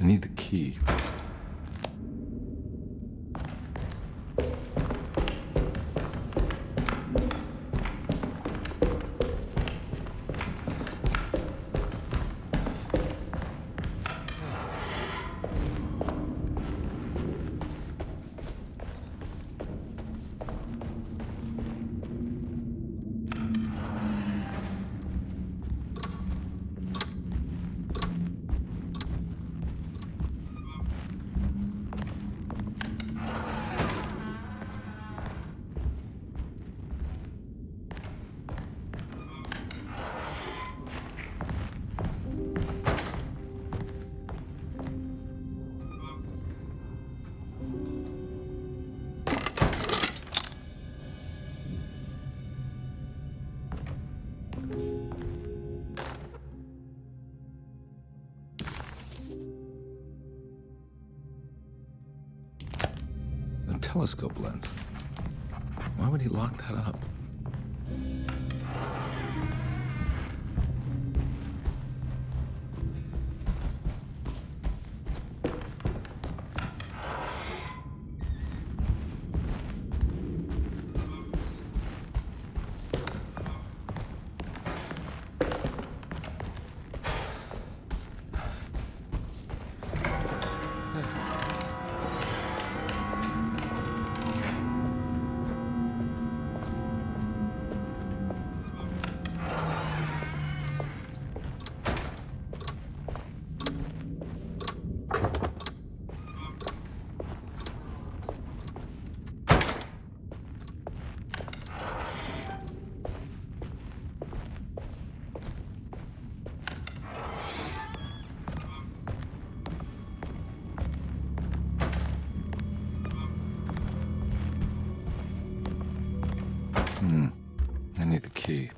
I need the key. A telescope lens. Why would he lock that up? I need the key.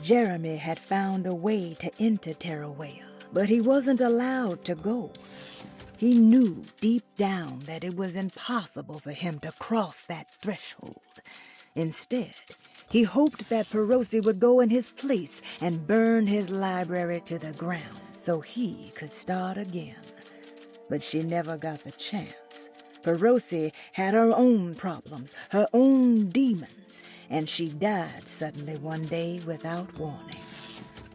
Jeremy had found a way to enter Taroella, but he wasn't allowed to go. He knew deep down that it was impossible for him to cross that threshold. Instead, he hoped that Perosi would go in his place and burn his library to the ground so he could start again. But she never got the chance. Perosi had her own problems, her own demons, and she died suddenly one day without warning.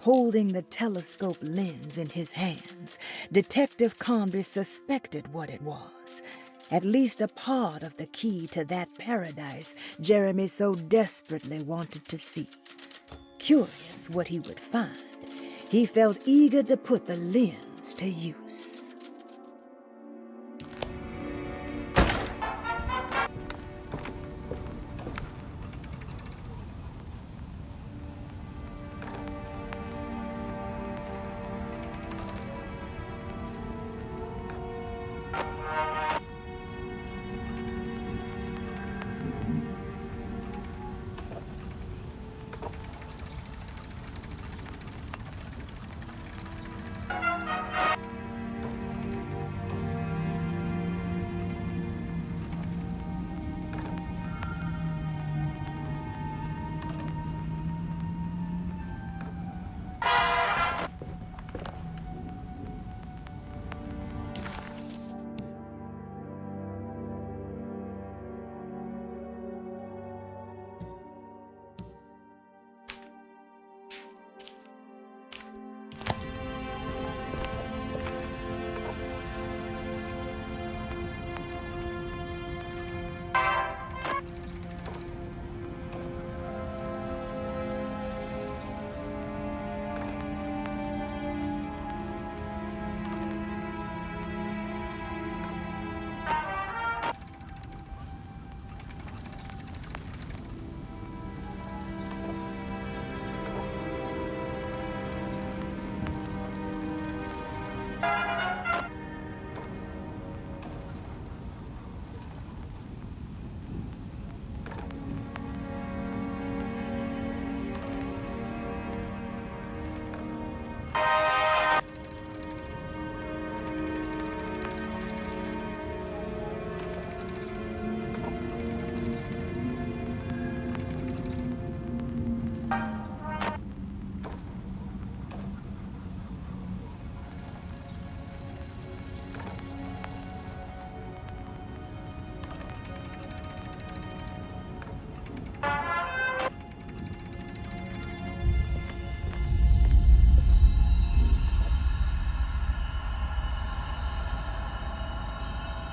Holding the telescope lens in his hands, Detective Conby suspected what it was. At least a part of the key to that paradise Jeremy so desperately wanted to see. Curious what he would find, he felt eager to put the lens to use.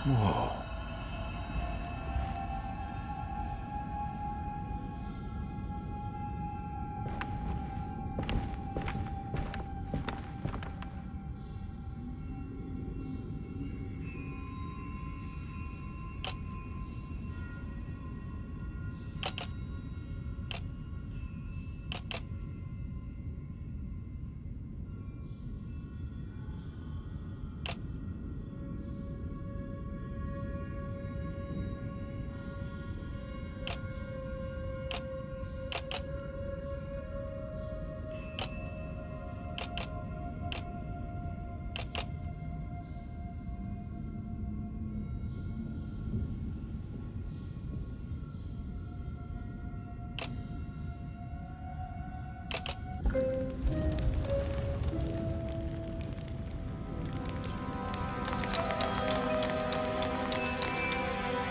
Whoa.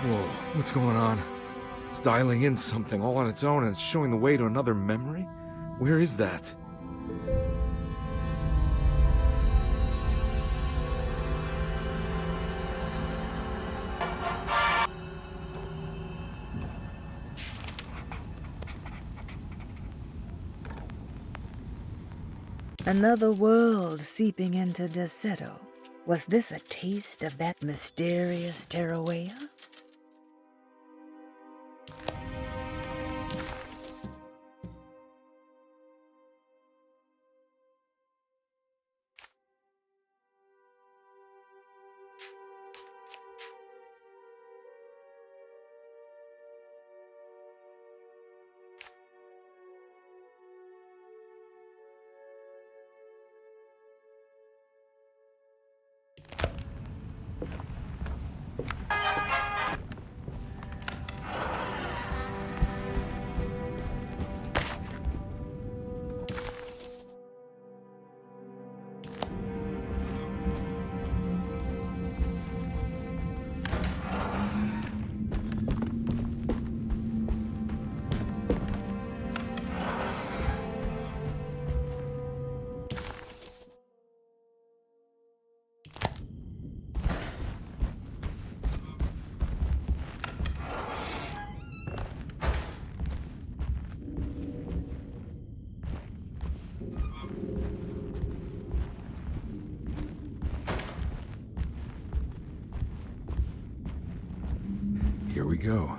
Whoa, what's going on? It's dialing in something all on its own and it's showing the way to another memory? Where is that? Another world seeping into Deseto. Was this a taste of that mysterious Taroella? Here we go.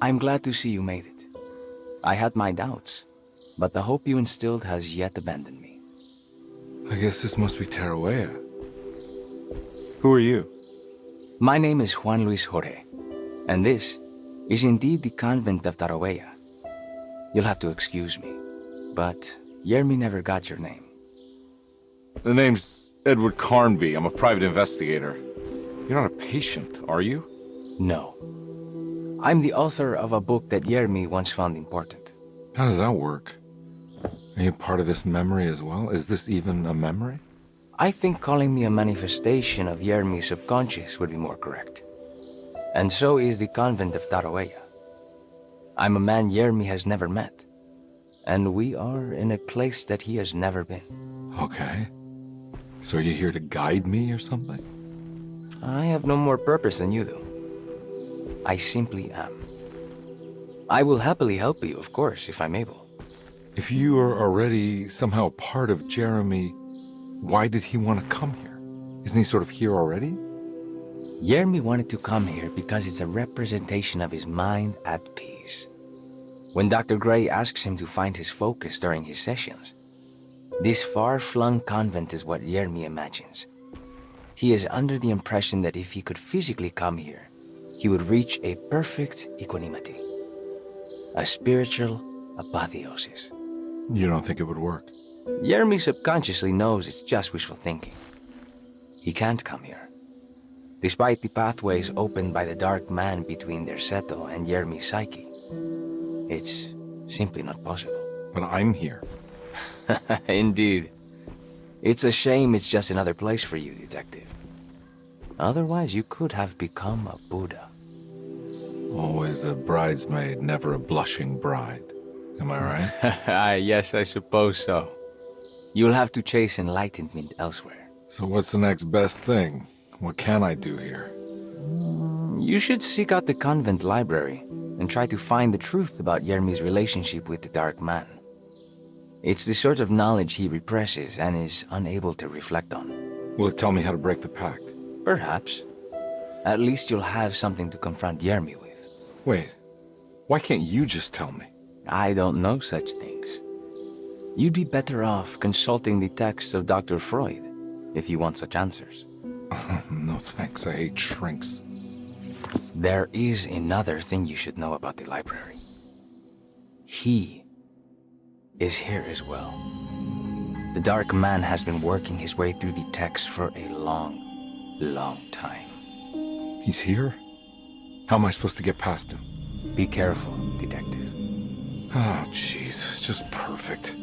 I'm glad to see you made it. I had my doubts, but the hope you instilled has yet abandoned me. I guess this must be Taroella. Who are you? My name is Juan Luis Jorge, and this is indeed the convent of Taroella. You'll have to excuse me, but Yermi never got your name. The name's Edward Carnby. I'm a private investigator. You're not a patient, are you? No. I'm the author of a book that Yermi once found important. How does that work? Are you part of this memory as well? Is this even a memory? I think calling me a manifestation of Yermi's subconscious would be more correct. And so is the convent of Taroella. I'm a man Yermi has never met, and we are in a place that he has never been. Okay. So are you here to guide me or something? I have no more purpose than you do. I simply am. I will happily help you, of course, if I'm able. If you are already somehow part of Jeremy, why did he want to come here? Isn't he sort of here already? Yermi wanted to come here because it's a representation of his mind at peace. When Dr. Gray asks him to find his focus during his sessions, this far-flung convent is what Yermi imagines. He is under the impression that if he could physically come here, he would reach a perfect equanimity, a spiritual apotheosis. You don't think it would work? Yermi subconsciously knows it's just wishful thinking. He can't come here. despite the pathways opened by the dark man between their Seto and Yermi's psyche. It's simply not possible. But I'm here. Indeed. It's a shame it's just another place for you, Detective. Otherwise, you could have become a Buddha. Always a bridesmaid, never a blushing bride. Am I right? Yes, I suppose so. You'll have to chase enlightenment elsewhere. So what's the next best thing? What can I do here? You should seek out the convent library and try to find the truth about Yermi's relationship with the Dark Man. It's the sort of knowledge he represses and is unable to reflect on. Will it tell me how to break the pact? Perhaps. At least you'll have something to confront Yermi with. Wait, why can't you just tell me? I don't know such things. You'd be better off consulting the texts of Dr. Freud, if you want such answers. No thanks, I hate shrinks. There is another thing you should know about the library. He is here as well. The Dark Man has been working his way through the texts for a long time. He's here? How am I supposed to get past him? Be careful, Detective. Oh, jeez, just perfect.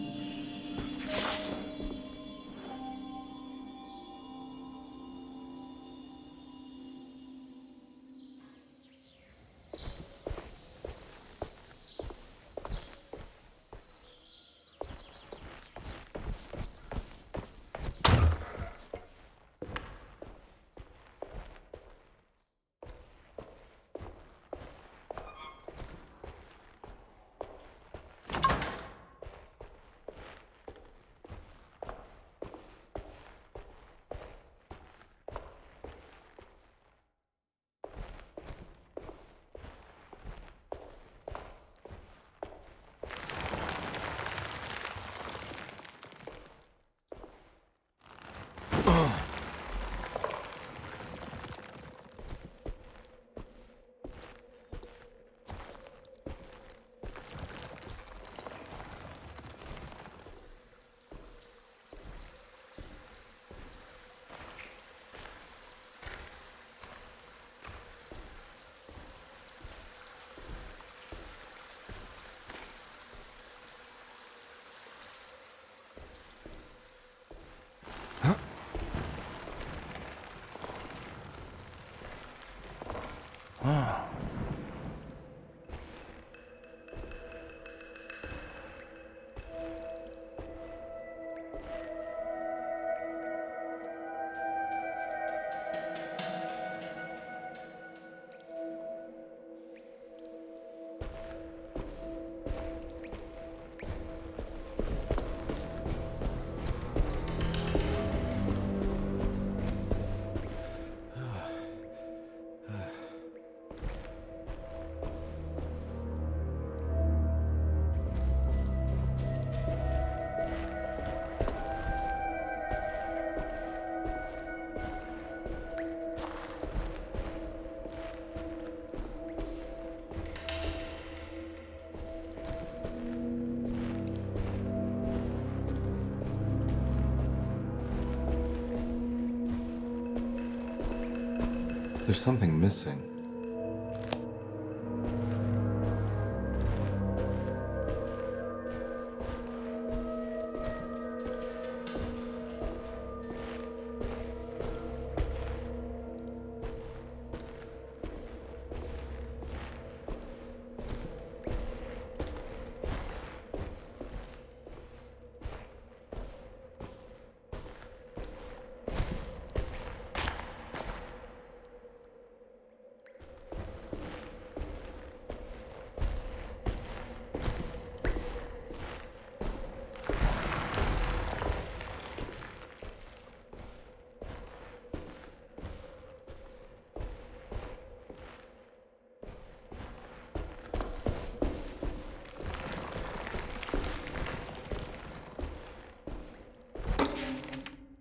There's something missing.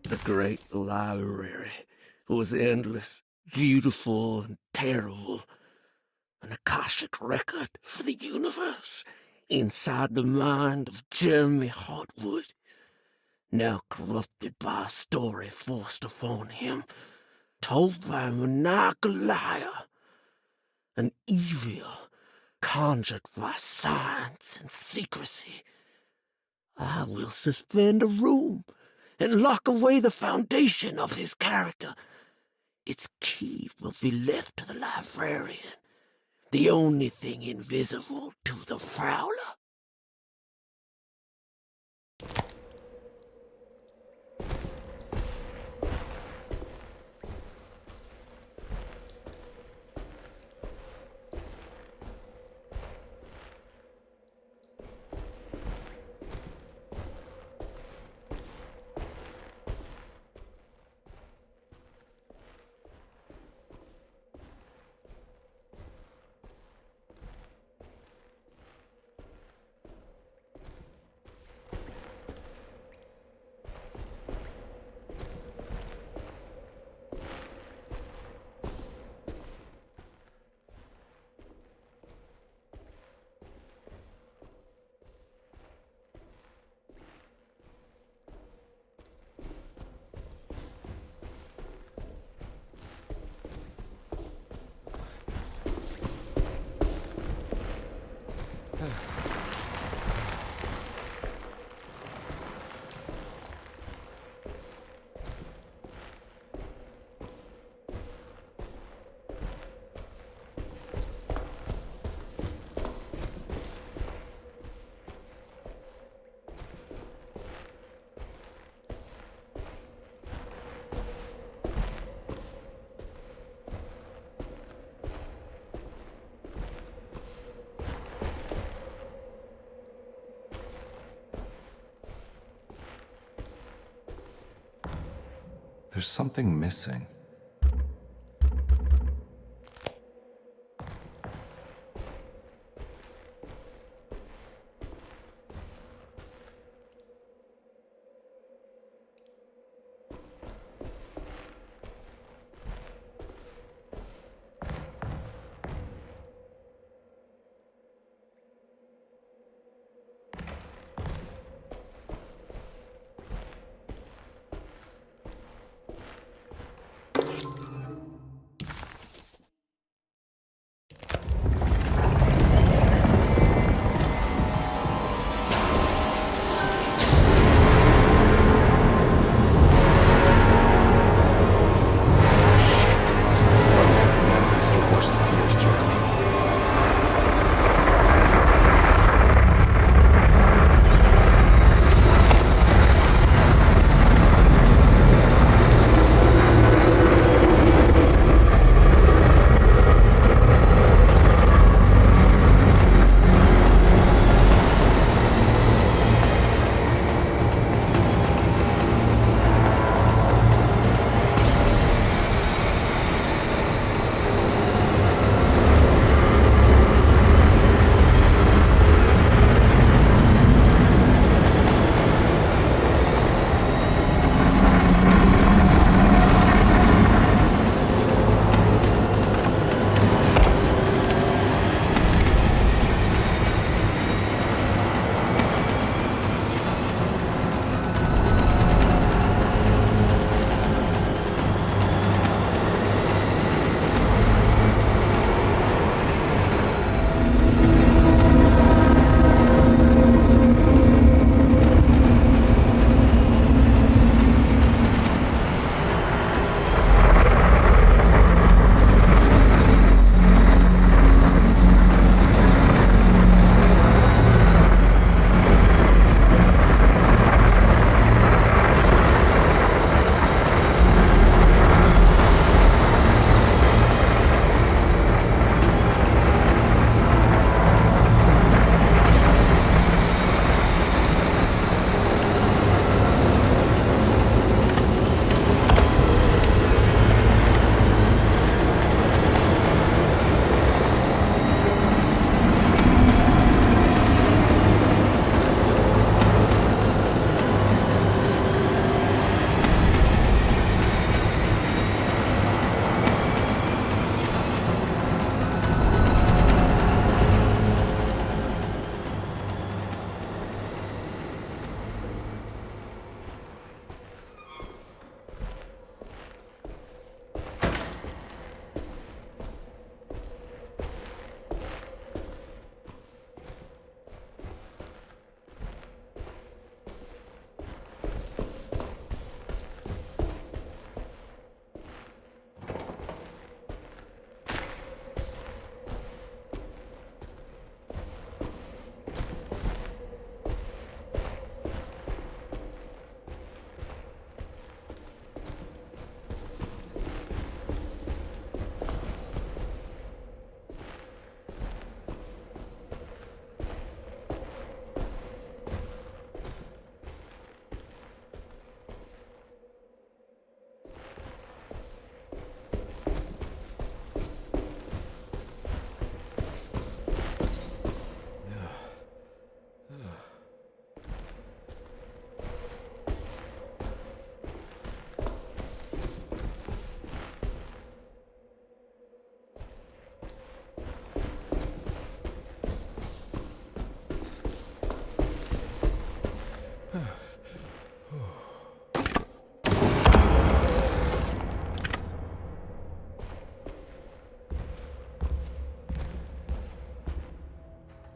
The great library was endless, beautiful, and terrible. An Akashic record for the universe inside the mind of Jeremy Hartwood, now corrupted by a story forced upon him told by a maniacal liar, an evil conjured by science and secrecy. I will suspend a room and lock away the foundation of his character. Its key will be left to the librarian, the only thing invisible to the Prowler. There's something missing.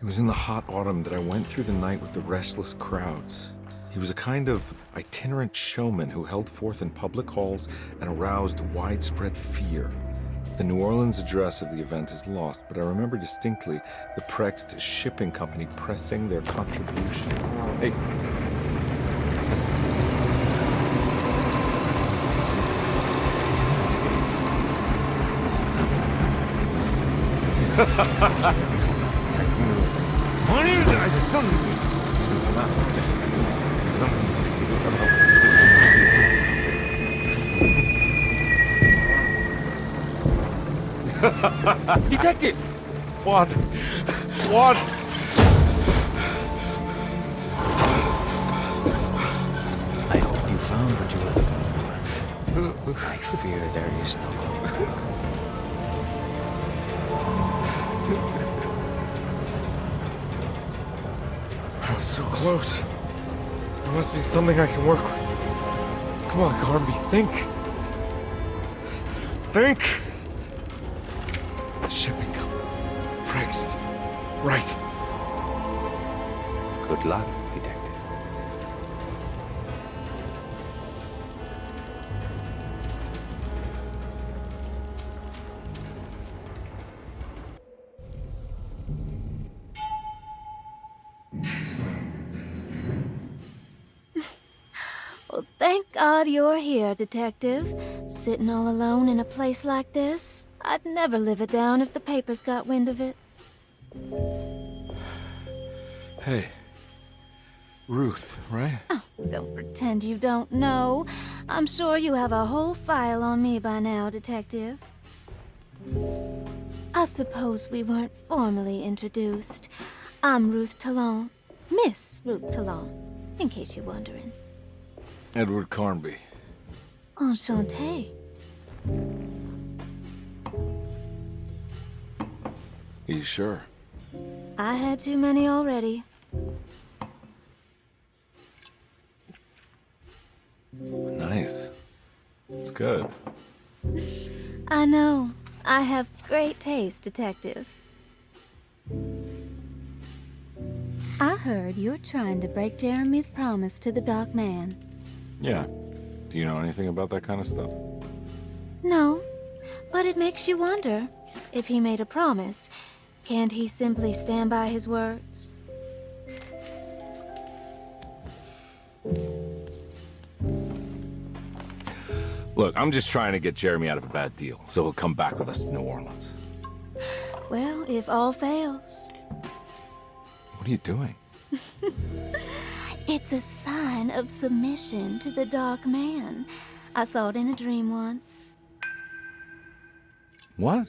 It was in the hot autumn that I went through the night with the restless crowds. He was a kind of itinerant showman who held forth in public halls and aroused widespread fear. The New Orleans address of the event is lost, but I remember distinctly the Prext Shipping Company pressing their contribution. Hey. Detective! What? What? I hope you found what you were looking for. I fear there is no going back. I was so close. There must be something I can work with. Come on, Garby, think. Think! The shipping company. Prext. Right. Good luck, detective. Well, thank God you're here, Detective. Sitting all alone in a place like this, I'd never live it down if the papers got wind of it. Hey. Ruth, right? Oh, don't pretend you don't know. I'm sure you have a whole file on me by now, Detective. I suppose we weren't formally introduced. I'm Ruth Talon. Miss Ruth Talon, in case you're wondering. Edward Carnby. Enchanté. Are you sure? I had too many already. Nice. It's good. I know. I have great taste, Detective. I heard you're trying to break Jeremy's promise to the Dark Man. Yeah. Do you know anything about that kind of stuff? No, but it makes you wonder. If he made a promise, can't he simply stand by his words? Look, I'm just trying to get Jeremy out of a bad deal, so he'll come back with us to New Orleans. Well, if all fails. What are you doing? It's a sign of submission to the Dark Man. I saw it in a dream once. What?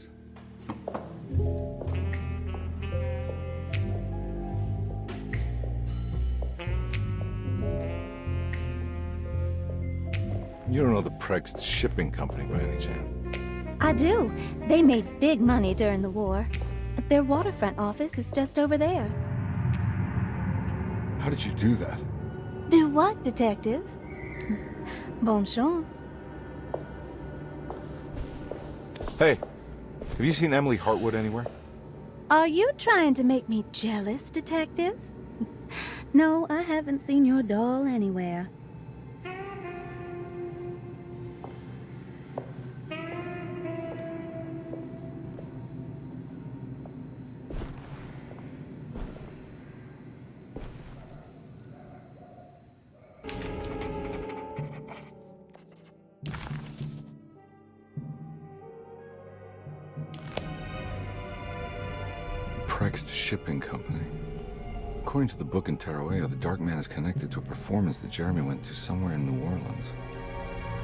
You don't know the Prext Shipping Company by any chance? I do. They made big money during the war. Their waterfront office is just over there. How did you do that? Do what, Detective? Bonne chance. Hey, have you seen Emily Hartwood anywhere? Are you trying to make me jealous, Detective? No, I haven't seen your doll anywhere. Prext Shipping Company. According to the book in Taroella, the Dark Man is connected to a performance that Jeremy went to somewhere in New Orleans.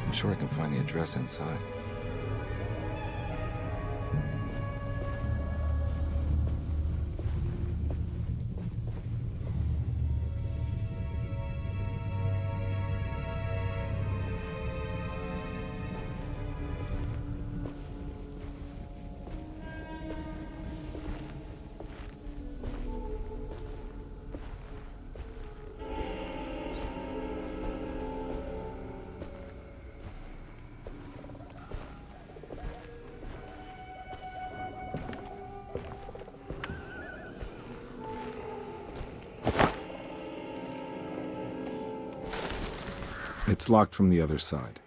I'm sure I can find the address inside. It's locked from the other side.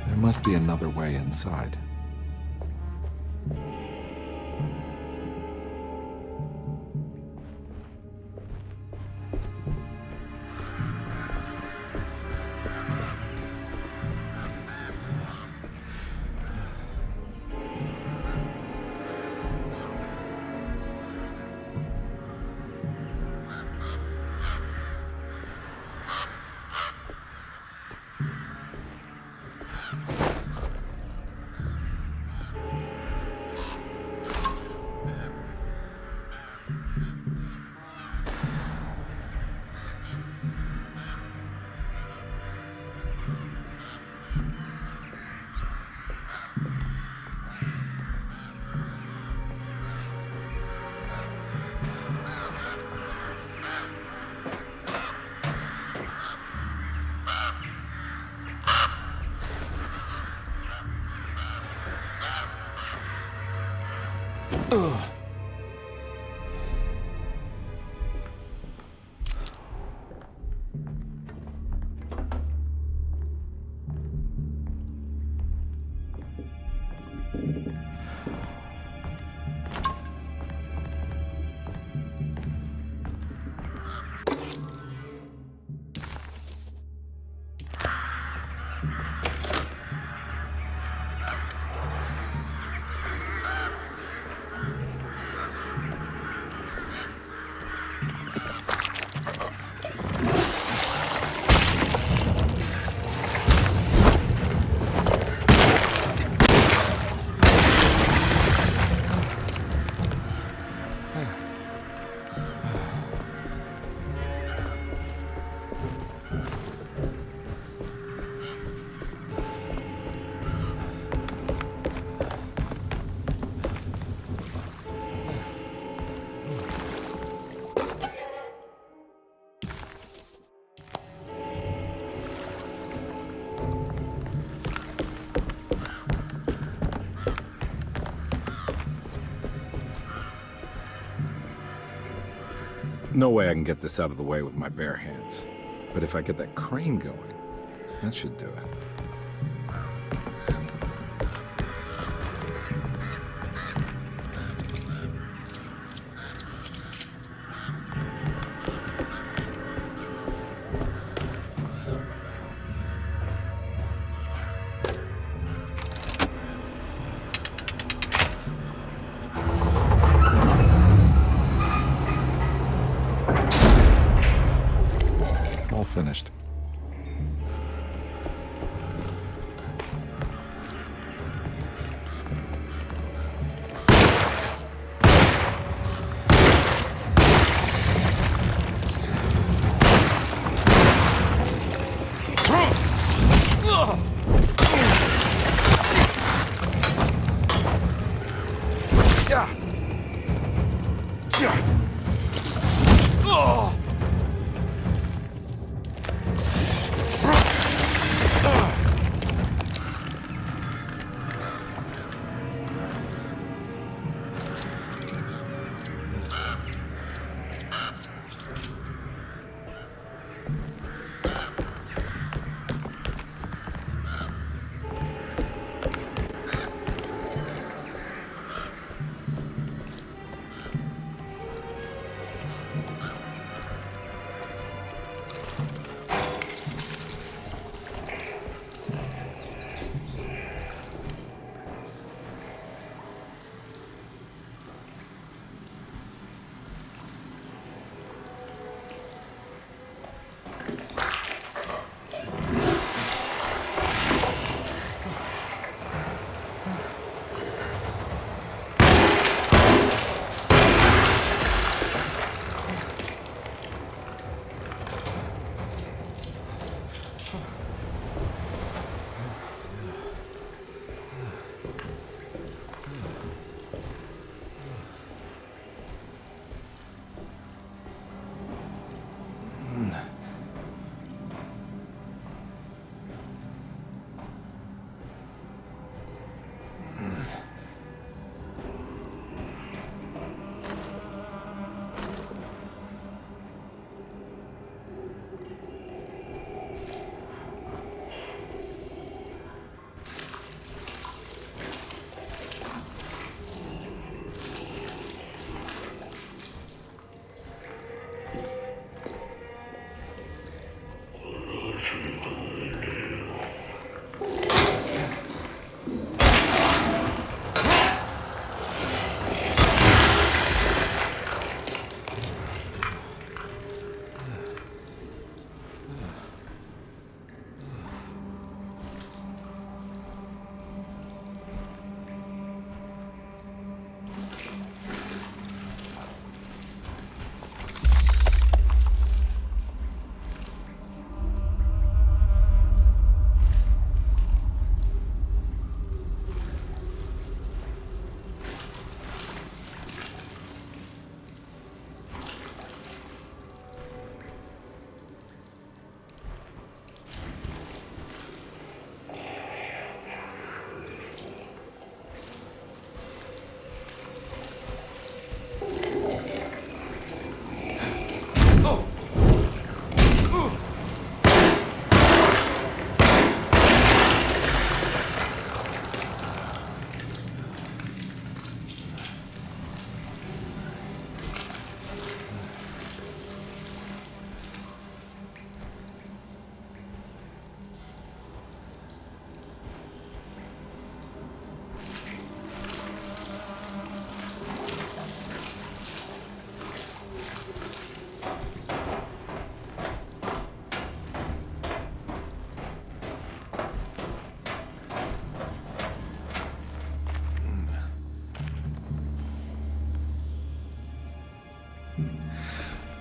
There must be another way inside. No way I can get this out of the way with my bare hands. But if I get that crane going, that should do it. All finished.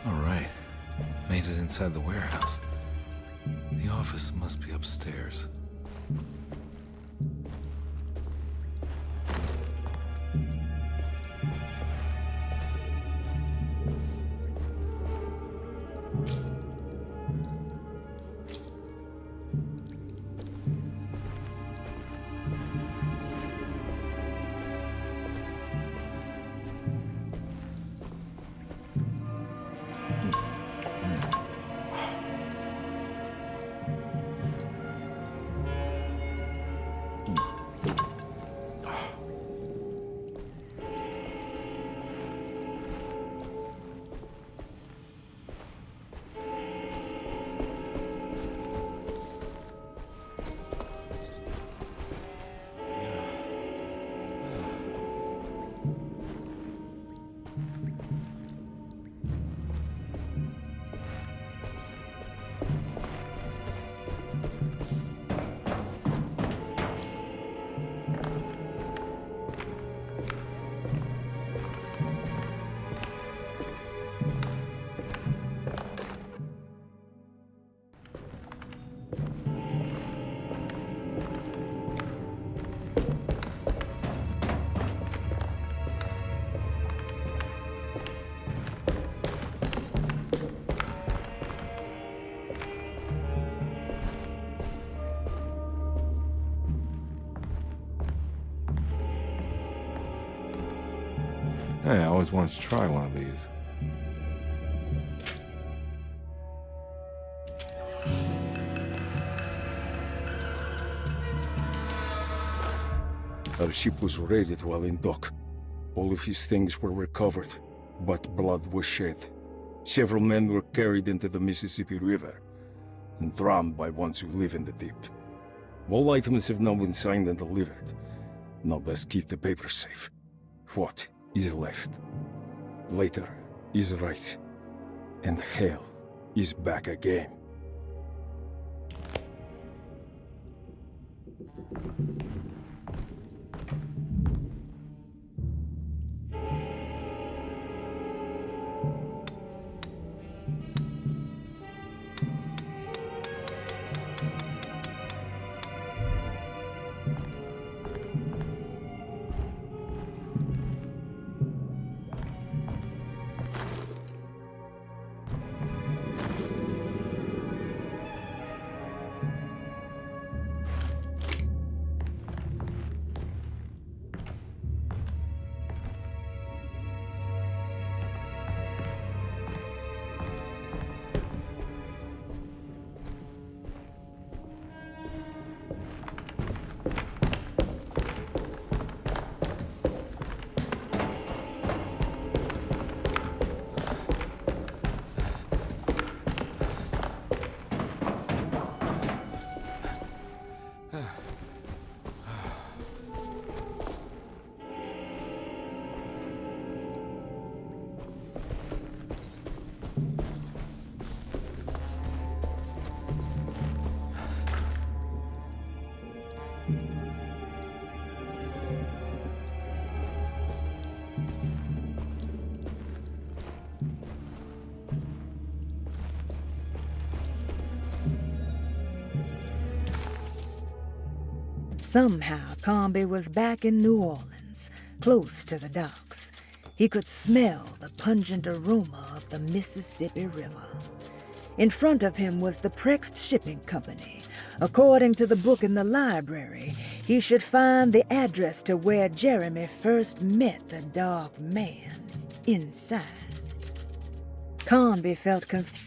All right. Made it inside the warehouse. The office must be upstairs. Hey, I always wanted to try one of these. Our ship was raided while in dock. All of his things were recovered, but blood was shed. Several men were carried into the Mississippi River and drowned by ones who live in the deep. All items have now been signed and delivered. Now best keep the papers safe. What is left? Later is right, and hell is back again. Somehow, Comby was back in New Orleans, close to the docks. He could smell the pungent aroma of the Mississippi River. In front of him was the Prext Shipping Company. According to the book in the library, he should find the address to where Jeremy first met the Dark Man, inside. Comby felt confused.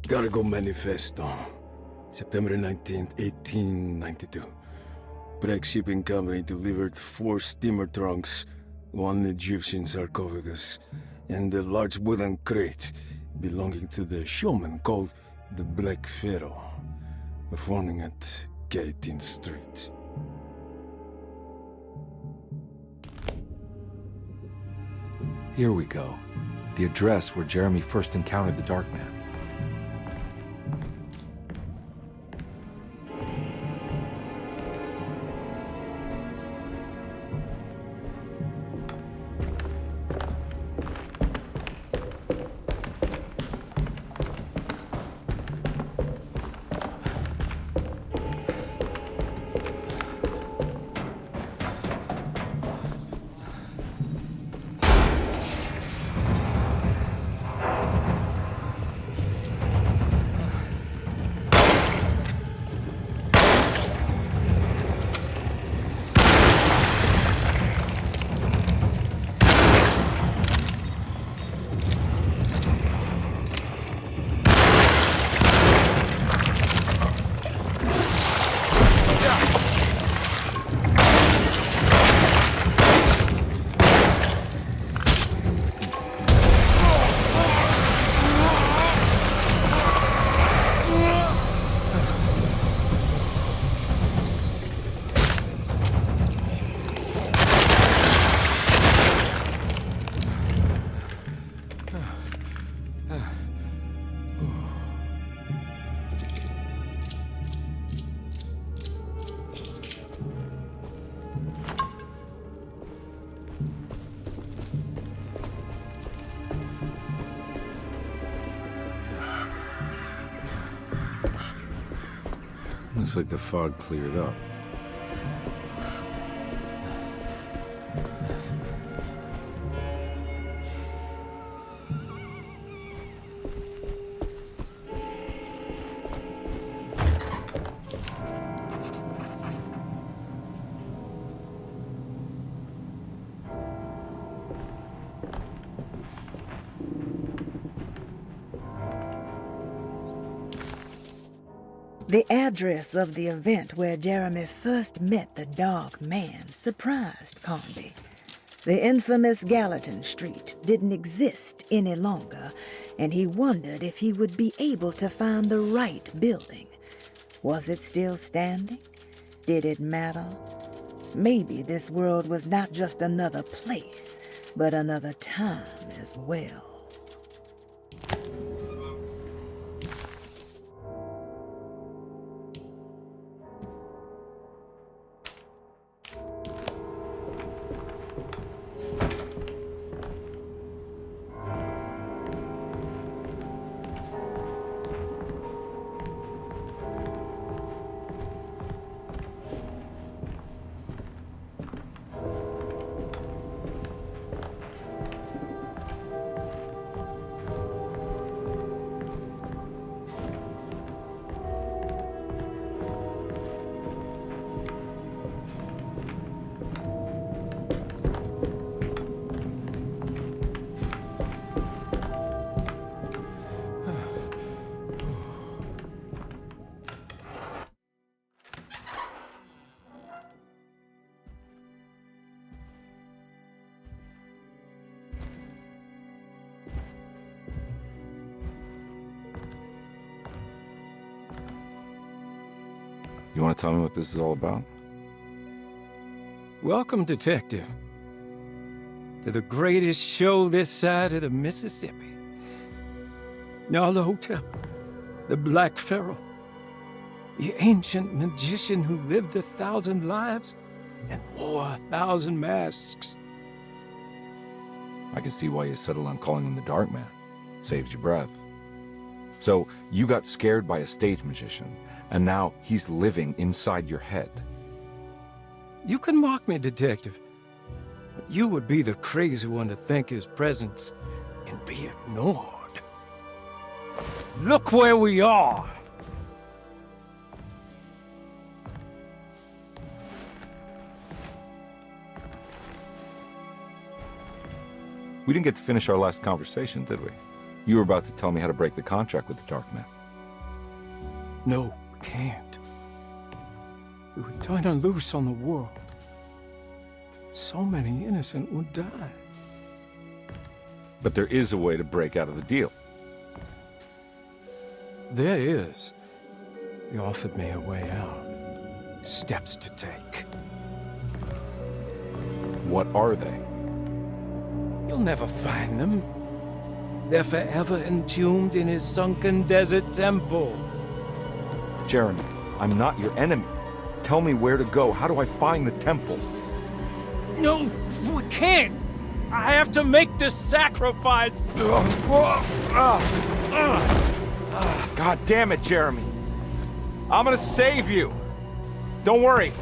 Cargo Manifesto, September 19th, 1892. Prext Shipping Company delivered 4 steamer trunks, 1 Egyptian sarcophagus, and a large wooden crate belonging to the showman called the Black Pharaoh, performing at 18th Street. Here we go. The address where Jeremy first encountered the Dark Man. Looks like the fog cleared up. The address of the event where Jeremy first met the Dark Man surprised Conby. The infamous Gallatin Street didn't exist any longer, and he wondered if he would be able to find the right building. Was it still standing? Did it matter? Maybe this world was not just another place, but another time as well. You want to tell me what this is all about? Welcome, Detective, to the greatest show this side of the Mississippi. Now the hotel, the Black Pharaoh, the ancient magician who lived 1,000 lives and wore 1,000 masks. I can see why you settled on calling him the Dark Man. Saves you breath. So, you got scared by a stage magician, and now he's living inside your head. You can mock me, Detective, but you would be the crazy one to think his presence can be ignored. Look where we are! We didn't get to finish our last conversation, did we? You were about to tell me how to break the contract with the Dark Man. No, we can't. We would turn her loose on the world. So many innocent would die. But there is a way to break out of the deal. There is. You offered me a way out. Steps to take. What are they? You'll never find them. They're forever entombed in his sunken desert temple. Jeremy, I'm not your enemy. Tell me where to go. How do I find the temple? No, we can't. I have to make this sacrifice. God damn it, Jeremy. I'm gonna save you. Don't worry.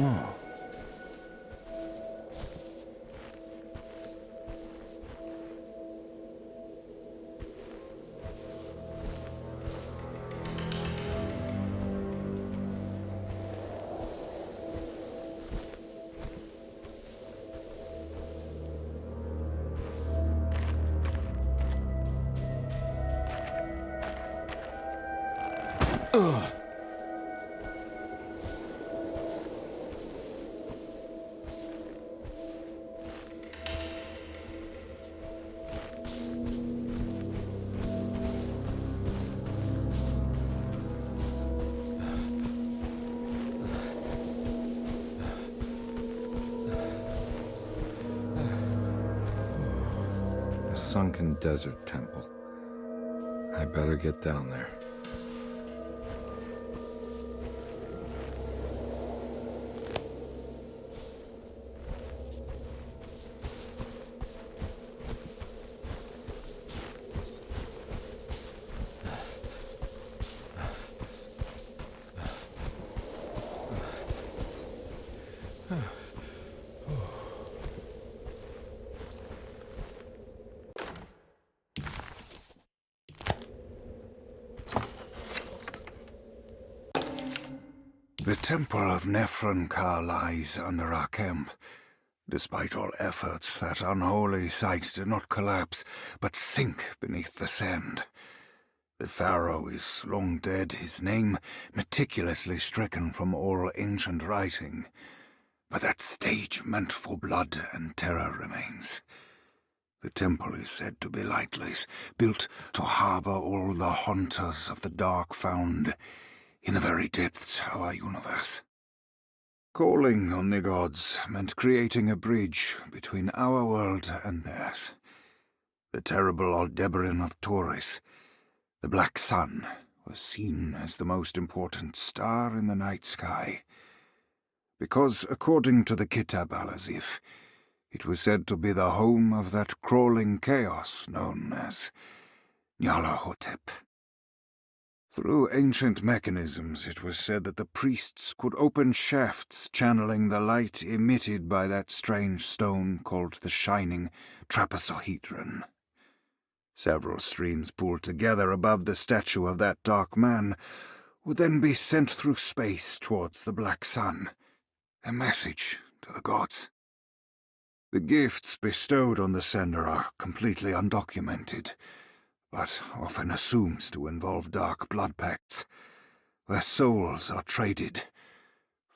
Oh. Ugh. A sunken desert temple. I better get down there. The Temple of Nephron-Ka lies under our camp. Despite all efforts, that unholy site did not collapse, but sink beneath the sand. The pharaoh is long dead, his name meticulously stricken from all ancient writing. But that stage meant for blood and terror remains. The temple is said to be lightless, built to harbor all the haunters of the dark found in the very depths of our universe. Calling on the gods meant creating a bridge between our world and theirs. The terrible Aldebaran of Taurus, the Black Sun, was seen as the most important star in the night sky. Because, according to the Kitab al-Azif, it was said to be the home of that crawling chaos known as Nyarlathotep. Through ancient mechanisms, it was said that the priests could open shafts channeling the light emitted by that strange stone called the Shining Trapezohedron. Several streams pooled together above the statue of that dark man would then be sent through space towards the Black Sun, a message to the gods. The gifts bestowed on the sender are completely undocumented, but often assumed to involve dark blood pacts, where souls are traded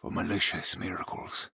for malicious miracles.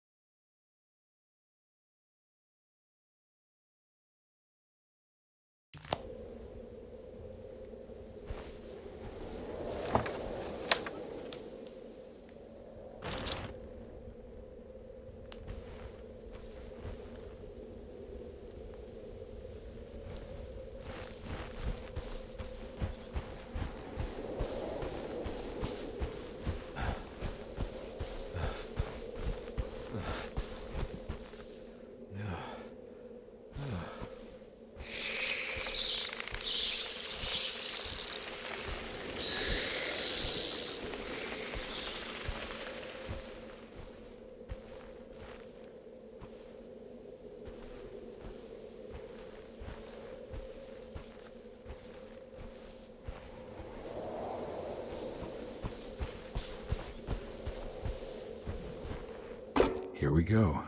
Here we go.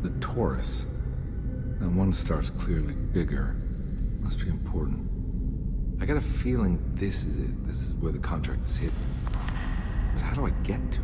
The Taurus. And one star's clearly bigger. Must be important. I got a feeling this is it. This is where the contract is hidden. But how do I get to it?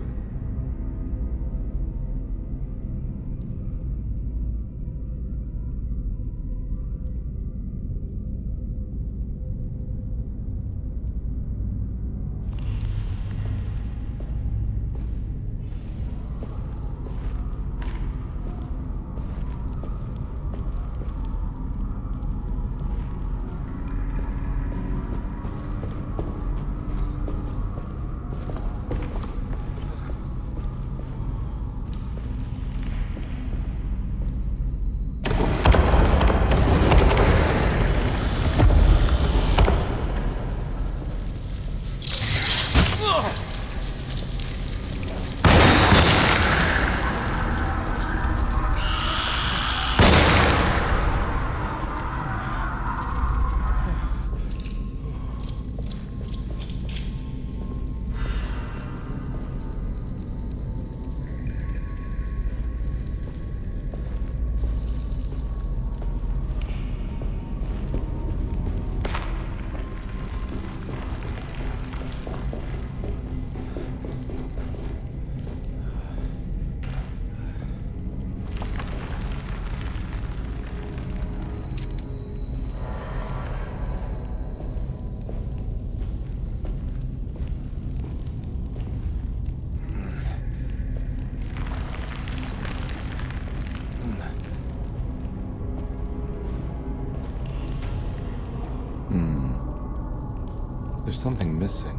There's something missing.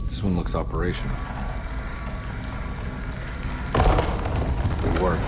This one looks operational. Good work.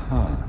Huh.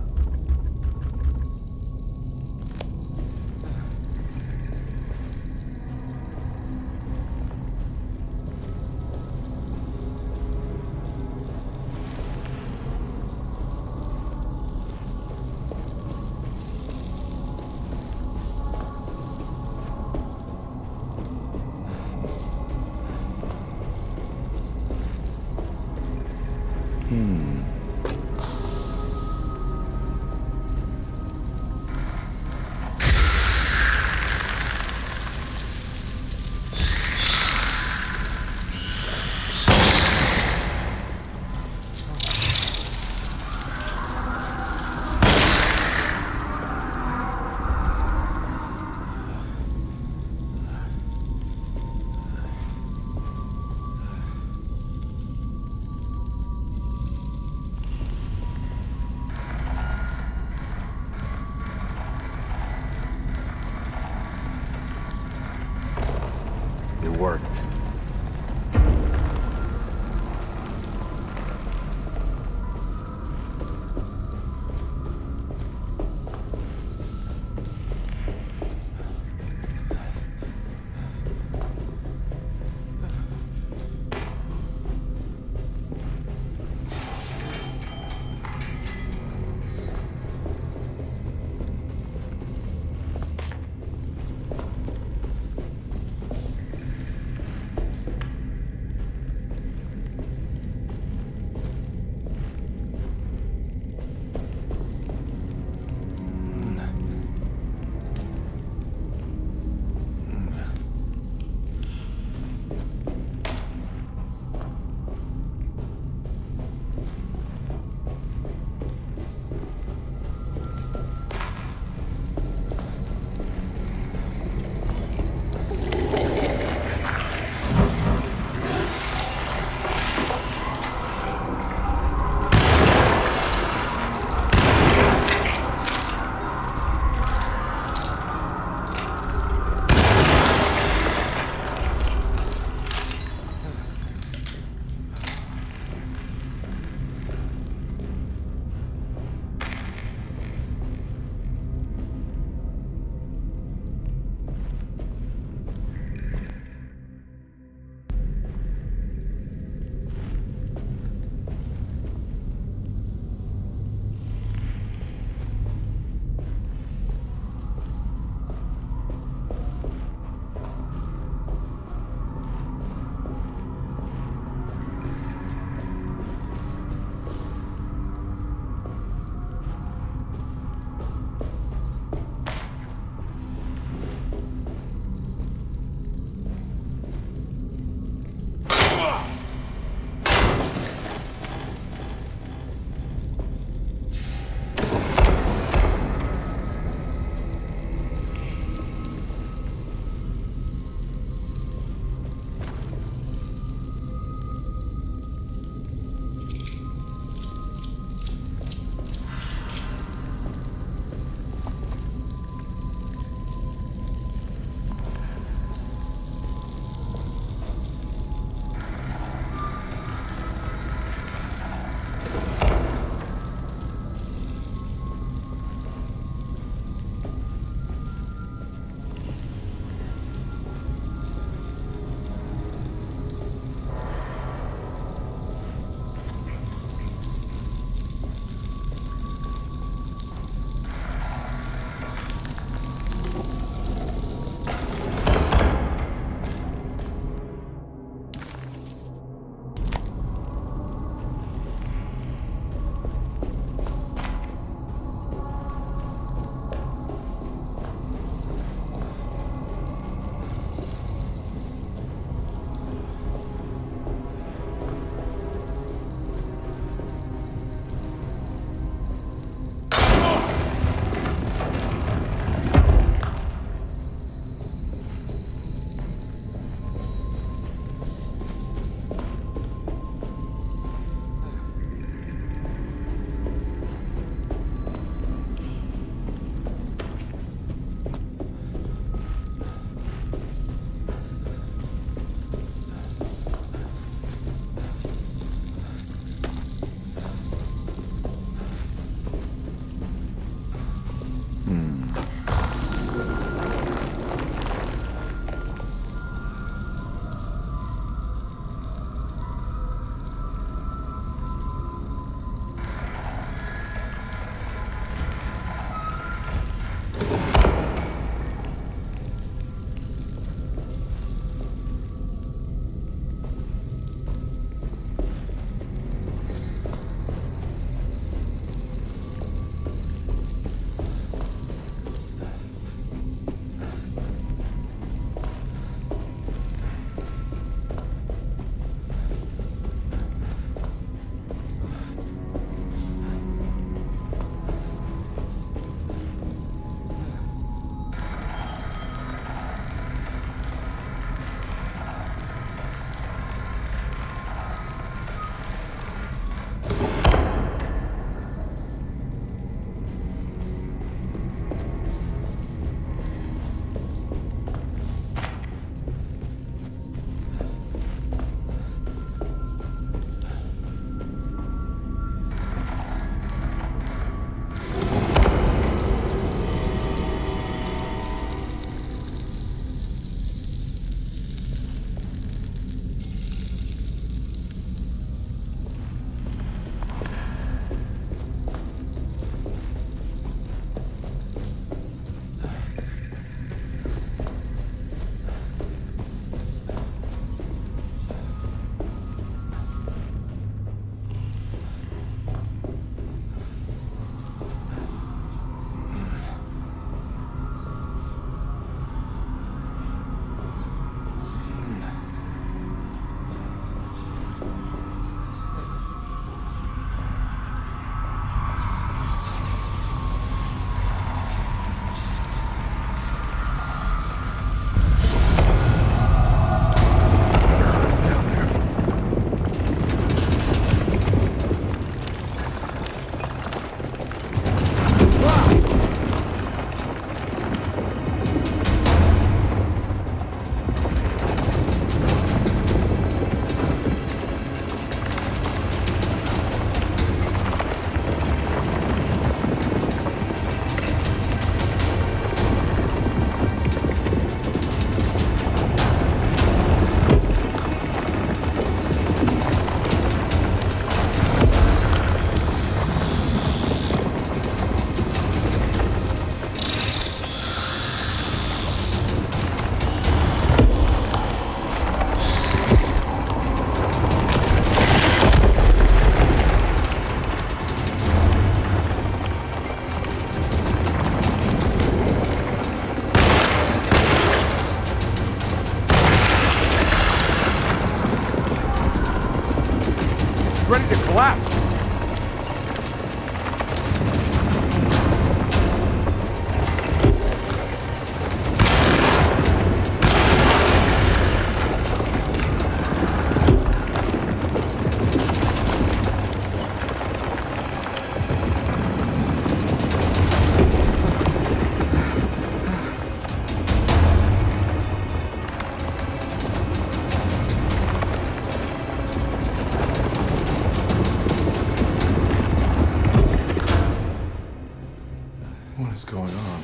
is going on?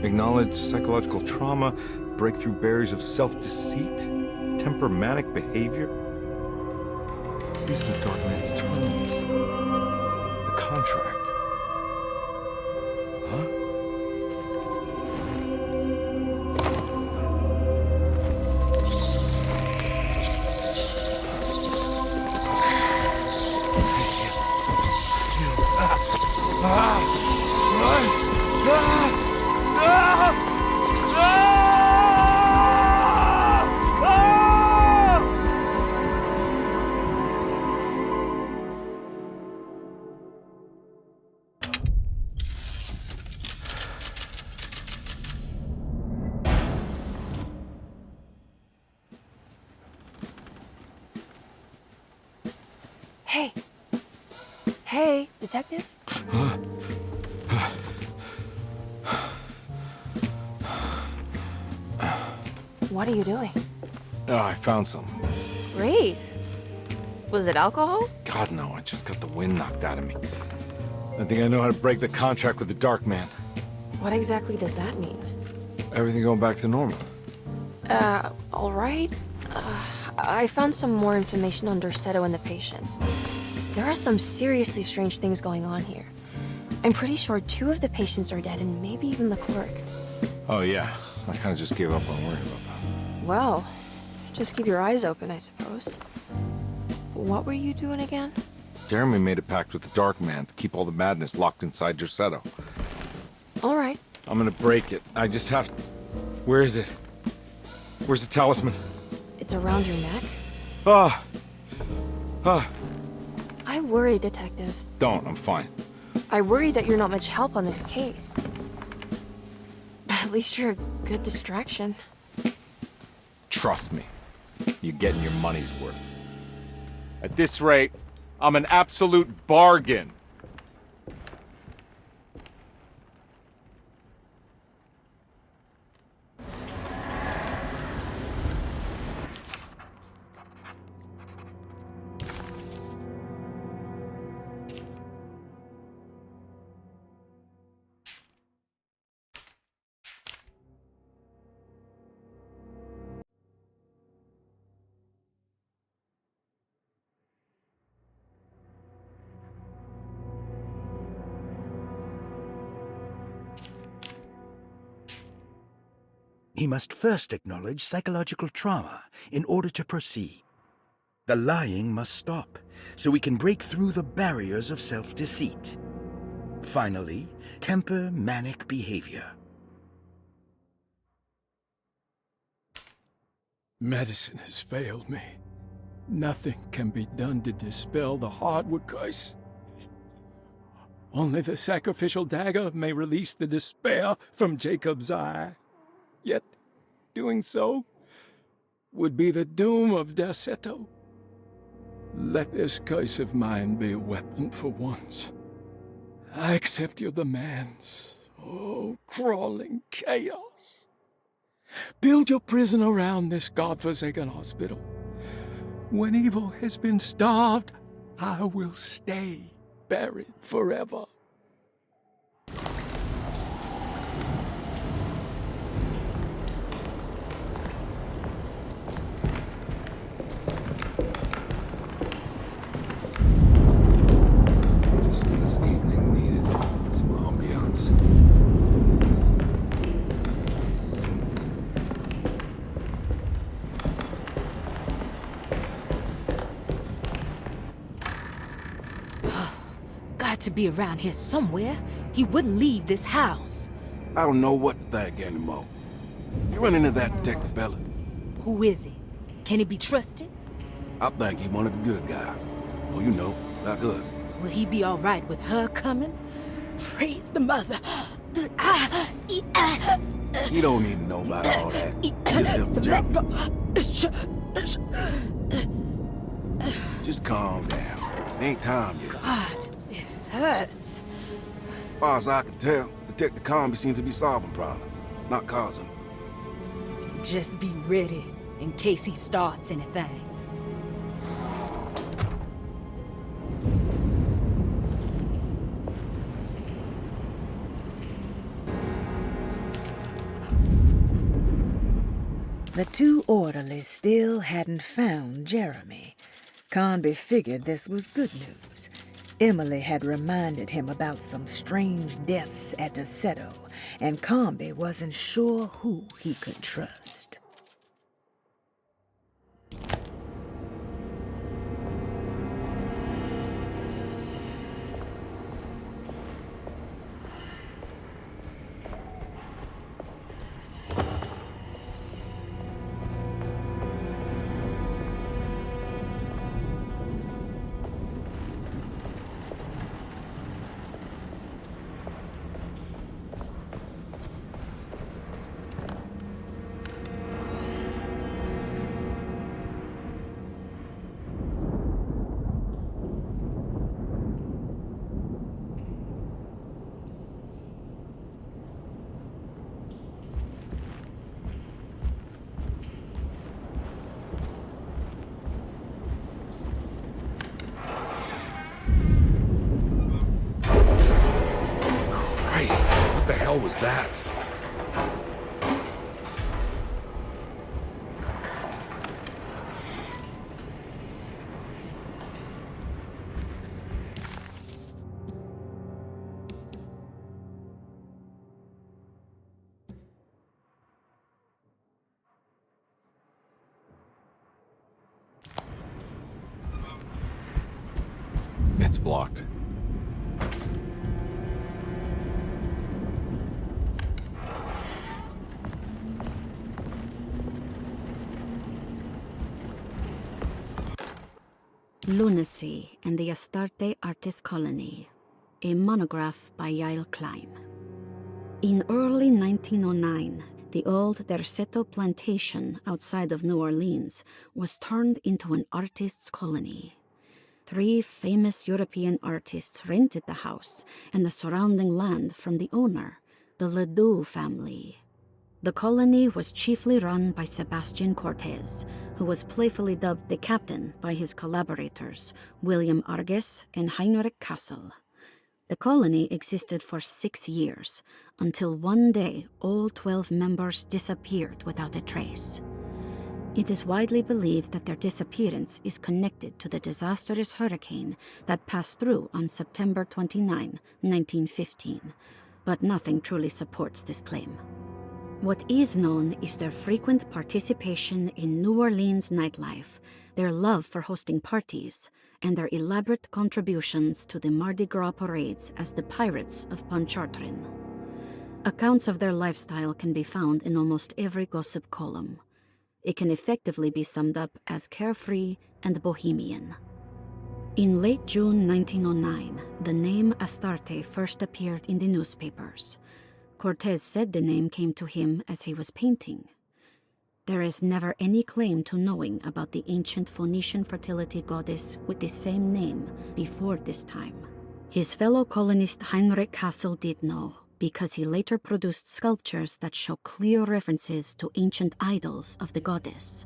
Acknowledge psychological trauma, breakthrough barriers of self-deceit, temper manic behavior. These are the Dark Man's terms. The contract. Huh? Hey. Hey, detective? What are you doing? Oh, I found some. Great. Was it alcohol? God, no, I just got the wind knocked out of me. I think I know how to break the contract with the Dark Man. What exactly does that mean? Everything going back to normal. All right. I found some more information on Dorsetto and the patients. There are some seriously strange things going on here. I'm pretty sure 2 of the patients are dead and maybe even the clerk. Oh, yeah. I kind of just gave up on worrying about that. Well, just keep your eyes open, I suppose. What were you doing again? Jeremy made a pact with the Dark Man to keep all the madness locked inside Dorsetto. All right. I'm gonna break it. I just have... Where is it? Where's the talisman? It's around your neck? Ah! Ah! I worry, Detective. Don't, I'm fine. I worry that you're not much help on this case. At least you're a good distraction. Trust me, you're getting your money's worth. At this rate, I'm an absolute bargain. He must first acknowledge psychological trauma in order to proceed. The lying must stop, so we can break through the barriers of self-deceit. Finally, temper manic behavior. Medicine has failed me. Nothing can be done to dispel the hardwood curse. Only the sacrificial dagger may release the despair from Jacob's eye. Yet, doing so would be the doom of Dorsetto. Let this curse of mine be a weapon for once. I accept your demands, oh, crawling chaos. Build your prison around this godforsaken hospital. When evil has been starved, I will stay buried forever. Just what this evening needed. Some ambiance. God to be around here somewhere. He wouldn't leave this house. I don't know what to think anymore. You run into that detective fella? Who is he? Can he be trusted? I think he one of the good guys. Well, you know, like us. Will he be all right with her coming? Praise the mother. You don't need to know about all that. Just calm down. Ain't time yet. God, it hurts. As far as I can tell, Detective Comby seems to be solving problems, not causing them. Just be ready in case he starts anything. The two orderlies still hadn't found Jeremy. Conby figured this was good news. Emily had reminded him about some strange deaths at Deseto, and Conby wasn't sure who he could trust. What the hell was that? It's blocked. Lunacy and the Astarte Artist Colony, a monograph by Yael Klein. In early 1909, the old Derceto plantation outside of New Orleans was turned into an artist's colony. 3 famous European artists rented the house and the surrounding land from the owner, the Ledoux family. The colony was chiefly run by Sebastian Cortez, who was playfully dubbed the captain by his collaborators, William Arges and Heinrich Kassel. The colony existed for 6 years, until one day all 12 members disappeared without a trace. It is widely believed that their disappearance is connected to the disastrous hurricane that passed through on September 29, 1915, but nothing truly supports this claim. What is known is their frequent participation in New Orleans nightlife, their love for hosting parties, and their elaborate contributions to the Mardi Gras parades as the Pirates of Pontchartrain. Accounts of their lifestyle can be found in almost every gossip column. It can effectively be summed up as carefree and bohemian. In late June 1909, the name Astarte first appeared in the newspapers. Cortez said the name came to him as he was painting. There is never any claim to knowing about the ancient Phoenician fertility goddess with the same name before this time. His fellow colonist Heinrich Kassel did know, because he later produced sculptures that show clear references to ancient idols of the goddess.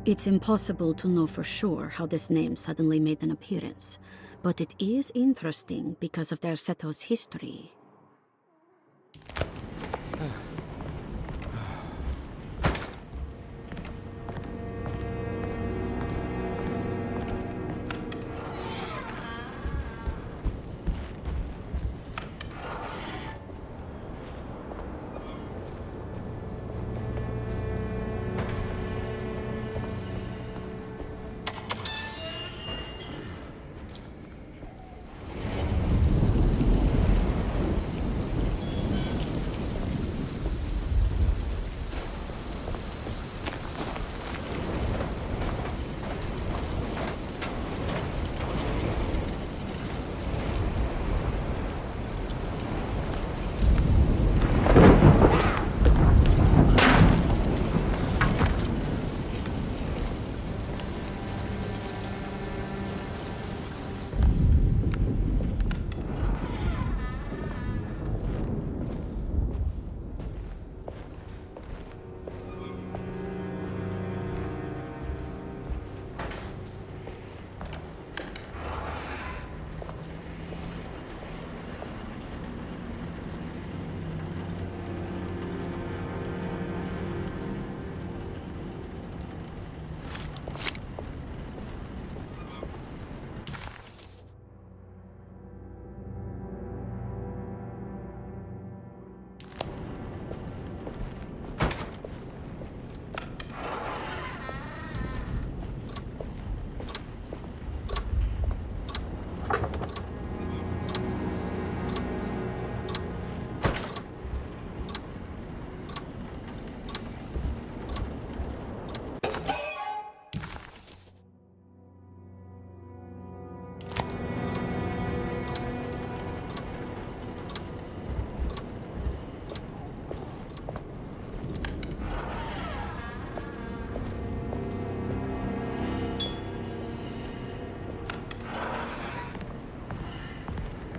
It's impossible to know for sure how this name suddenly made an appearance, but it is interesting because of Derseto's history.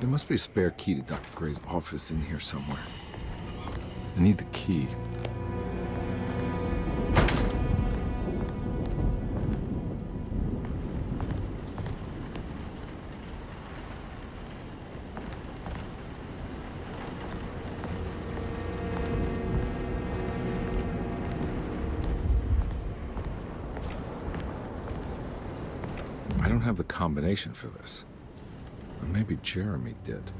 There must be a spare key to Dr. Gray's office in here somewhere. I need the key. I don't have the combination for this. Or maybe Jeremy did.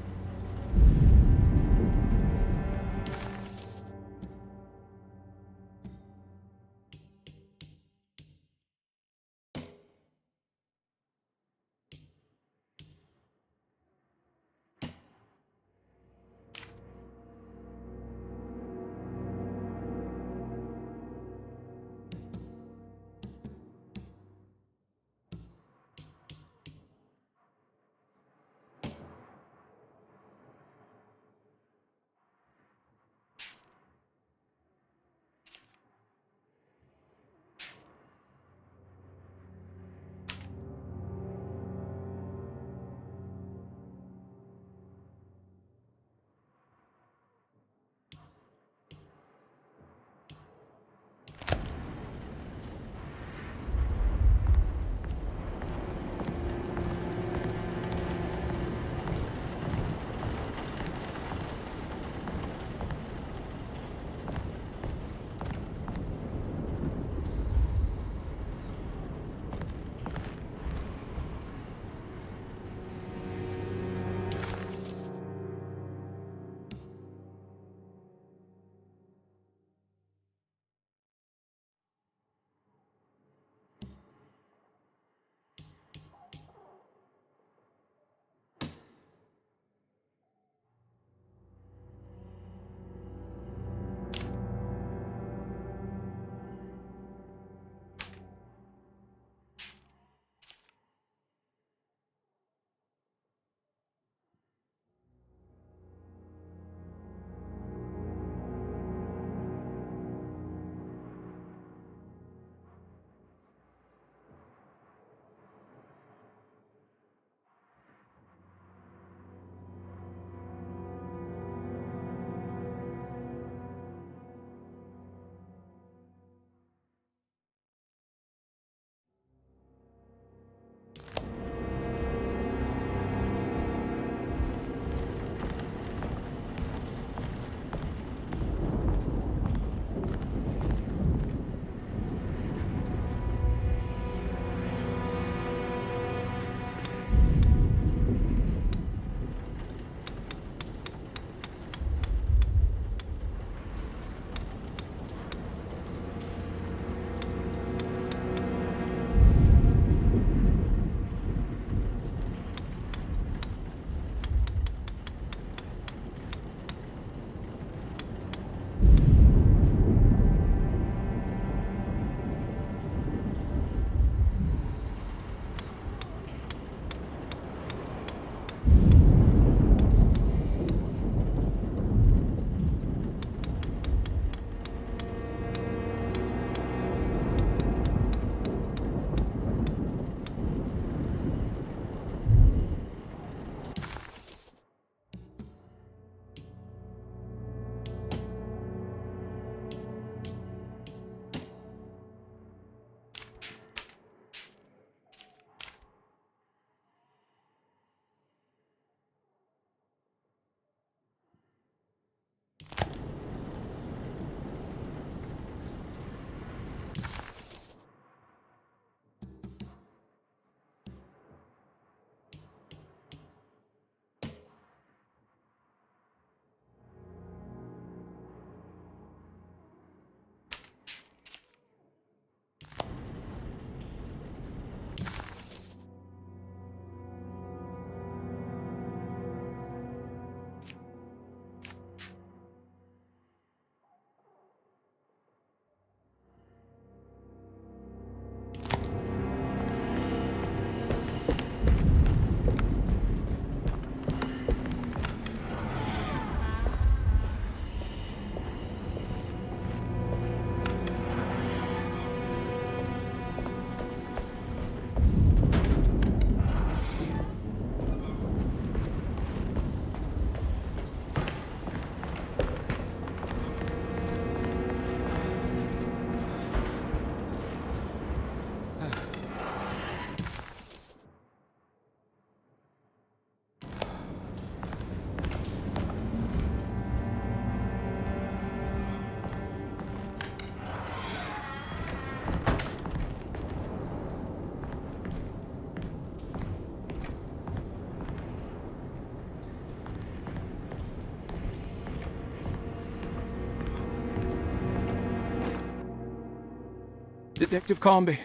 Detective Comby,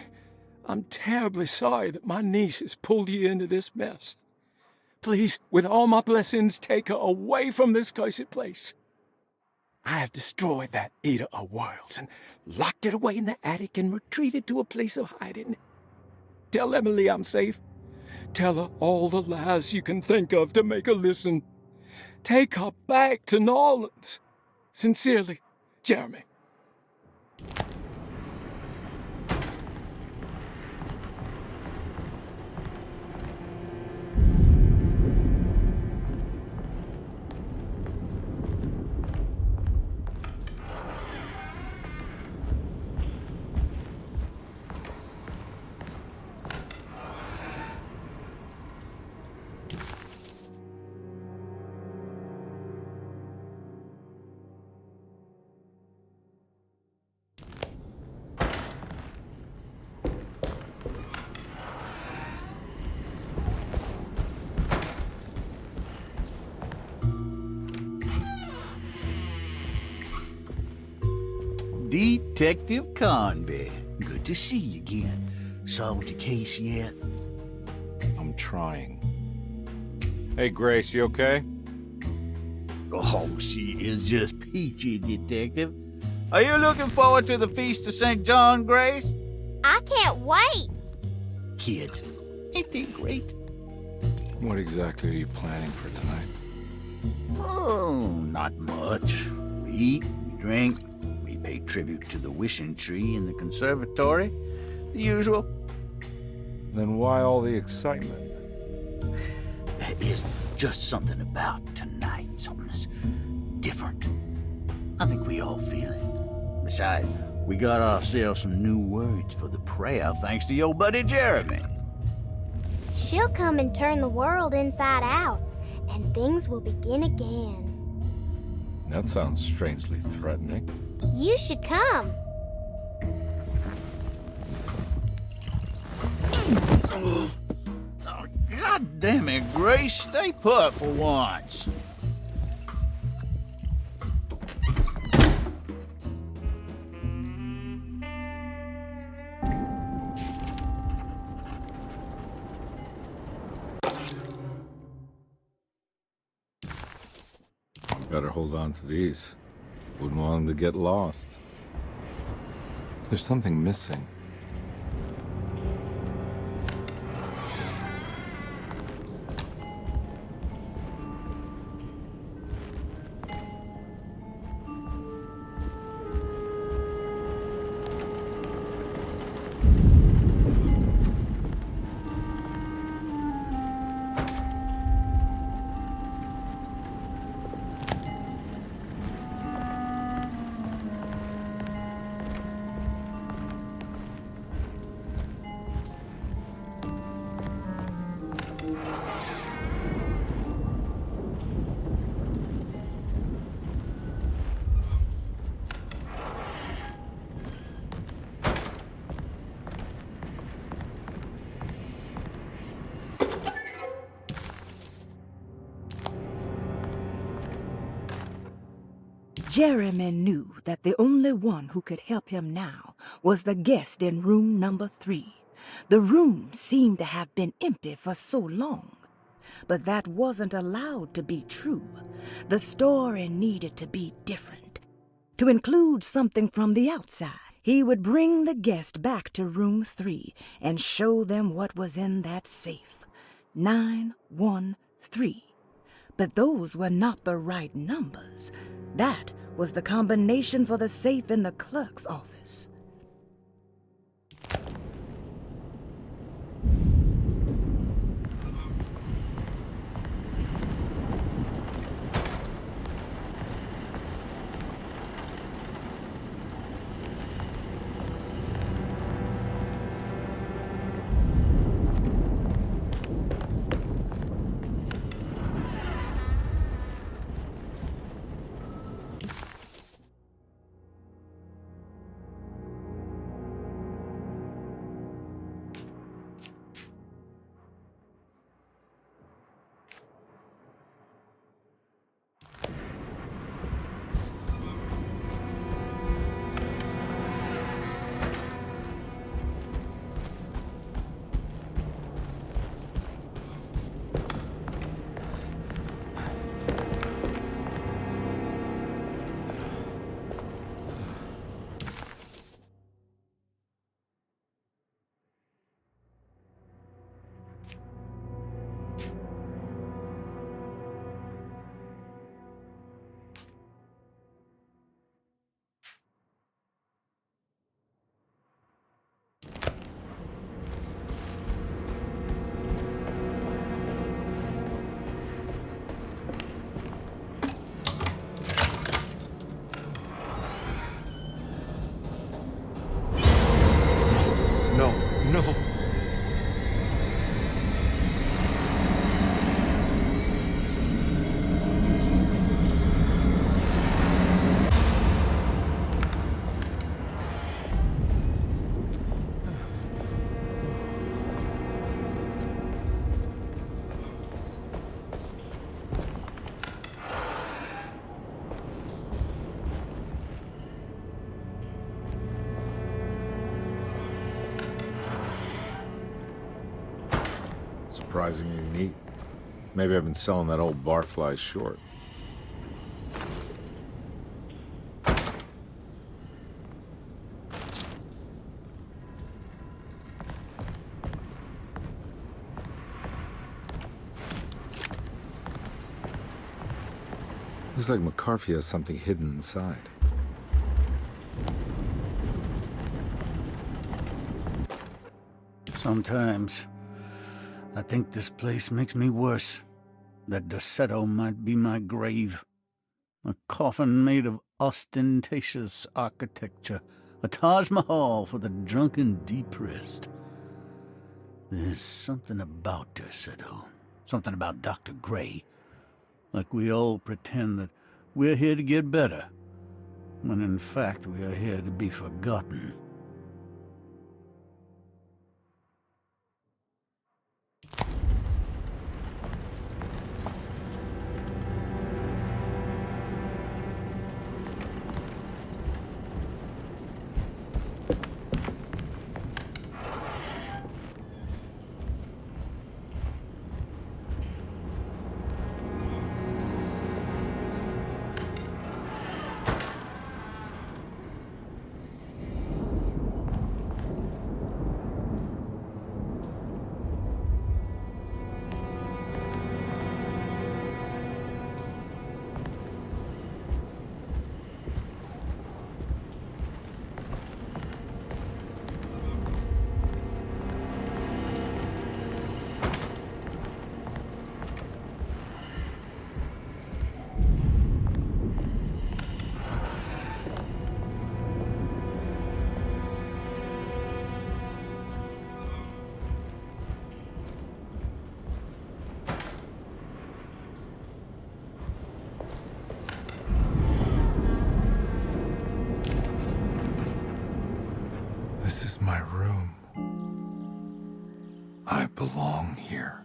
I'm terribly sorry that my niece has pulled you into this mess. Please, with all my blessings, take her away from this cursed place. I have destroyed that Eater of Worlds and locked it away in the attic and retreated to a place of hiding. Tell Emily I'm safe. Tell her all the lies you can think of to make her listen. Take her back to New Orleans. Sincerely, Jeremy. Detective Conby. Good to see you again. Solved your case yet? I'm trying. Hey, Grace, you okay? Oh, she is just peachy, Detective. Are you looking forward to the Feast of St. John, Grace? I can't wait. Kids, ain't they great? What exactly are you planning for tonight? Oh, not much. We eat, we drink, we pay tribute to the wishing tree in the conservatory. The usual. Then why all the excitement? There is just something about tonight. Something's different. I think we all feel it. Besides, we got ourselves some new words for the prayer thanks to your buddy Jeremy. She'll come and turn the world inside out, and things will begin again. That sounds strangely threatening. You should come. Oh, God damn it, Grace. Stay put for once. Better hold on to these. Wouldn't want them to get lost. There's something missing. Jeremy knew that the only one who could help him now was the guest in room number 3. The room seemed to have been empty for so long. But that wasn't allowed to be true. The story needed to be different. To include something from the outside, he would bring the guest back to room 3 and show them what was in that safe. 913. But those were not the right numbers. That was the combination for the safe in the clerk's office. surprisingly neat. Maybe I've been selling that old barfly short. Looks like McCarthy has something hidden inside. Sometimes, I think this place makes me worse. That Derceto might be my grave. A coffin made of ostentatious architecture. A Taj Mahal for the drunken depressed. There's something about Derceto. Something about Dr. Gray. Like we all pretend that we're here to get better, when in fact we are here to be forgotten. This is my room. I belong here.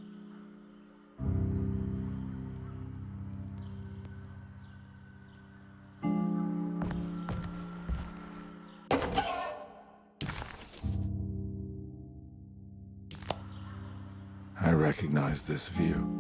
I recognize this view.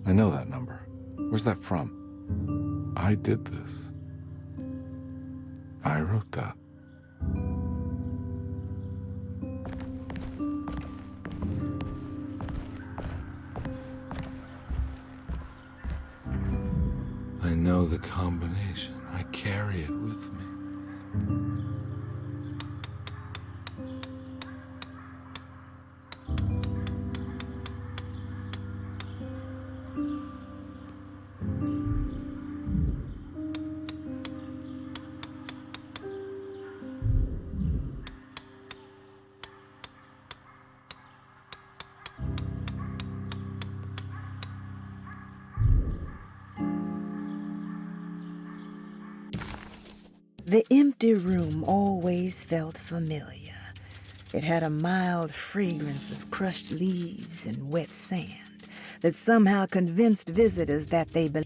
I know that number. Where's that from? I did this. I wrote that. I know the combination. I carry it with me. The empty room always felt familiar. It had a mild fragrance of crushed leaves and wet sand that somehow convinced visitors that they belonged.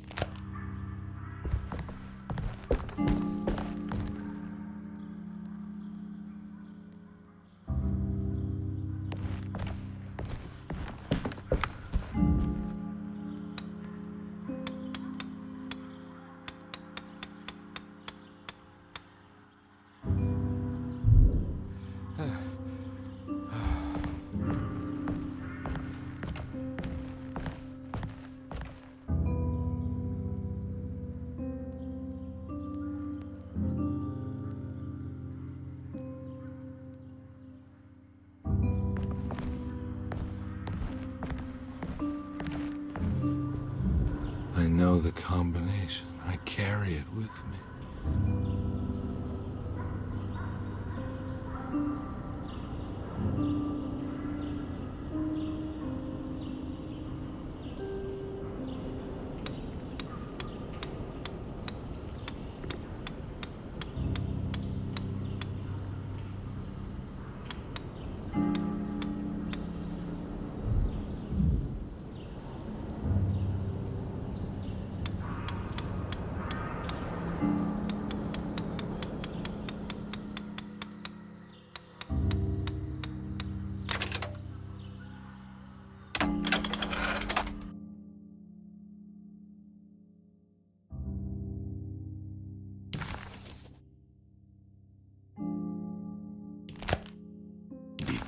I know the combination. I carry it with me.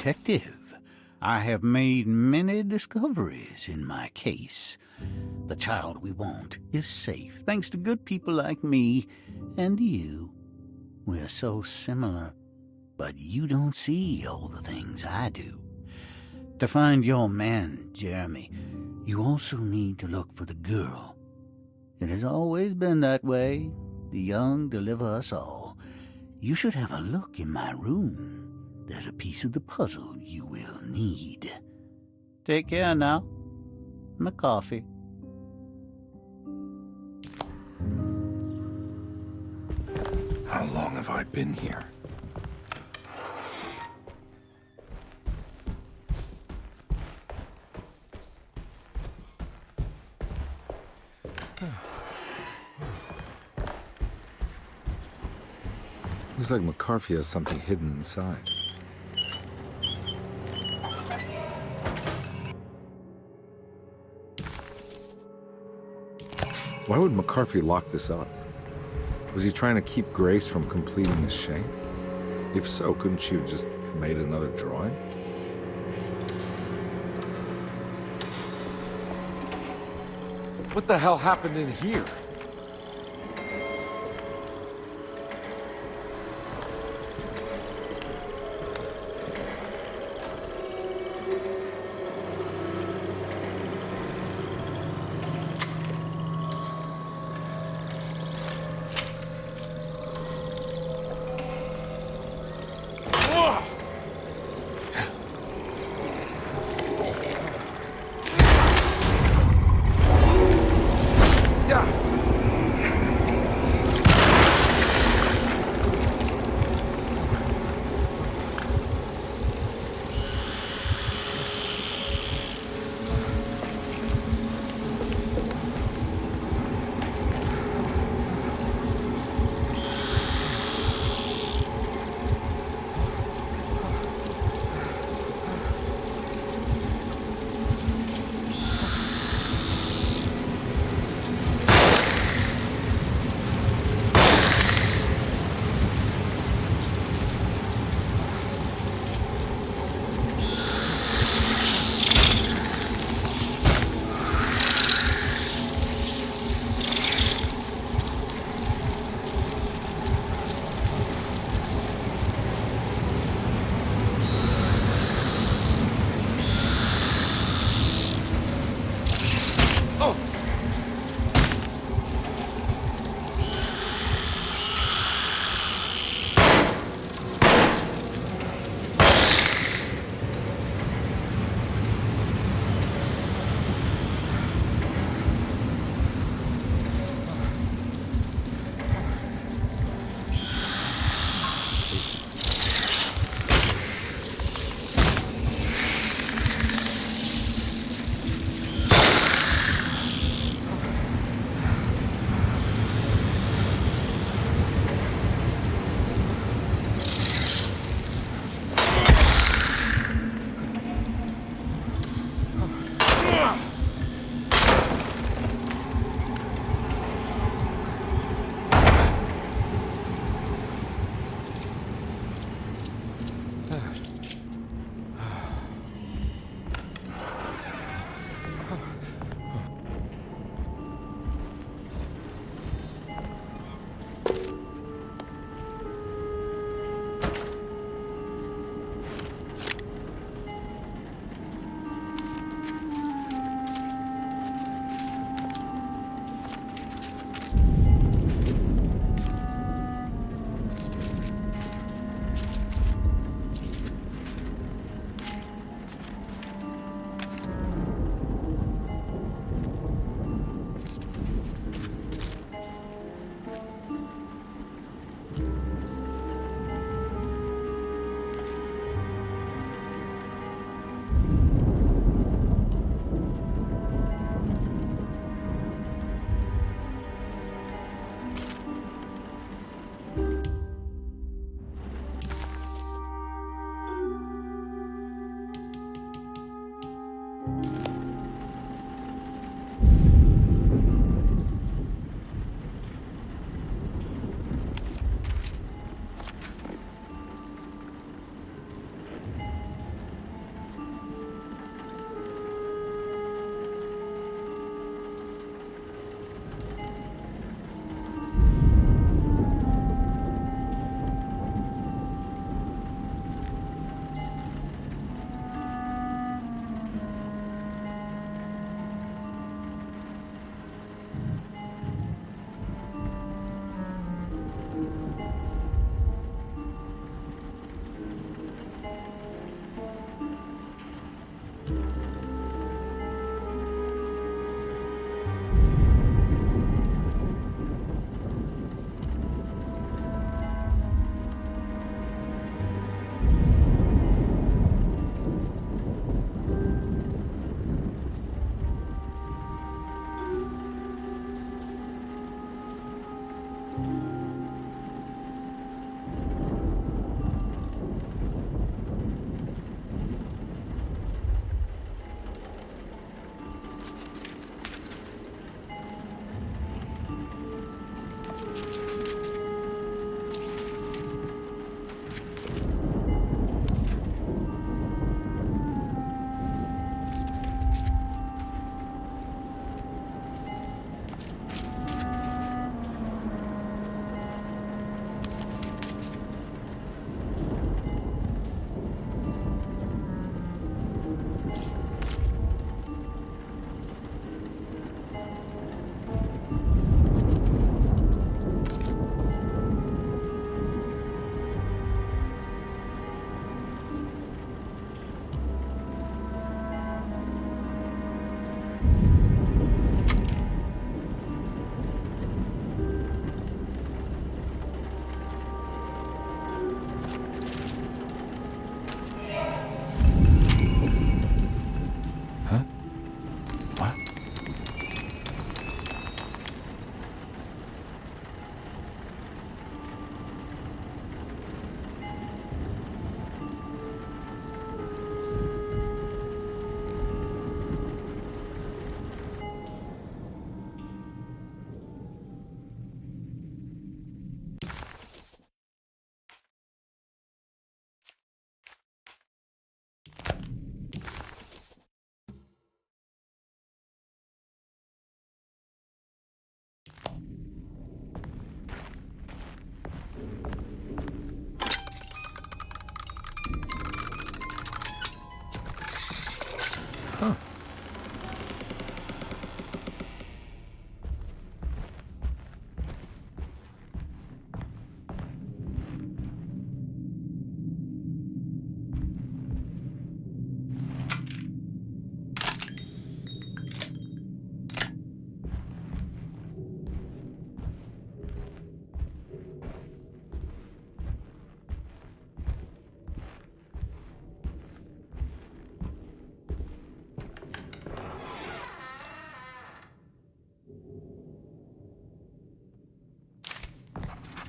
detective. I have made many discoveries in my case. The child we want is safe, thanks to good people like me and you. We're so similar, but you don't see all the things I do. To find your man, Jeremy, you also need to look for the girl. It has always been that way. The young deliver us all. You should have a look in my room. There's a piece of the puzzle you will need. Take care now. My coffee. How long have I been here? Looks like McCarthy has something hidden inside. Why would McCarthy lock this up? Was he trying to keep Grace from completing the shape? If so, couldn't she have just made another drawing? What the hell happened in here?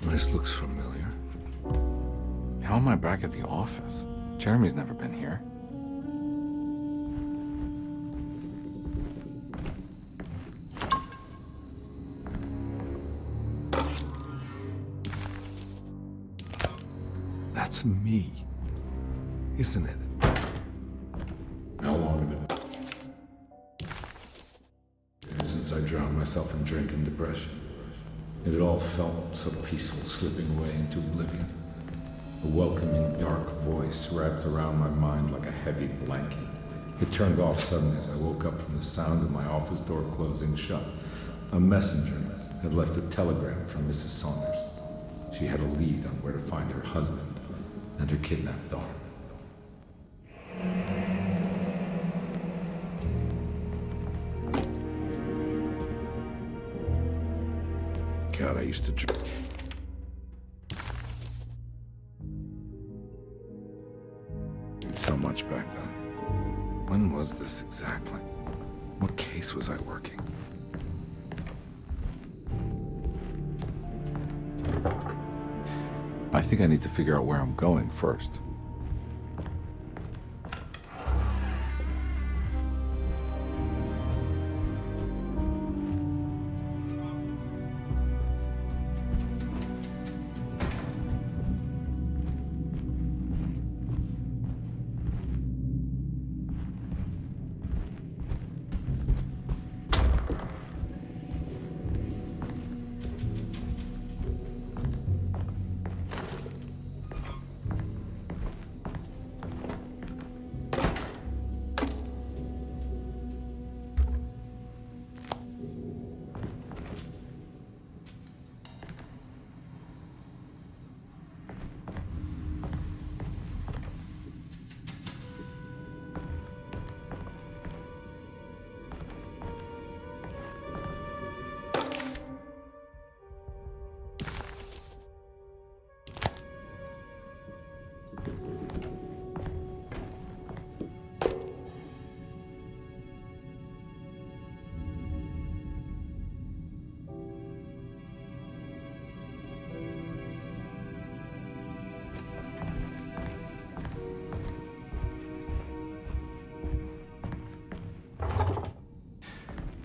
This looks familiar. How am I back at the office? Jeremy's never been here. That's me, isn't it? How long have it been since I drowned myself in drink and depression? It had all felt so peaceful, slipping away into oblivion. A welcoming, dark voice wrapped around my mind like a heavy blanket. It turned off suddenly as I woke up from the sound of my office door closing shut. A messenger had left a telegram from Mrs. Saunders. She had a lead on where to find her husband and her kidnapped daughter. God, I used to drink. So much back then. When was this exactly? What case was I working? I think I need to figure out where I'm going first.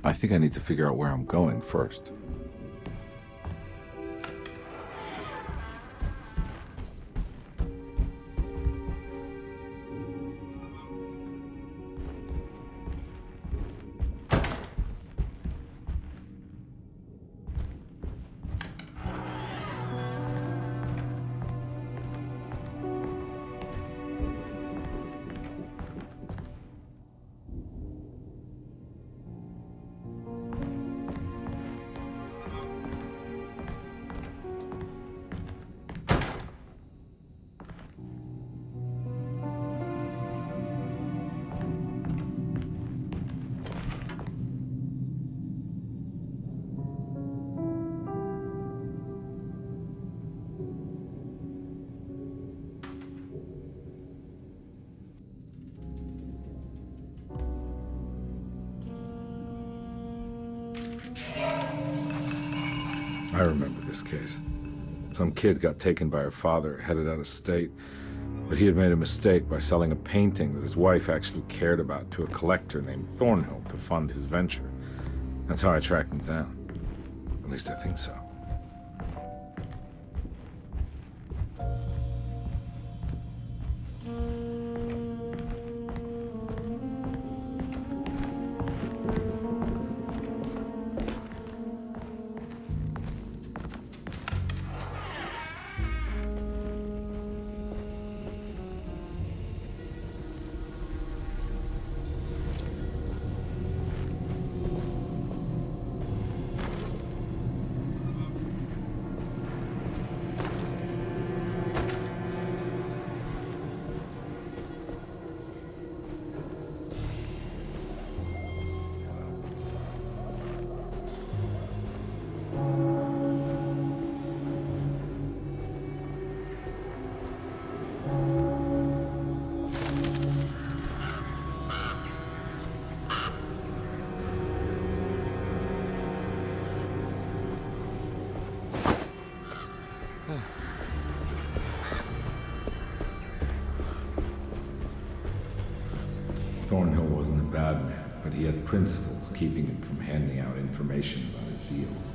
I think I need to figure out where I'm going first. I remember this case. Some kid got taken by her father, headed out of state, but he had made a mistake by selling a painting that his wife actually cared about to a collector named Thornhill to fund his venture. That's how I tracked him down. At least I think so. bad man, but he had principles keeping him from handing out information about his deals.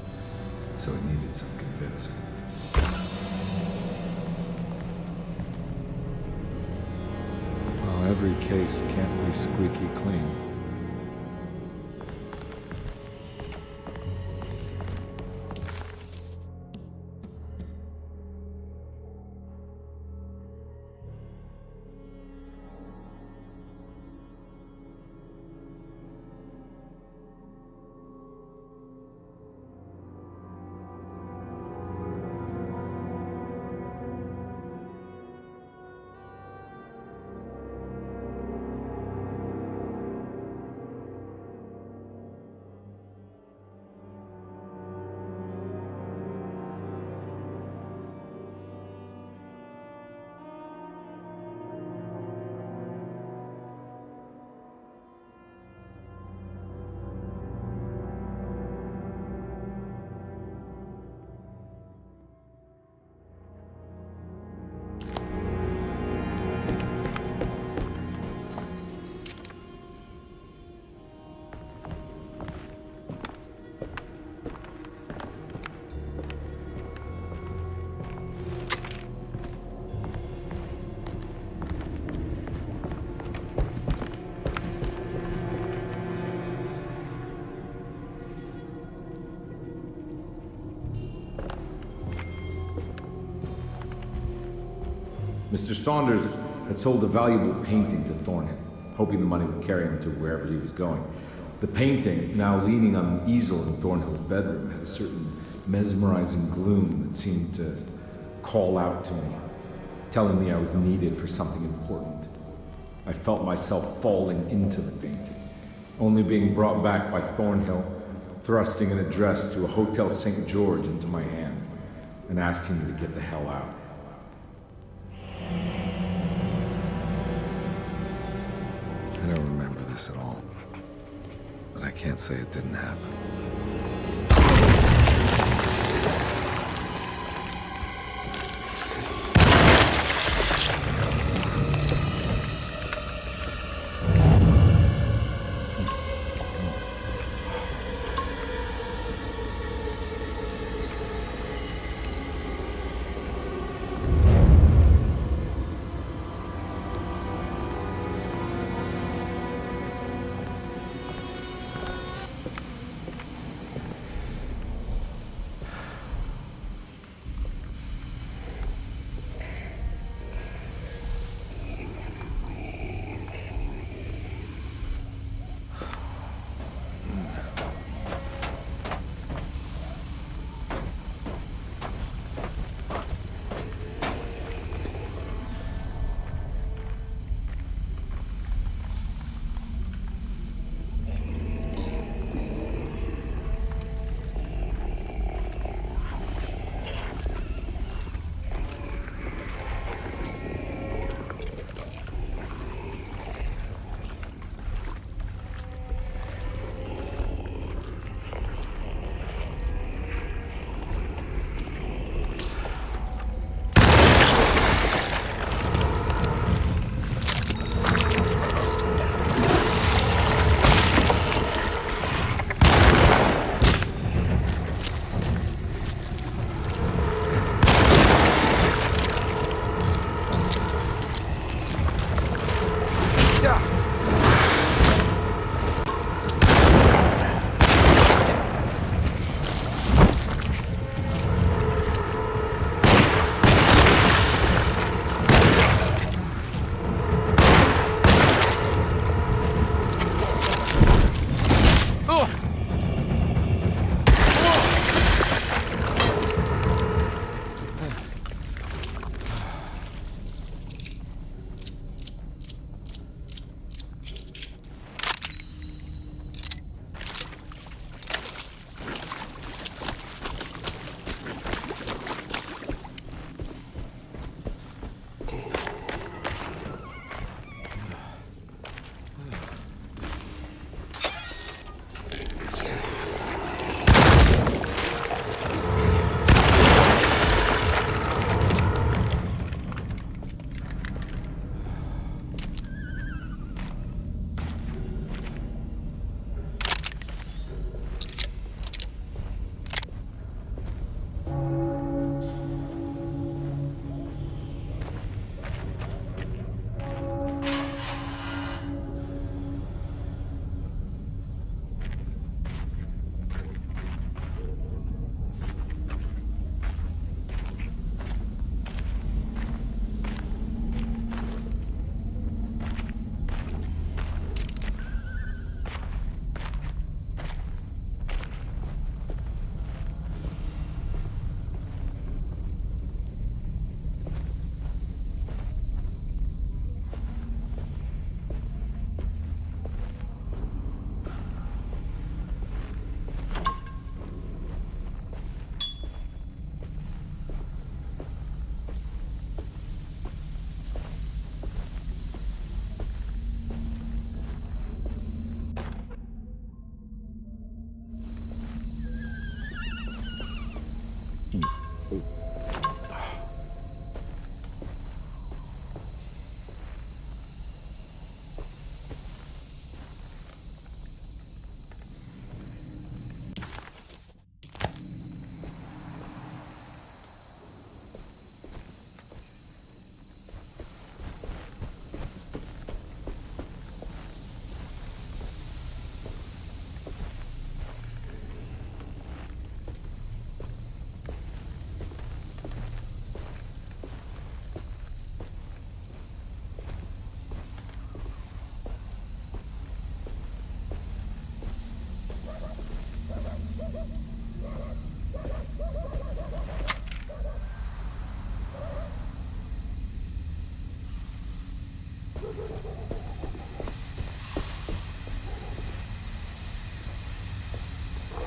So it needed some convincing. Well, every case can't be squeaky clean. Mr. Saunders had sold a valuable painting to Thornhill, hoping the money would carry him to wherever he was going. The painting, now leaning on an easel in Thornhill's bedroom, had a certain mesmerizing gloom that seemed to call out to me, telling me I was needed for something important. I felt myself falling into the painting, only being brought back by Thornhill, thrusting an address to a Hotel St. George into my hand, and asking me to get the hell out. I don't remember this at all, but I can't say it didn't happen.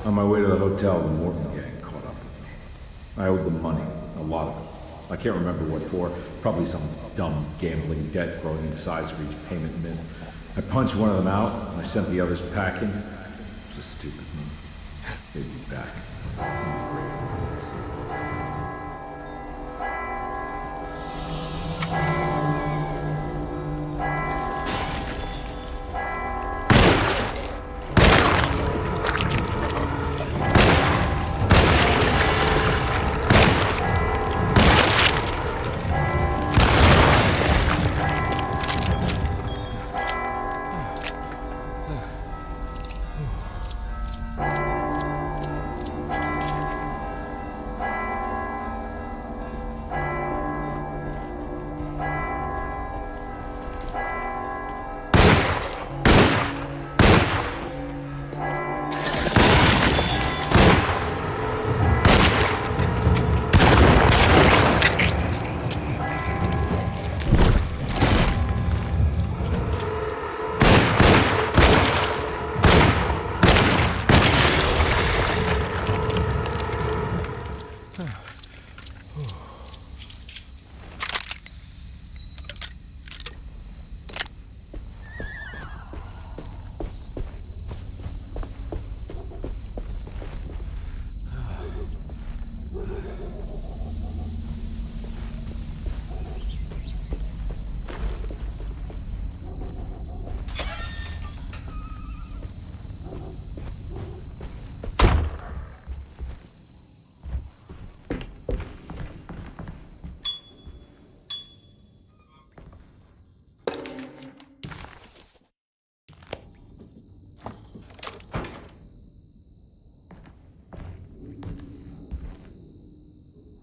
On my way to the hotel, the Morton gang caught up with me. I owed them money, a lot of it. I can't remember what for, probably some dumb gambling debt growing in size for each payment missed. I punched one of them out, and I sent the others packing. It was a stupid move. They'd be back.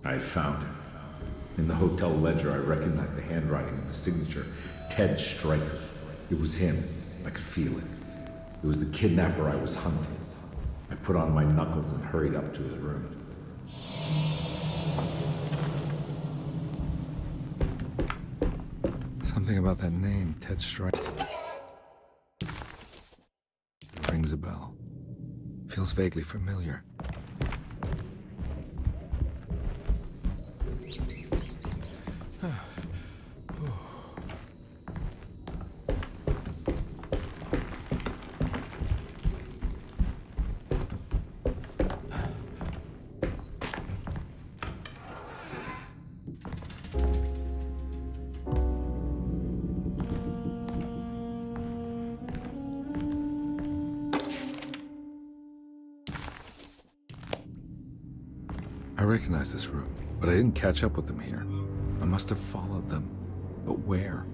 I found it. In the hotel ledger, I recognized the handwriting of the signature, Ted Stryker. It was him. I could feel it. It was the kidnapper I was hunting. I put on my knuckles and hurried up to his room. Something about that name, Ted Stryker. Rings a bell. Feels vaguely familiar. I recognize this room, but I didn't catch up with them here. I must have followed them. But where?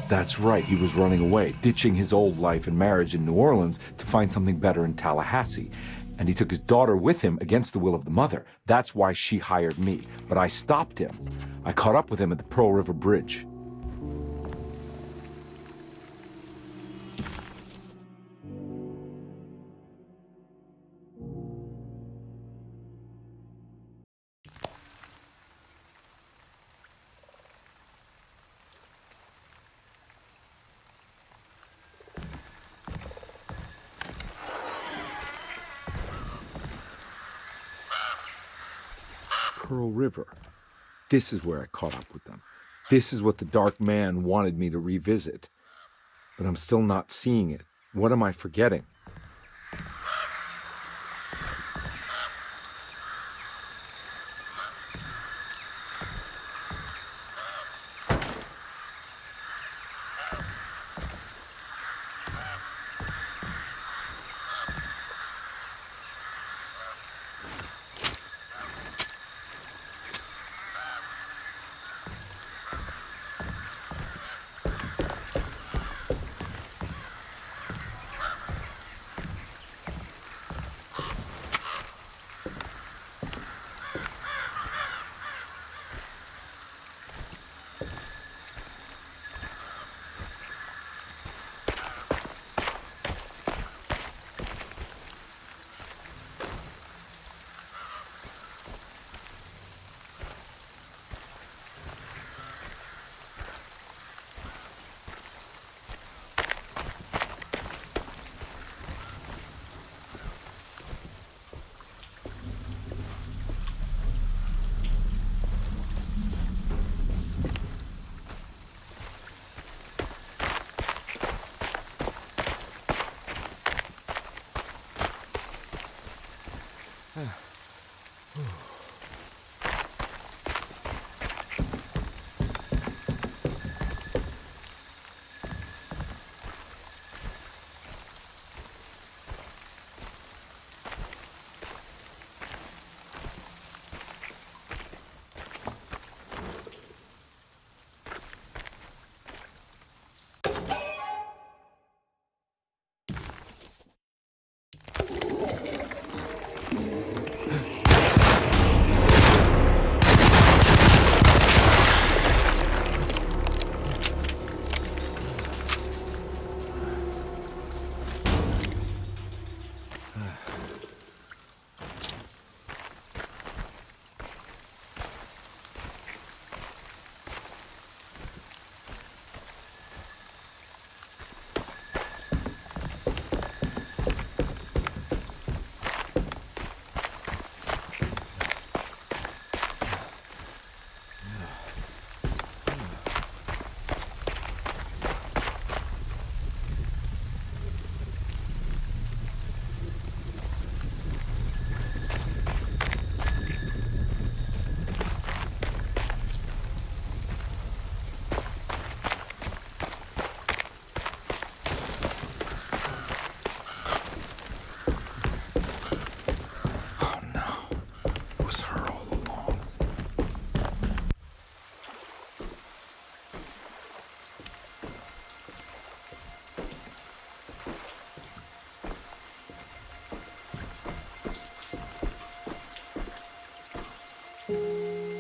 That's right, he was running away, ditching his old life and marriage in New Orleans to find something better in Tallahassee. And he took his daughter with him against the will of the mother. That's why she hired me. But I stopped him. I caught up with him at the Pearl River Bridge. Pearl River. This is where I caught up with them. This is what the Dark Man wanted me to revisit. But I'm still not seeing it. What am I forgetting?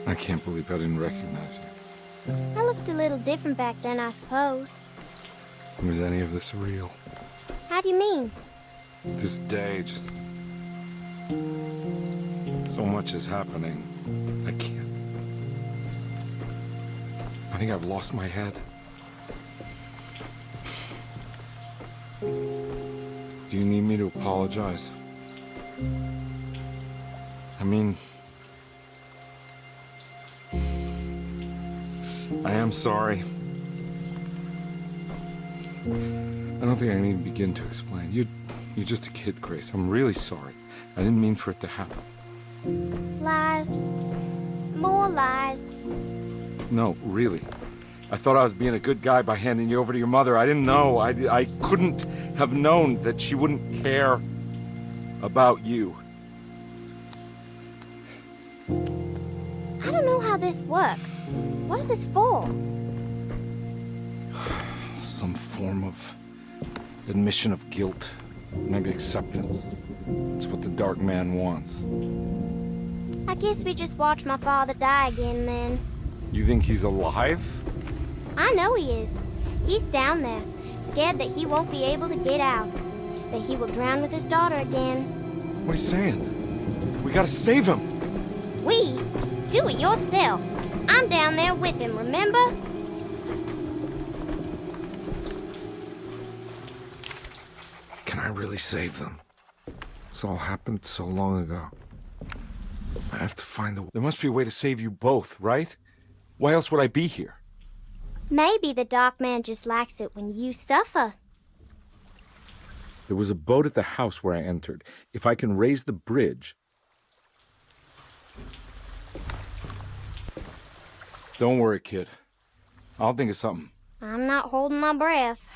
I can't believe I didn't recognize you. I looked a little different back then, I suppose. Was any of this real? How do you mean? This day, just... so much is happening. I can't... I think I've lost my head. Do you need me to apologize? I mean... I am sorry. I don't think I need to begin to explain. You're just a kid, Grace. I'm really sorry. I didn't mean for it to happen. Lies. More lies. No, really. I thought I was being a good guy by handing you over to your mother. I didn't know. I couldn't have known that she wouldn't care about you. I don't know how this works. What is this for? Some form of admission of guilt. Maybe acceptance. It's what the Dark Man wants. I guess we just watch my father die again, then. You think he's alive? I know he is. He's down there, scared that he won't be able to get out. That he will drown with his daughter again. What are you saying? We gotta save him! We? Do it yourself. I'm down there with him, remember? Can I really save them? This all happened so long ago. I have to find a... There must be a way to save you both, right? Why else would I be here? Maybe the Dark Man just likes it when you suffer. There was a boat at the house where I entered. If I can raise the bridge... Don't worry, kid. I'll think of something. I'm not holding my breath.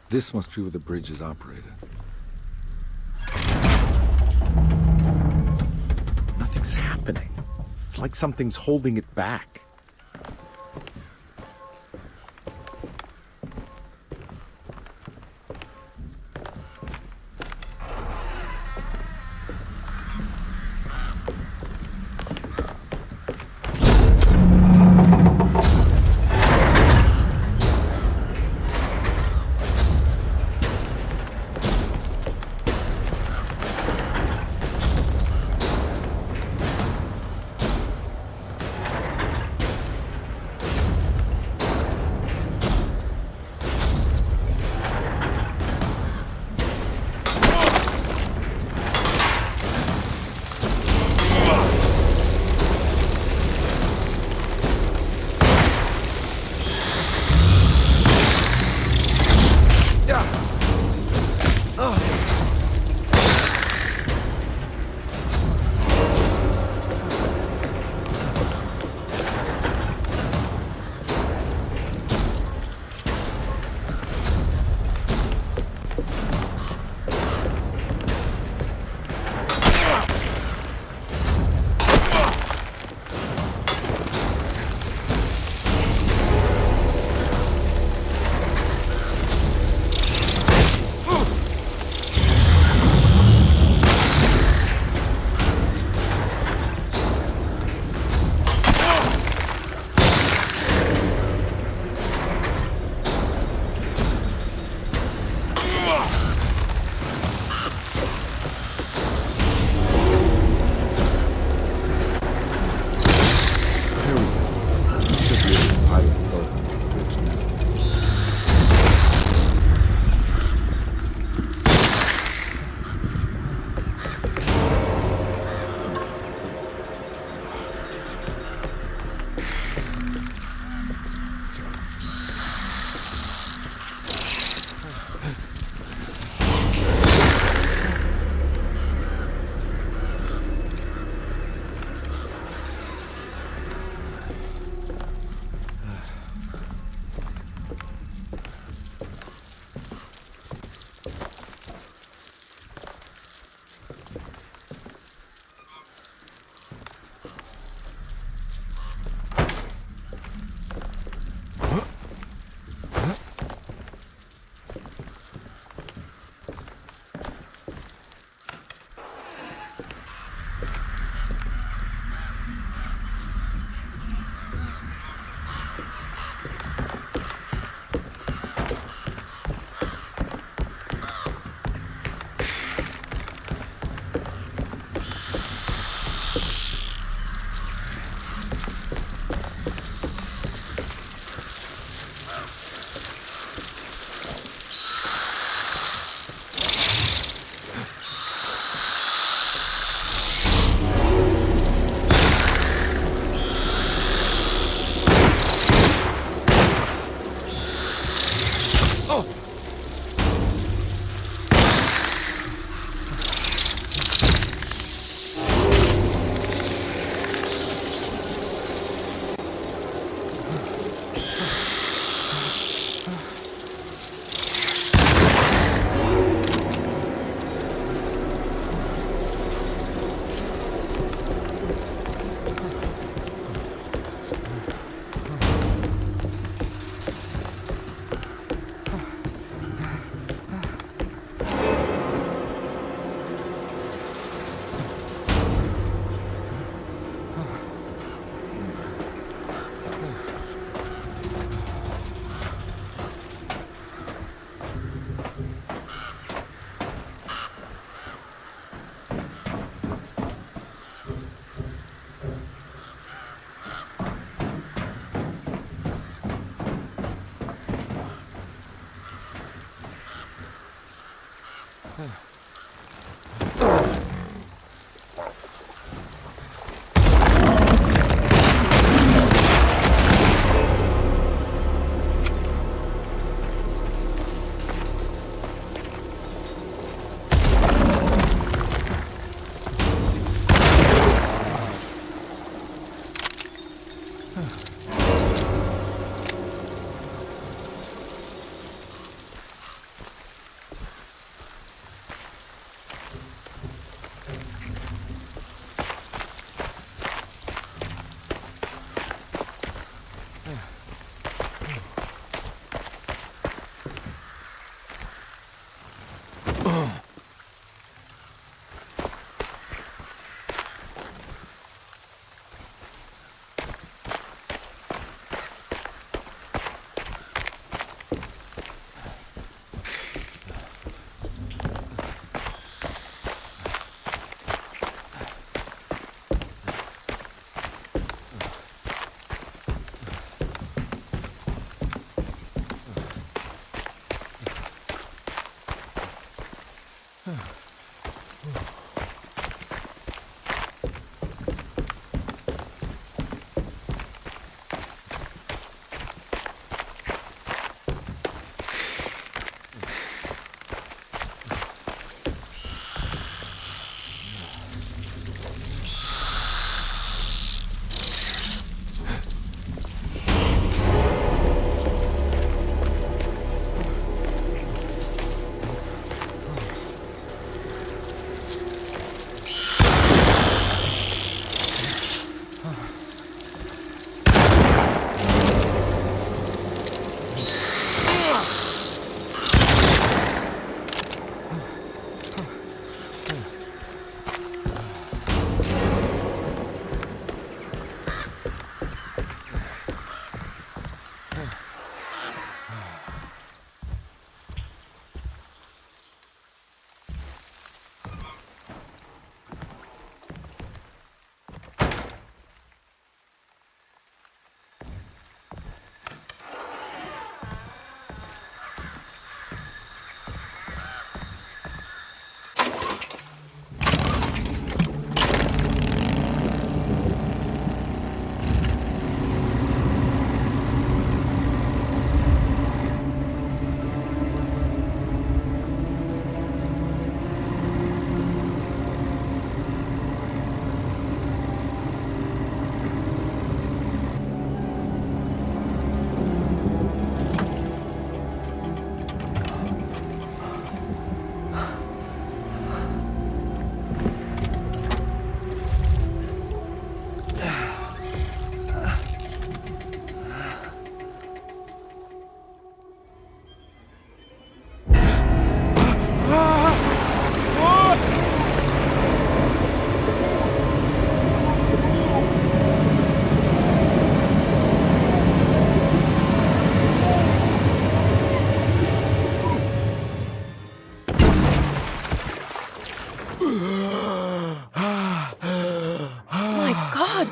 This must be where the bridge is operated. Nothing's happening. It's like something's holding it back.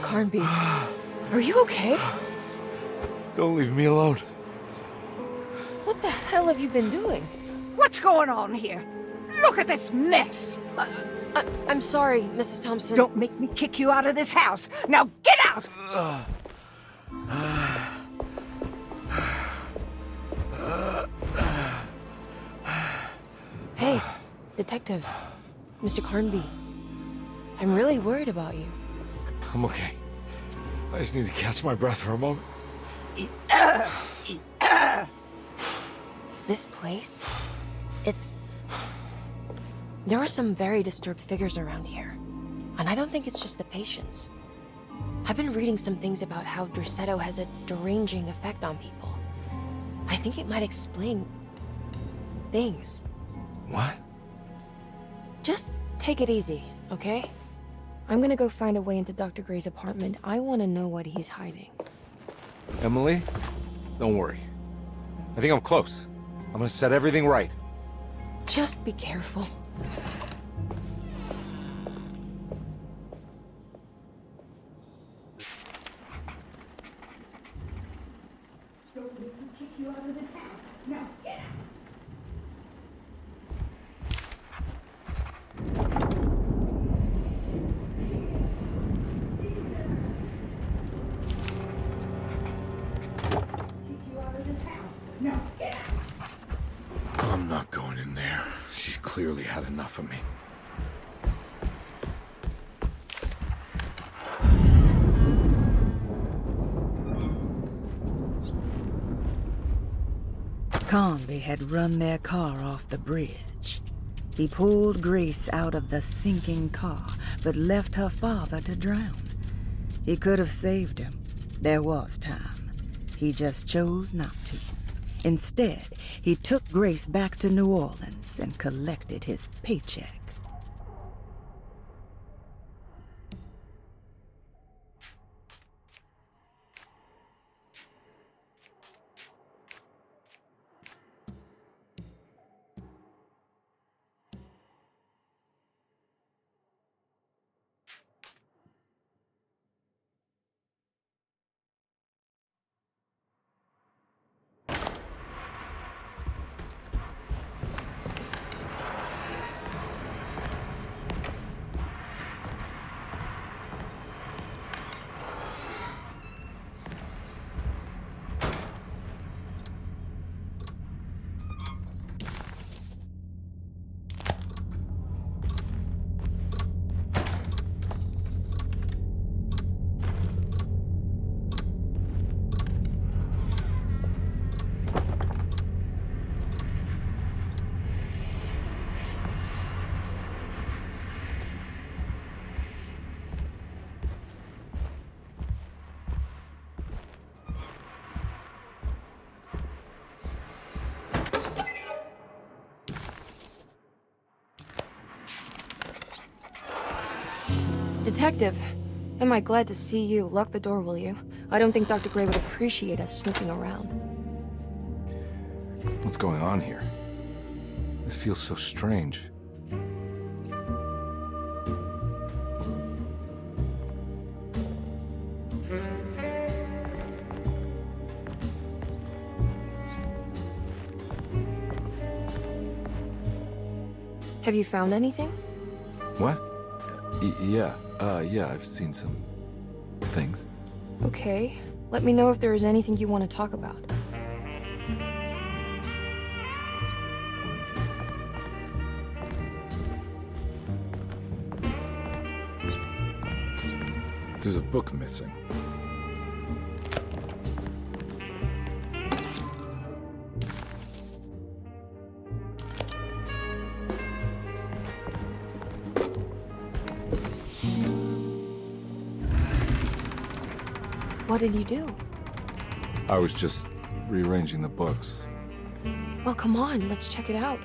Carnby, are you okay? Don't leave me alone. What the hell have you been doing? What's going on here? Look at this mess! I'm sorry, Mrs. Thompson. Don't make me kick you out of this house. Now get out! Hey, Detective. Mr. Carnby. I'm really worried about you. I'm okay. I just need to catch my breath for a moment. This place? There are some very disturbed figures around here. And I don't think it's just the patients. I've been reading some things about how Derceto has a deranging effect on people. I think it might explain things. What? Just take it easy, okay? I'm gonna go find a way into Dr. Gray's apartment. I want to know what he's hiding. Emily, don't worry. I think I'm close. I'm gonna set everything right. Just be careful. Don't make me kick you out of this house. Now get out! I'm not going in there. She's clearly had enough of me. Comby had run their car off the bridge. He pulled Grace out of the sinking car, but left her father to drown. He could have saved him. There was time. He just chose not to. Instead, he took Grace back to New Orleans and collected his paycheck. Detective, am I glad to see you. Lock the door, will you? I don't think Dr. Gray would appreciate us snooping around. What's going on here? This feels so strange. Have you found anything? What? Yeah, I've seen some things. Okay. Let me know if there is anything you want to talk about. There's a book missing. What did you do? I was just rearranging the books. Well, come on, let's check it out.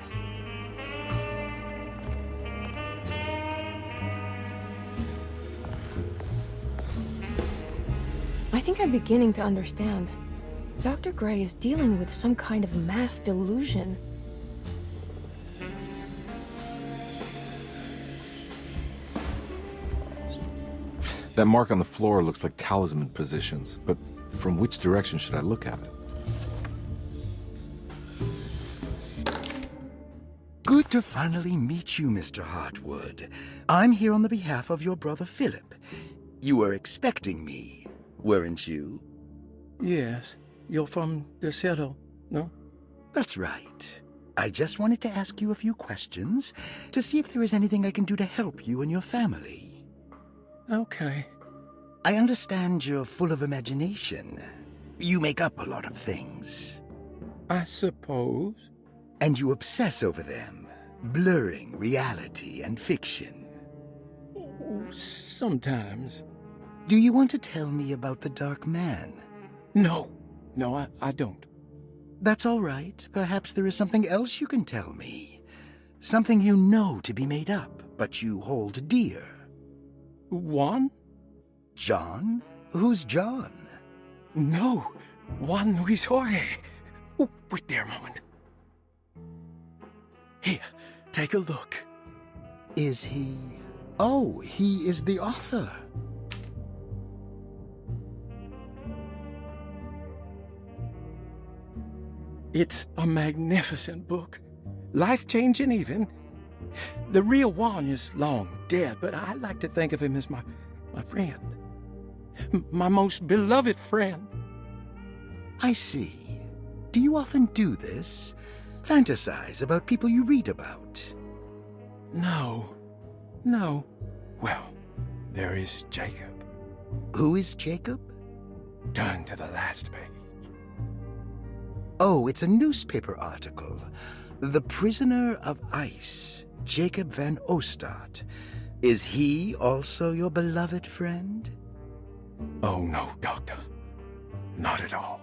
I think I'm beginning to understand. Dr. Gray is dealing with some kind of mass delusion. That mark on the floor looks like talisman positions, but from which direction should I look at it? Good to finally meet you, Mr. Hartwood. I'm here on the behalf of your brother Philip. You were expecting me, weren't you? Yes. You're from Derceto, no? That's right. I just wanted to ask you a few questions to see if there is anything I can do to help you and your family. Okay. I understand you're full of imagination. You make up a lot of things. I suppose. And you obsess over them, blurring reality and fiction. Sometimes. Do you want to tell me about the Dark Man? No, I don't. That's all right. Perhaps there is something else you can tell me. Something you know to be made up, but you hold dear. Juan? John? Who's John? No, Juan Luis Jorge. Oh, wait there a moment. Here, take a look. Is he... Oh, he is the author. It's a magnificent book. Life-changing even. The real Juan is long dead, but I like to think of him as my friend. My most beloved friend. I see. Do you often do this? Fantasize about people you read about? No. Well, there is Jacob. Who is Jacob? Turn to the last page. Oh, it's a newspaper article. The prisoner of ice, Jacob van Ostad. Is he also your beloved friend? Oh no, Doctor. Not at all.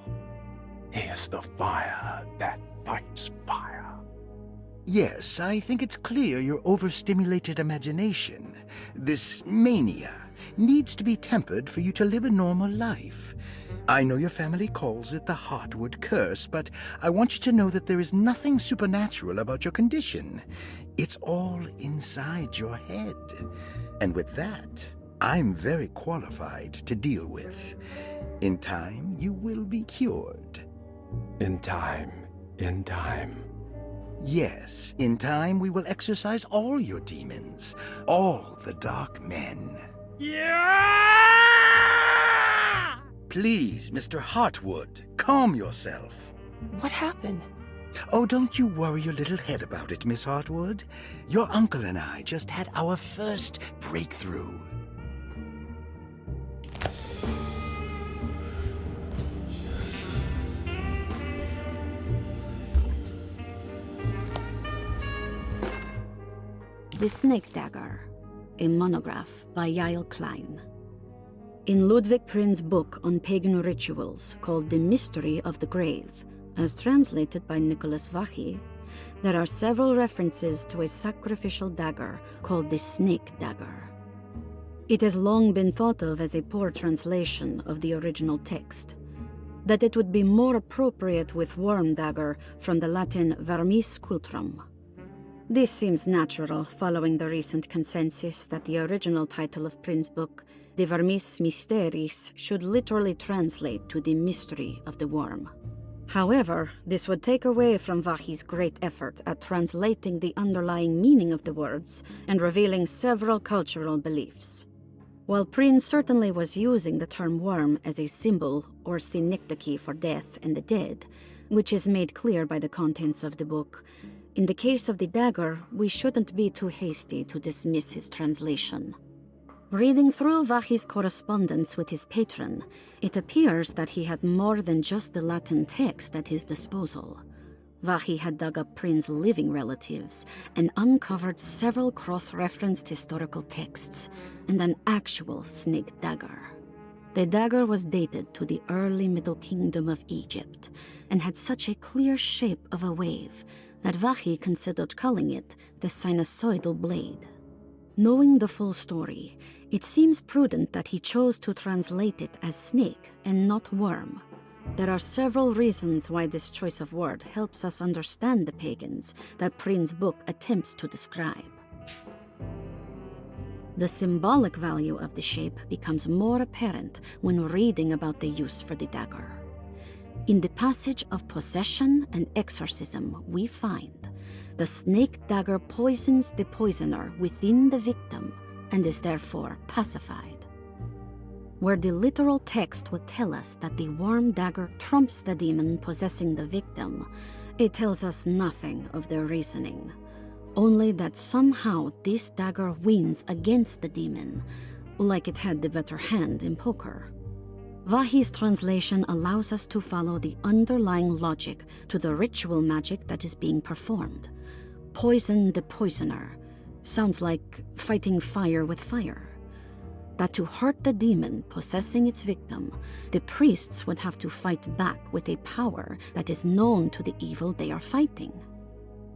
He is the fire that fights fire. Yes, I think it's clear your overstimulated imagination, this mania, needs to be tempered for you to live a normal life. I know your family calls it the Heartwood Curse, but I want you to know that there is nothing supernatural about your condition. It's all inside your head. And with that, I'm very qualified to deal with. In time, you will be cured. In time. Yes, in time we will exorcise all your demons, all the dark men. Yeah! Please, Mr. Heartwood, calm yourself. What happened? Oh, don't you worry your little head about it, Miss Heartwood. Your uncle and I just had our first breakthrough. The Snake Dagger, a monograph by Yael Klein. In Ludwig Prin's book on pagan rituals called The Mystery of the Grave, as translated by Nicholas Vachy, there are several references to a sacrificial dagger called the Snake Dagger. It has long been thought of as a poor translation of the original text, that it would be more appropriate with worm dagger from the Latin vermis cultrum. This seems natural following the recent consensus that the original title of Prin's book, De Vermis Mysteris, should literally translate to the mystery of the worm. However, this would take away from Vachy's great effort at translating the underlying meaning of the words and revealing several cultural beliefs. While Prin certainly was using the term worm as a symbol or synecdoche for death and the dead, which is made clear by the contents of the book, in the case of the dagger, we shouldn't be too hasty to dismiss his translation. Reading through Vachy's correspondence with his patron, it appears that he had more than just the Latin text at his disposal. Vachy had dug up Prin's living relatives and uncovered several cross-referenced historical texts and an actual snake dagger. The dagger was dated to the early Middle Kingdom of Egypt and had such a clear shape of a wave that Vachy considered calling it the sinusoidal blade. Knowing the full story, it seems prudent that he chose to translate it as snake and not worm. There are several reasons why this choice of word helps us understand the pagans that Prin's book attempts to describe. The symbolic value of the shape becomes more apparent when reading about the use for the dagger. In the passage of possession and exorcism, we find the snake dagger poisons the poisoner within the victim and is therefore pacified. Where the literal text would tell us that the worm dagger trumps the demon possessing the victim, it tells us nothing of their reasoning, only that somehow this dagger wins against the demon, like it had the better hand in poker. Vachy's translation allows us to follow the underlying logic to the ritual magic that is being performed. Poison the poisoner sounds like fighting fire with fire. That to hurt the demon possessing its victim, the priests would have to fight back with a power that is known to the evil they are fighting.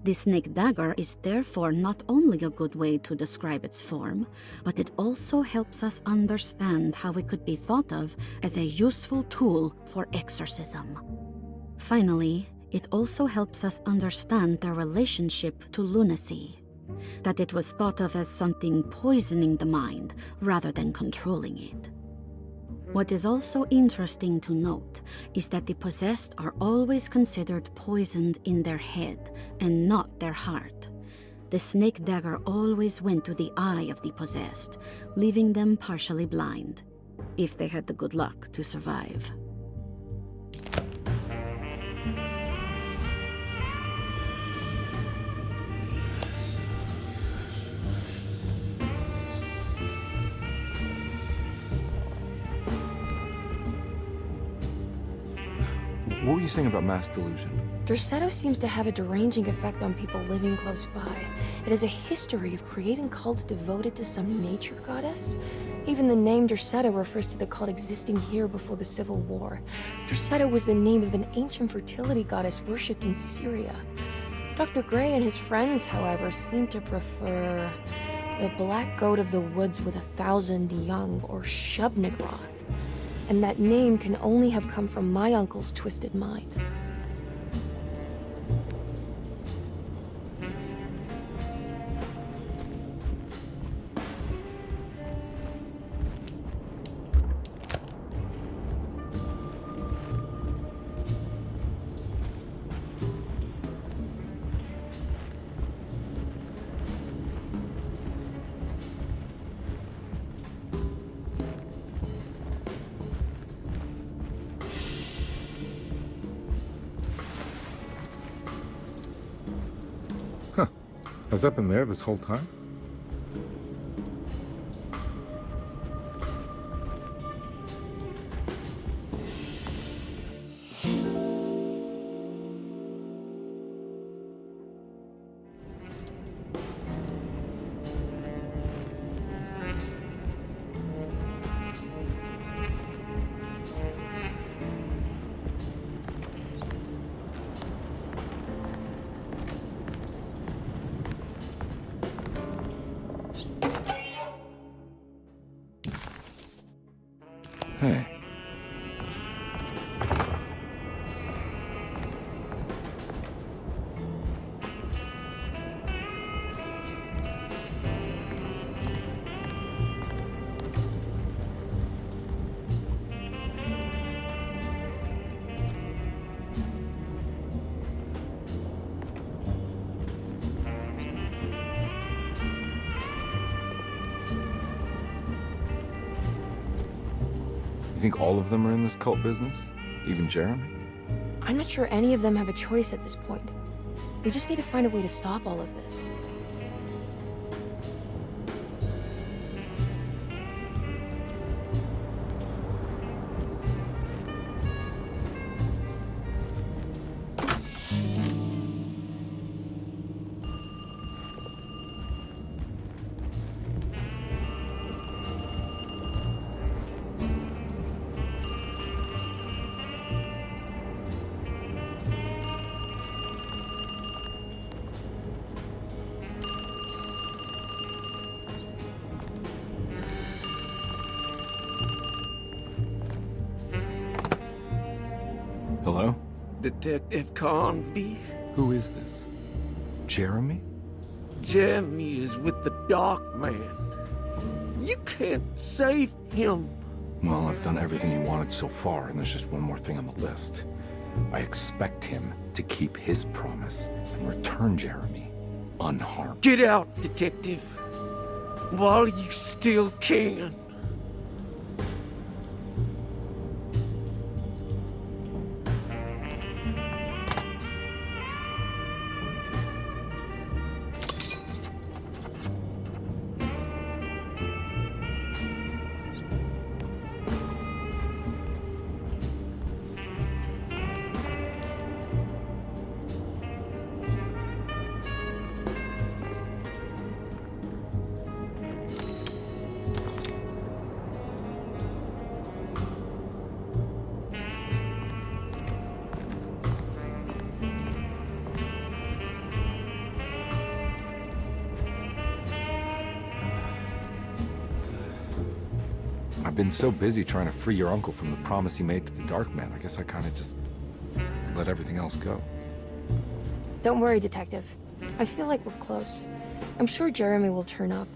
The snake dagger is therefore not only a good way to describe its form, but it also helps us understand how it could be thought of as a useful tool for exorcism. Finally, it also helps us understand their relationship to lunacy, that it was thought of as something poisoning the mind rather than controlling it. What is also interesting to note is that the possessed are always considered poisoned in their head and not their heart. The snake dagger always went to the eye of the possessed, leaving them partially blind, if they had the good luck to survive. What were you saying about mass delusion? Derceto seems to have a deranging effect on people living close by. It has a history of creating cults devoted to some nature goddess. Even the name Derceto refers to the cult existing here before the Civil War. Derceto was the name of an ancient fertility goddess worshipped in Syria. Dr. Gray and his friends, however, seem to prefer the black goat of the woods with 1,000 young, or Shub-Nigroth. And that name can only have come from my uncle's twisted mind. Has that been there this whole time? Hey. You think all of them are in this cult business? Even Jeremy? I'm not sure any of them have a choice at this point. We just need to find a way to stop all of this. Hello? Detective Conby? Who is this? Jeremy? Jeremy is with the Dark Man. You can't save him. Well, I've done everything he wanted so far, and there's just one more thing on the list. I expect him to keep his promise and return Jeremy unharmed. Get out, Detective. While you still can. I've been so busy trying to free your uncle from the promise he made to the Dark Man. I guess I kind of just let everything else go. Don't worry, Detective. I feel like we're close. I'm sure Jeremy will turn up.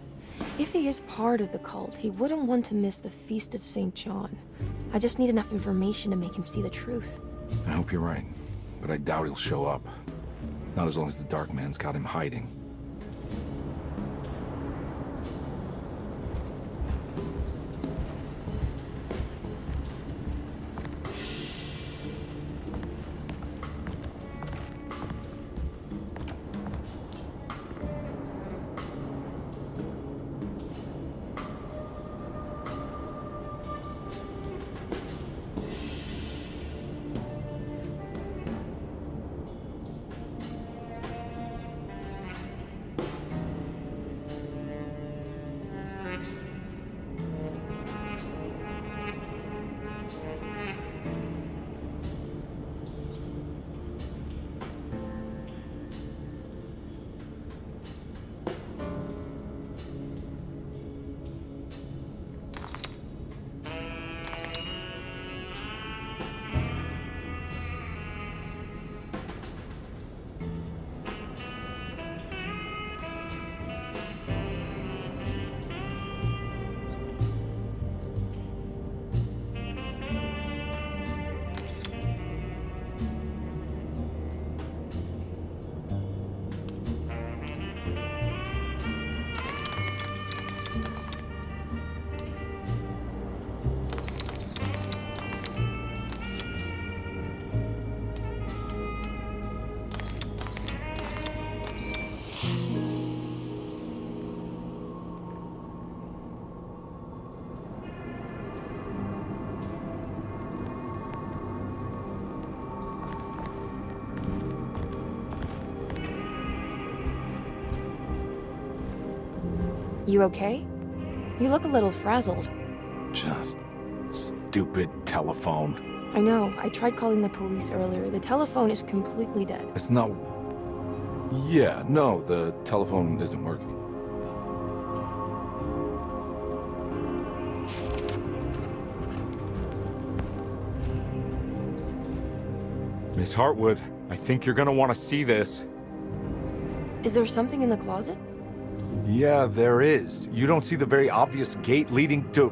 If he is part of the cult, he wouldn't want to miss the Feast of St. John. I just need enough information to make him see the truth. I hope you're right, but I doubt he'll show up. Not as long as the Dark Man's got him hiding. You okay? You look a little frazzled. Just stupid telephone. I know. I tried calling the police earlier. The telephone is completely dead. It's not... Yeah, no, the telephone isn't working. Miss Hartwood, I think you're gonna want to see this. Is there something in the closet? Yeah, there is. You don't see the very obvious gate leading to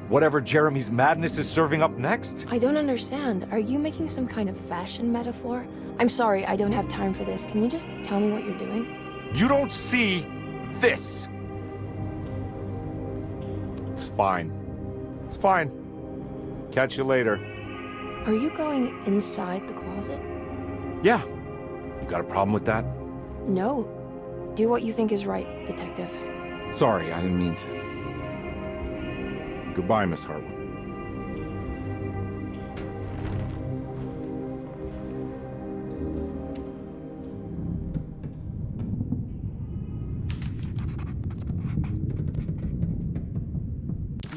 whatever Jeremy's madness is serving up next? I don't understand. Are you making some kind of fashion metaphor? I'm sorry, I don't have time for this. Can you just tell me what you're doing? You don't see this. It's fine. It's fine. Catch you later. Are you going inside the closet? Yeah. You got a problem with that? No. Do what you think is right, Detective. Sorry, I didn't mean to. Goodbye, Miss Hartwood.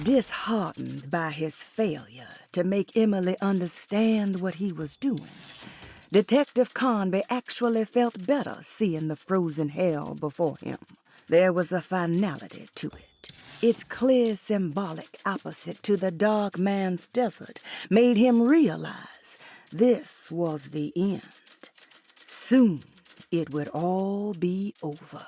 Disheartened by his failure to make Emily understand what he was doing, Detective Conby actually felt better seeing the frozen hell before him. There was a finality to it. Its clear symbolic opposite to the dark man's desert made him realize this was the end. Soon it would all be over.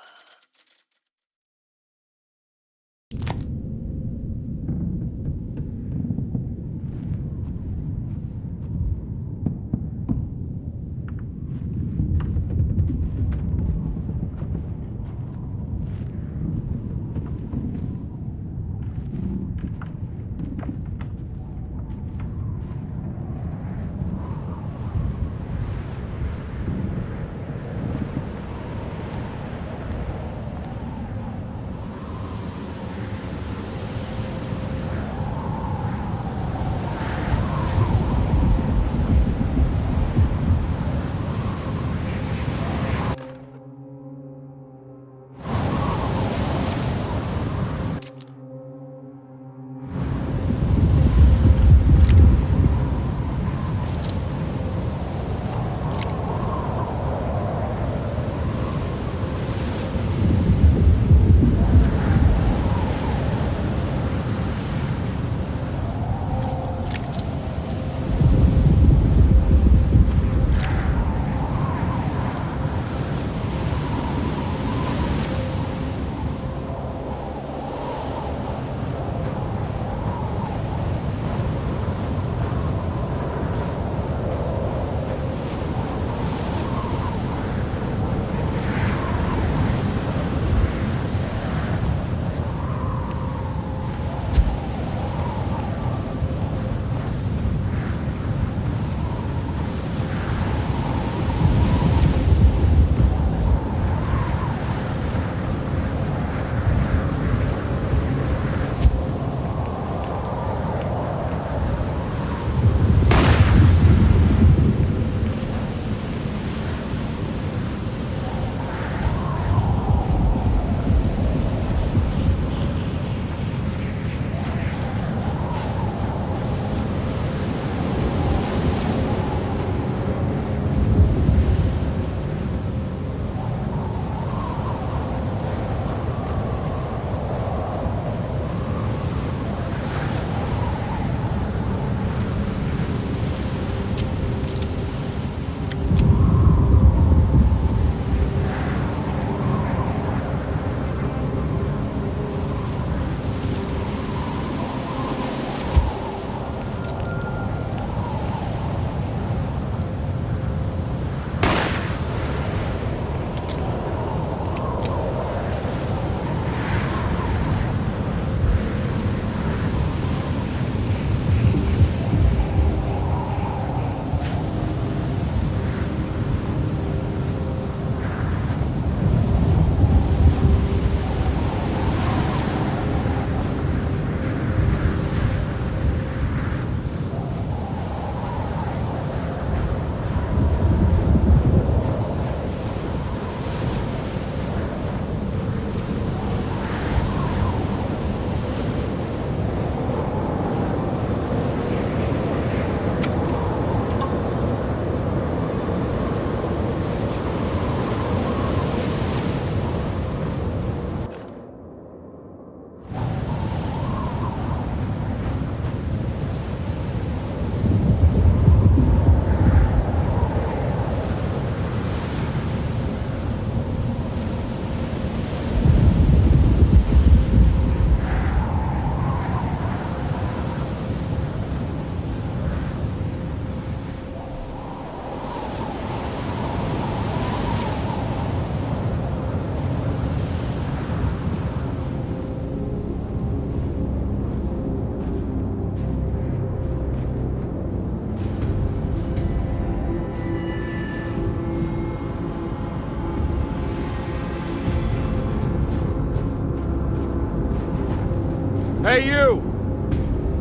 Hey, you!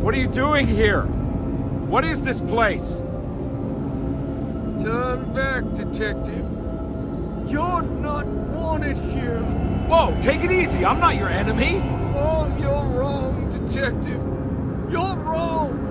What are you doing here? What is this place? Turn back, Detective. You're not wanted here. Whoa, take it easy. I'm not your enemy. Oh, you're wrong, Detective. You're wrong.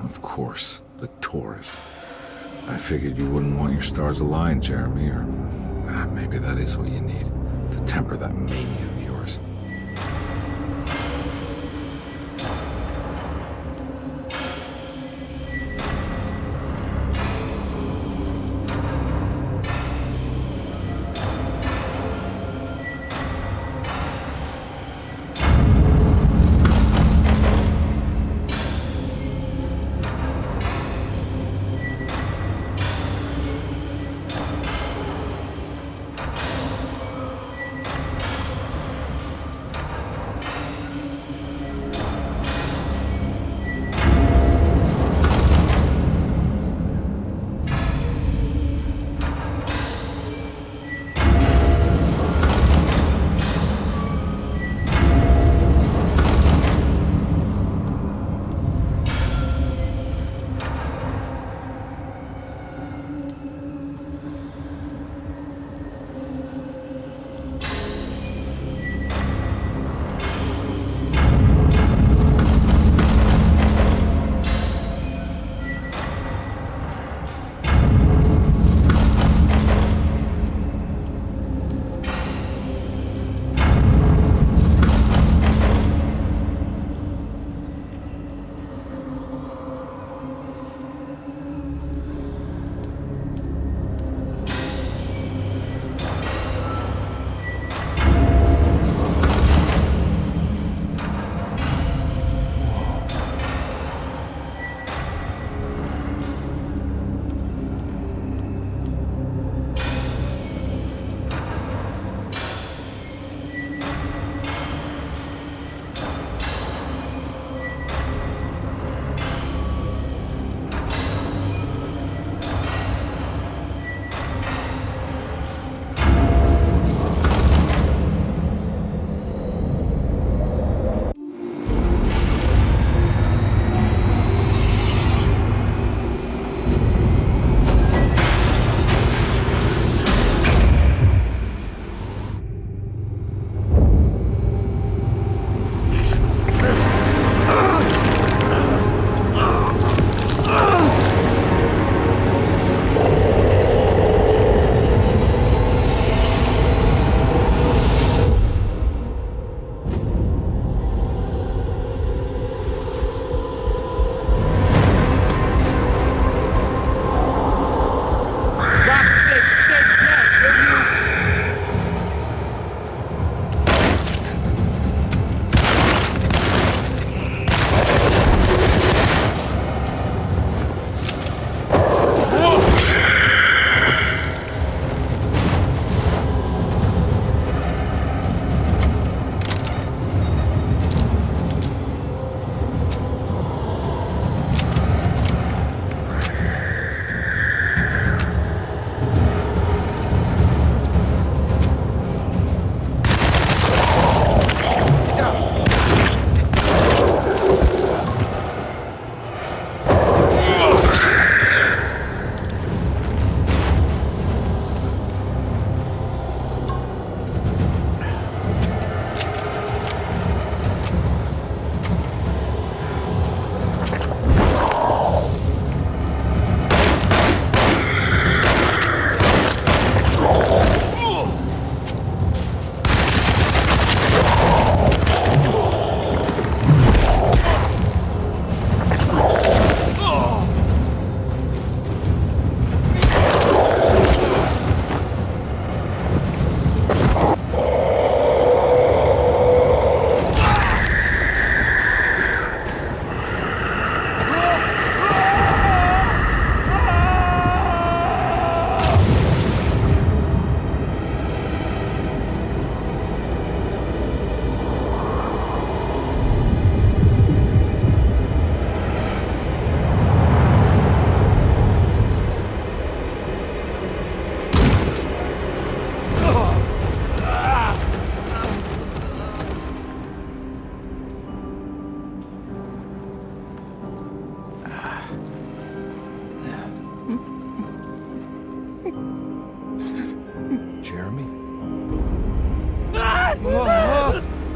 Of course, the Taurus. I figured you wouldn't want your stars aligned, Jeremy, or maybe that is what you need to temper that mania of yours.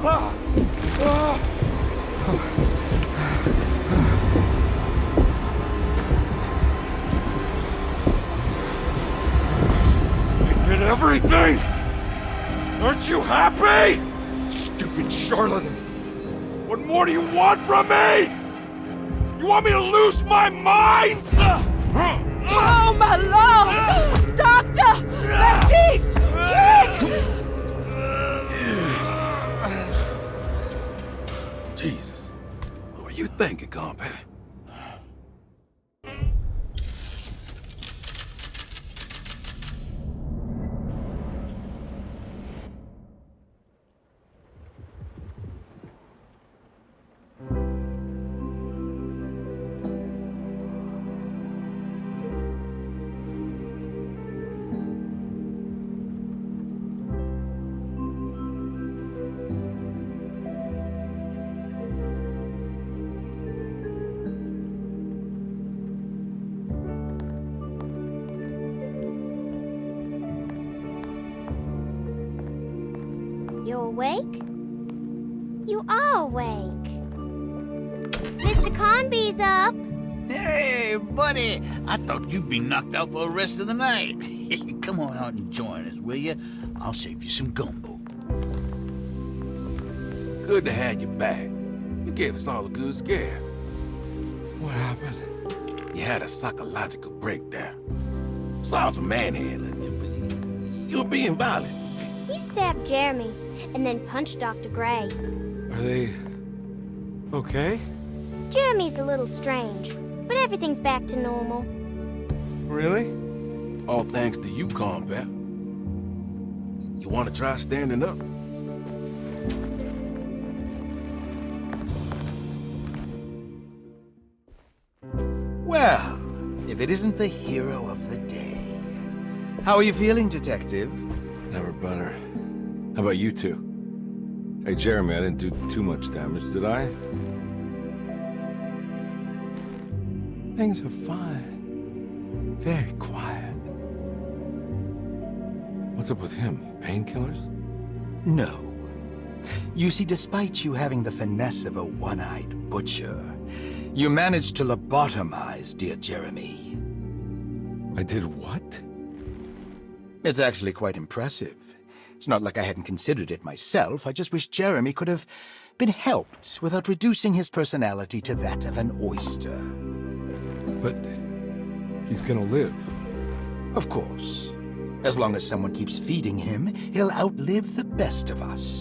I did everything! Aren't you happy? Stupid charlatan! What more do you want from me? You want me to lose my mind? Oh, my lord! Doctor! Baptiste! Quick! Jesus. What were you thinking, compadre? You awake? You are awake. Mr. Conby's up. Hey, buddy! I thought you'd be knocked out for the rest of the night. Come on out and join us, will you? I'll save you some gumbo. Good to have you back. You gave us all a good scare. What happened? You had a psychological breakdown. Sorry for manhandling you, but you're being violent. You stabbed Jeremy and then punched Dr. Gray. Are they okay? Jeremy's a little strange, but everything's back to normal. Really? All thanks to you, combat. You want to try standing up? Well, if it isn't the hero of the day. How are you feeling, Detective? Never better. How about you two? Hey, Jeremy, I didn't do too much damage, did I? Things are fine. Very quiet. What's up with him? Painkillers? No. You see, despite you having the finesse of a one-eyed butcher, you managed to lobotomize dear Jeremy. I did what? It's actually quite impressive. It's not like I hadn't considered it myself. I just wish Jeremy could have been helped without reducing his personality to that of an oyster. But he's gonna live. Of course. As long as someone keeps feeding him, he'll outlive the best of us.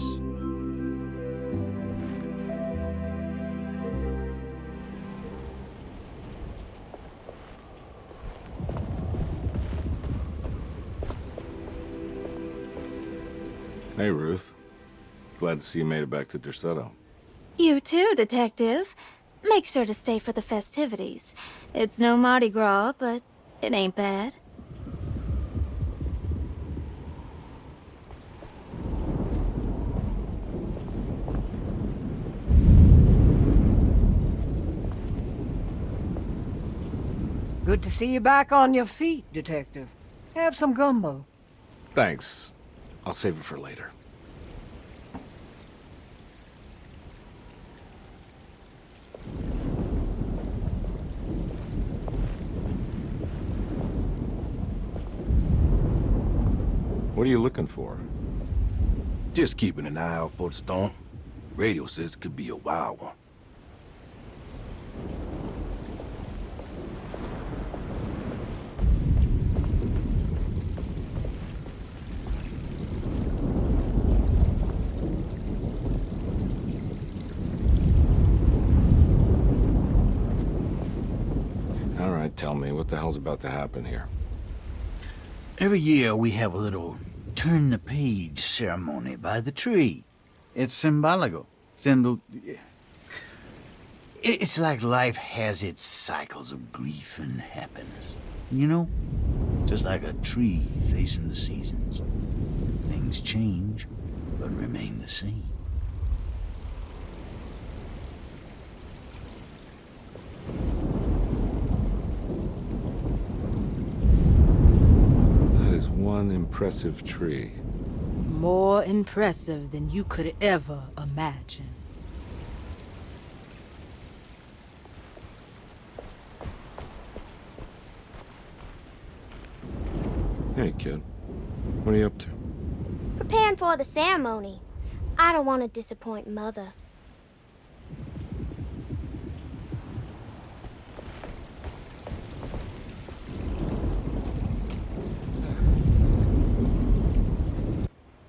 Hey, Ruth. Glad to see you made it back to Derceto. You too, Detective. Make sure to stay for the festivities. It's no Mardi Gras, but it ain't bad. Good to see you back on your feet, Detective. Have some gumbo. Thanks. I'll save it for later. What are you looking for? Just keeping an eye out for the storm. Radio says it could be a wild one. All right, tell me, what the hell's about to happen here? Every year we have a little turn-the-page ceremony by the tree. It's symbolical. It's like life has its cycles of grief and happiness. You know? Just like a tree facing the seasons. Things change, but remain the same. That is one impressive tree. more impressive than you could ever imagine. Hey, kid. What are you up to? Preparing for the ceremony. I don't want to disappoint Mother.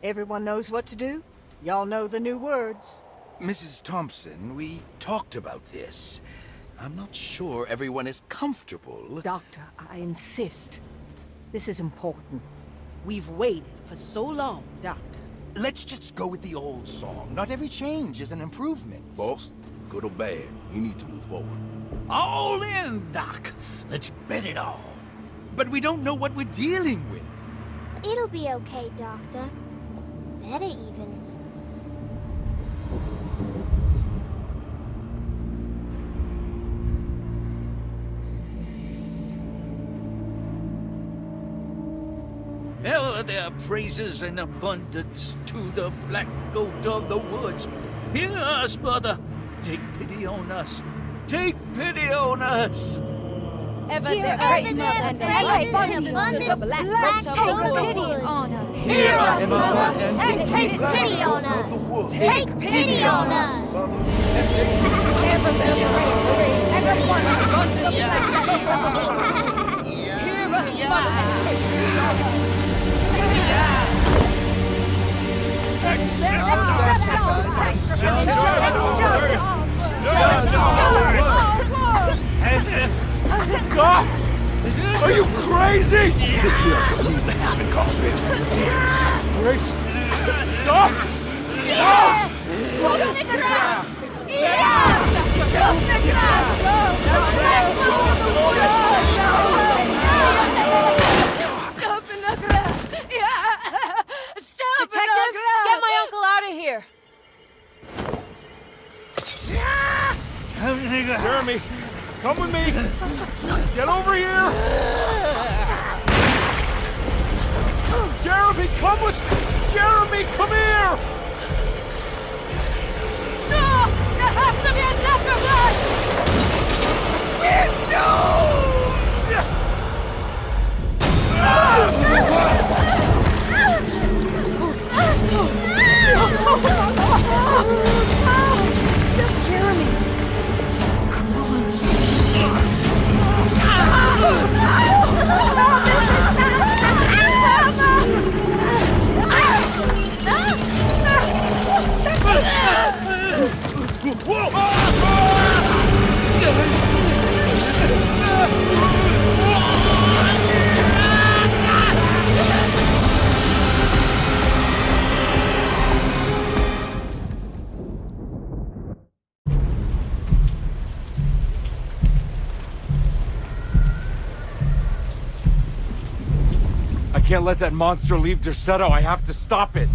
Everyone knows what to do? Y'all know the new words. Mrs. Thompson, we talked about this. I'm not sure everyone is comfortable. Doctor, I insist. This is important. We've waited for so long, Doctor. Let's just go with the old song. Not every change is an improvement. Boss, good or bad, you need to move forward. All in, Doc. Let's bet it all. But we don't know what we're dealing with. It'll be okay, Doctor. Better even. Ever there praises in abundance to the black goat of the woods. Hear us, Mother. Take pity on us. Take pity on us. Ever Hear there us, praises Mother. and Praises abundance in to the abundance. black Black goat goat of the pity woods. on us. Hear us, Mother, and take pity on us. Take pity on us. Ever there's praise and abundance to the black goat of the woods. Hear us, Mother, and take pity on us. Accept our sacrifice. Stop! Are you crazy? This here's what needs to happen, Coffin. Grace! Stop! Stop! Detective, get my uncle out of here. Jeremy, come with me! Get over here! Jeremy, come with... Jeremy, come here! No! There has to be a doctor blood! Jeremy! I can't let that monster leave Derceto. I have to stop it.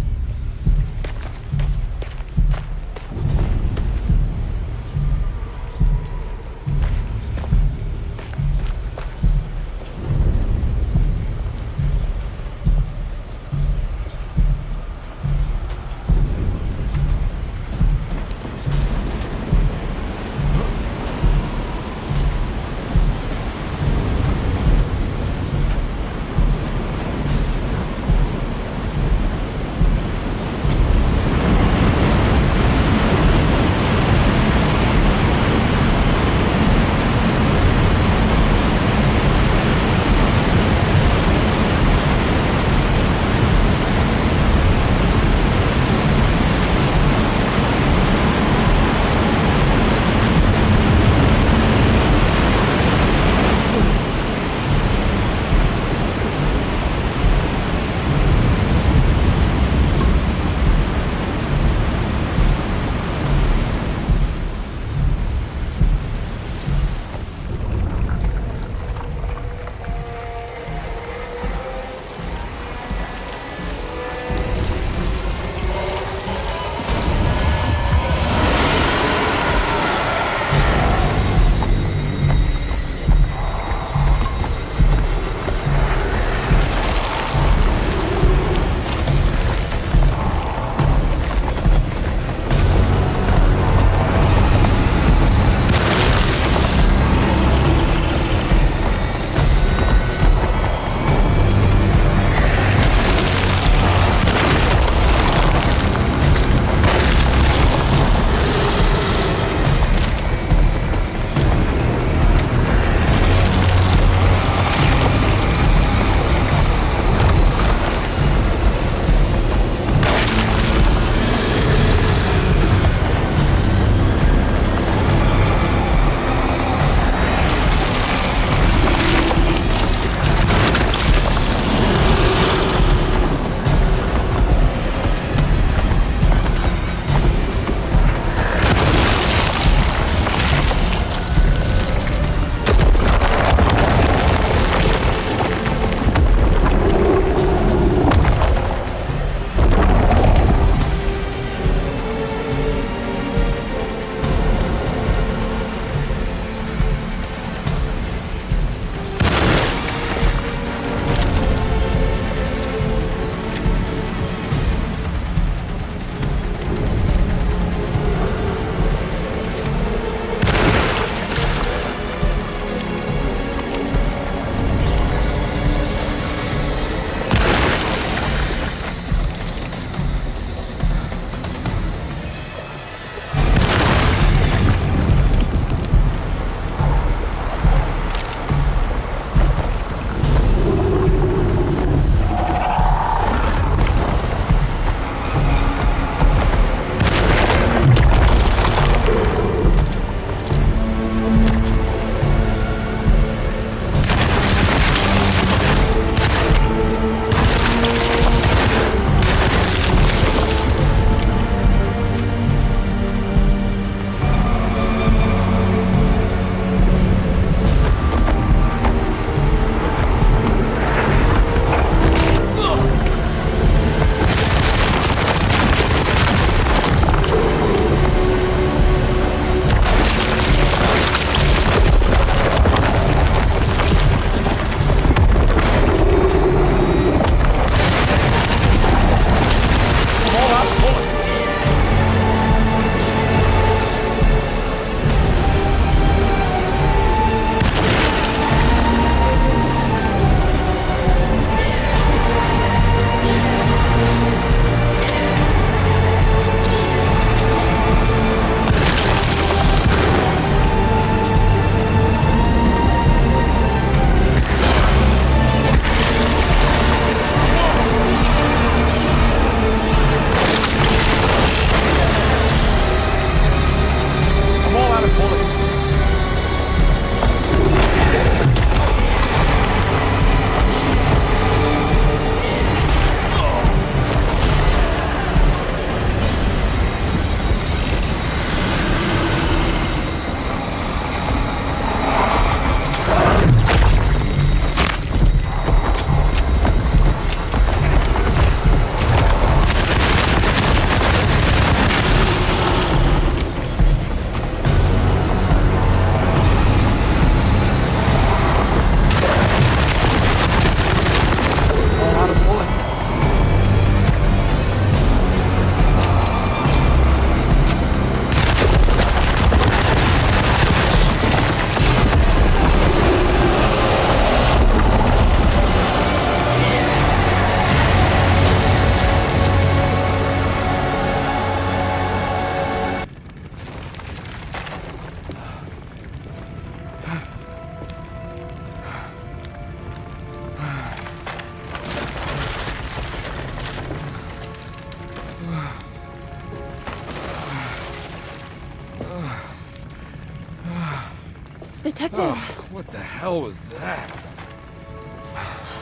Detective! Oh, what the hell was that?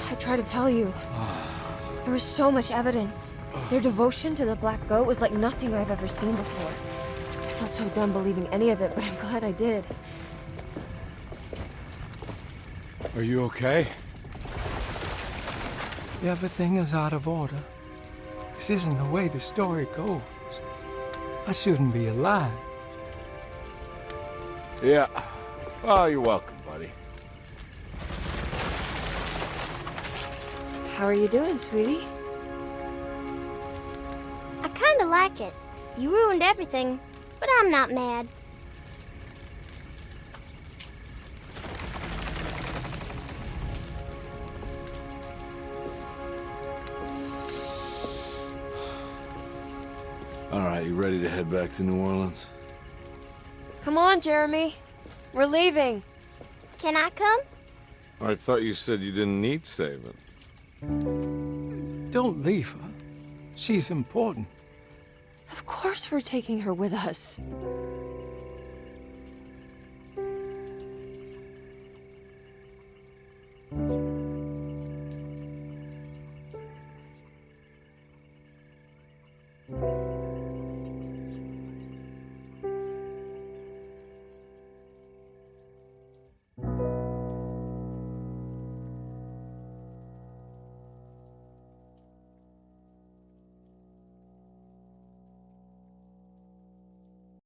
I tried to tell you. There was so much evidence. Their devotion to the Black Goat was like nothing I've ever seen before. I felt so dumb believing any of it, but I'm glad I did. Are you okay? Everything is out of order. This isn't the way the story goes. I shouldn't be alive. Yeah. Well, you're welcome, buddy. How are you doing, sweetie? I kinda like it. You ruined everything, but I'm not mad. All right, you ready to head back to New Orleans? Come on, Jeremy. We're leaving. Can I come? I thought you said you didn't need saving. Don't leave her. She's important. Of course we're taking her with us.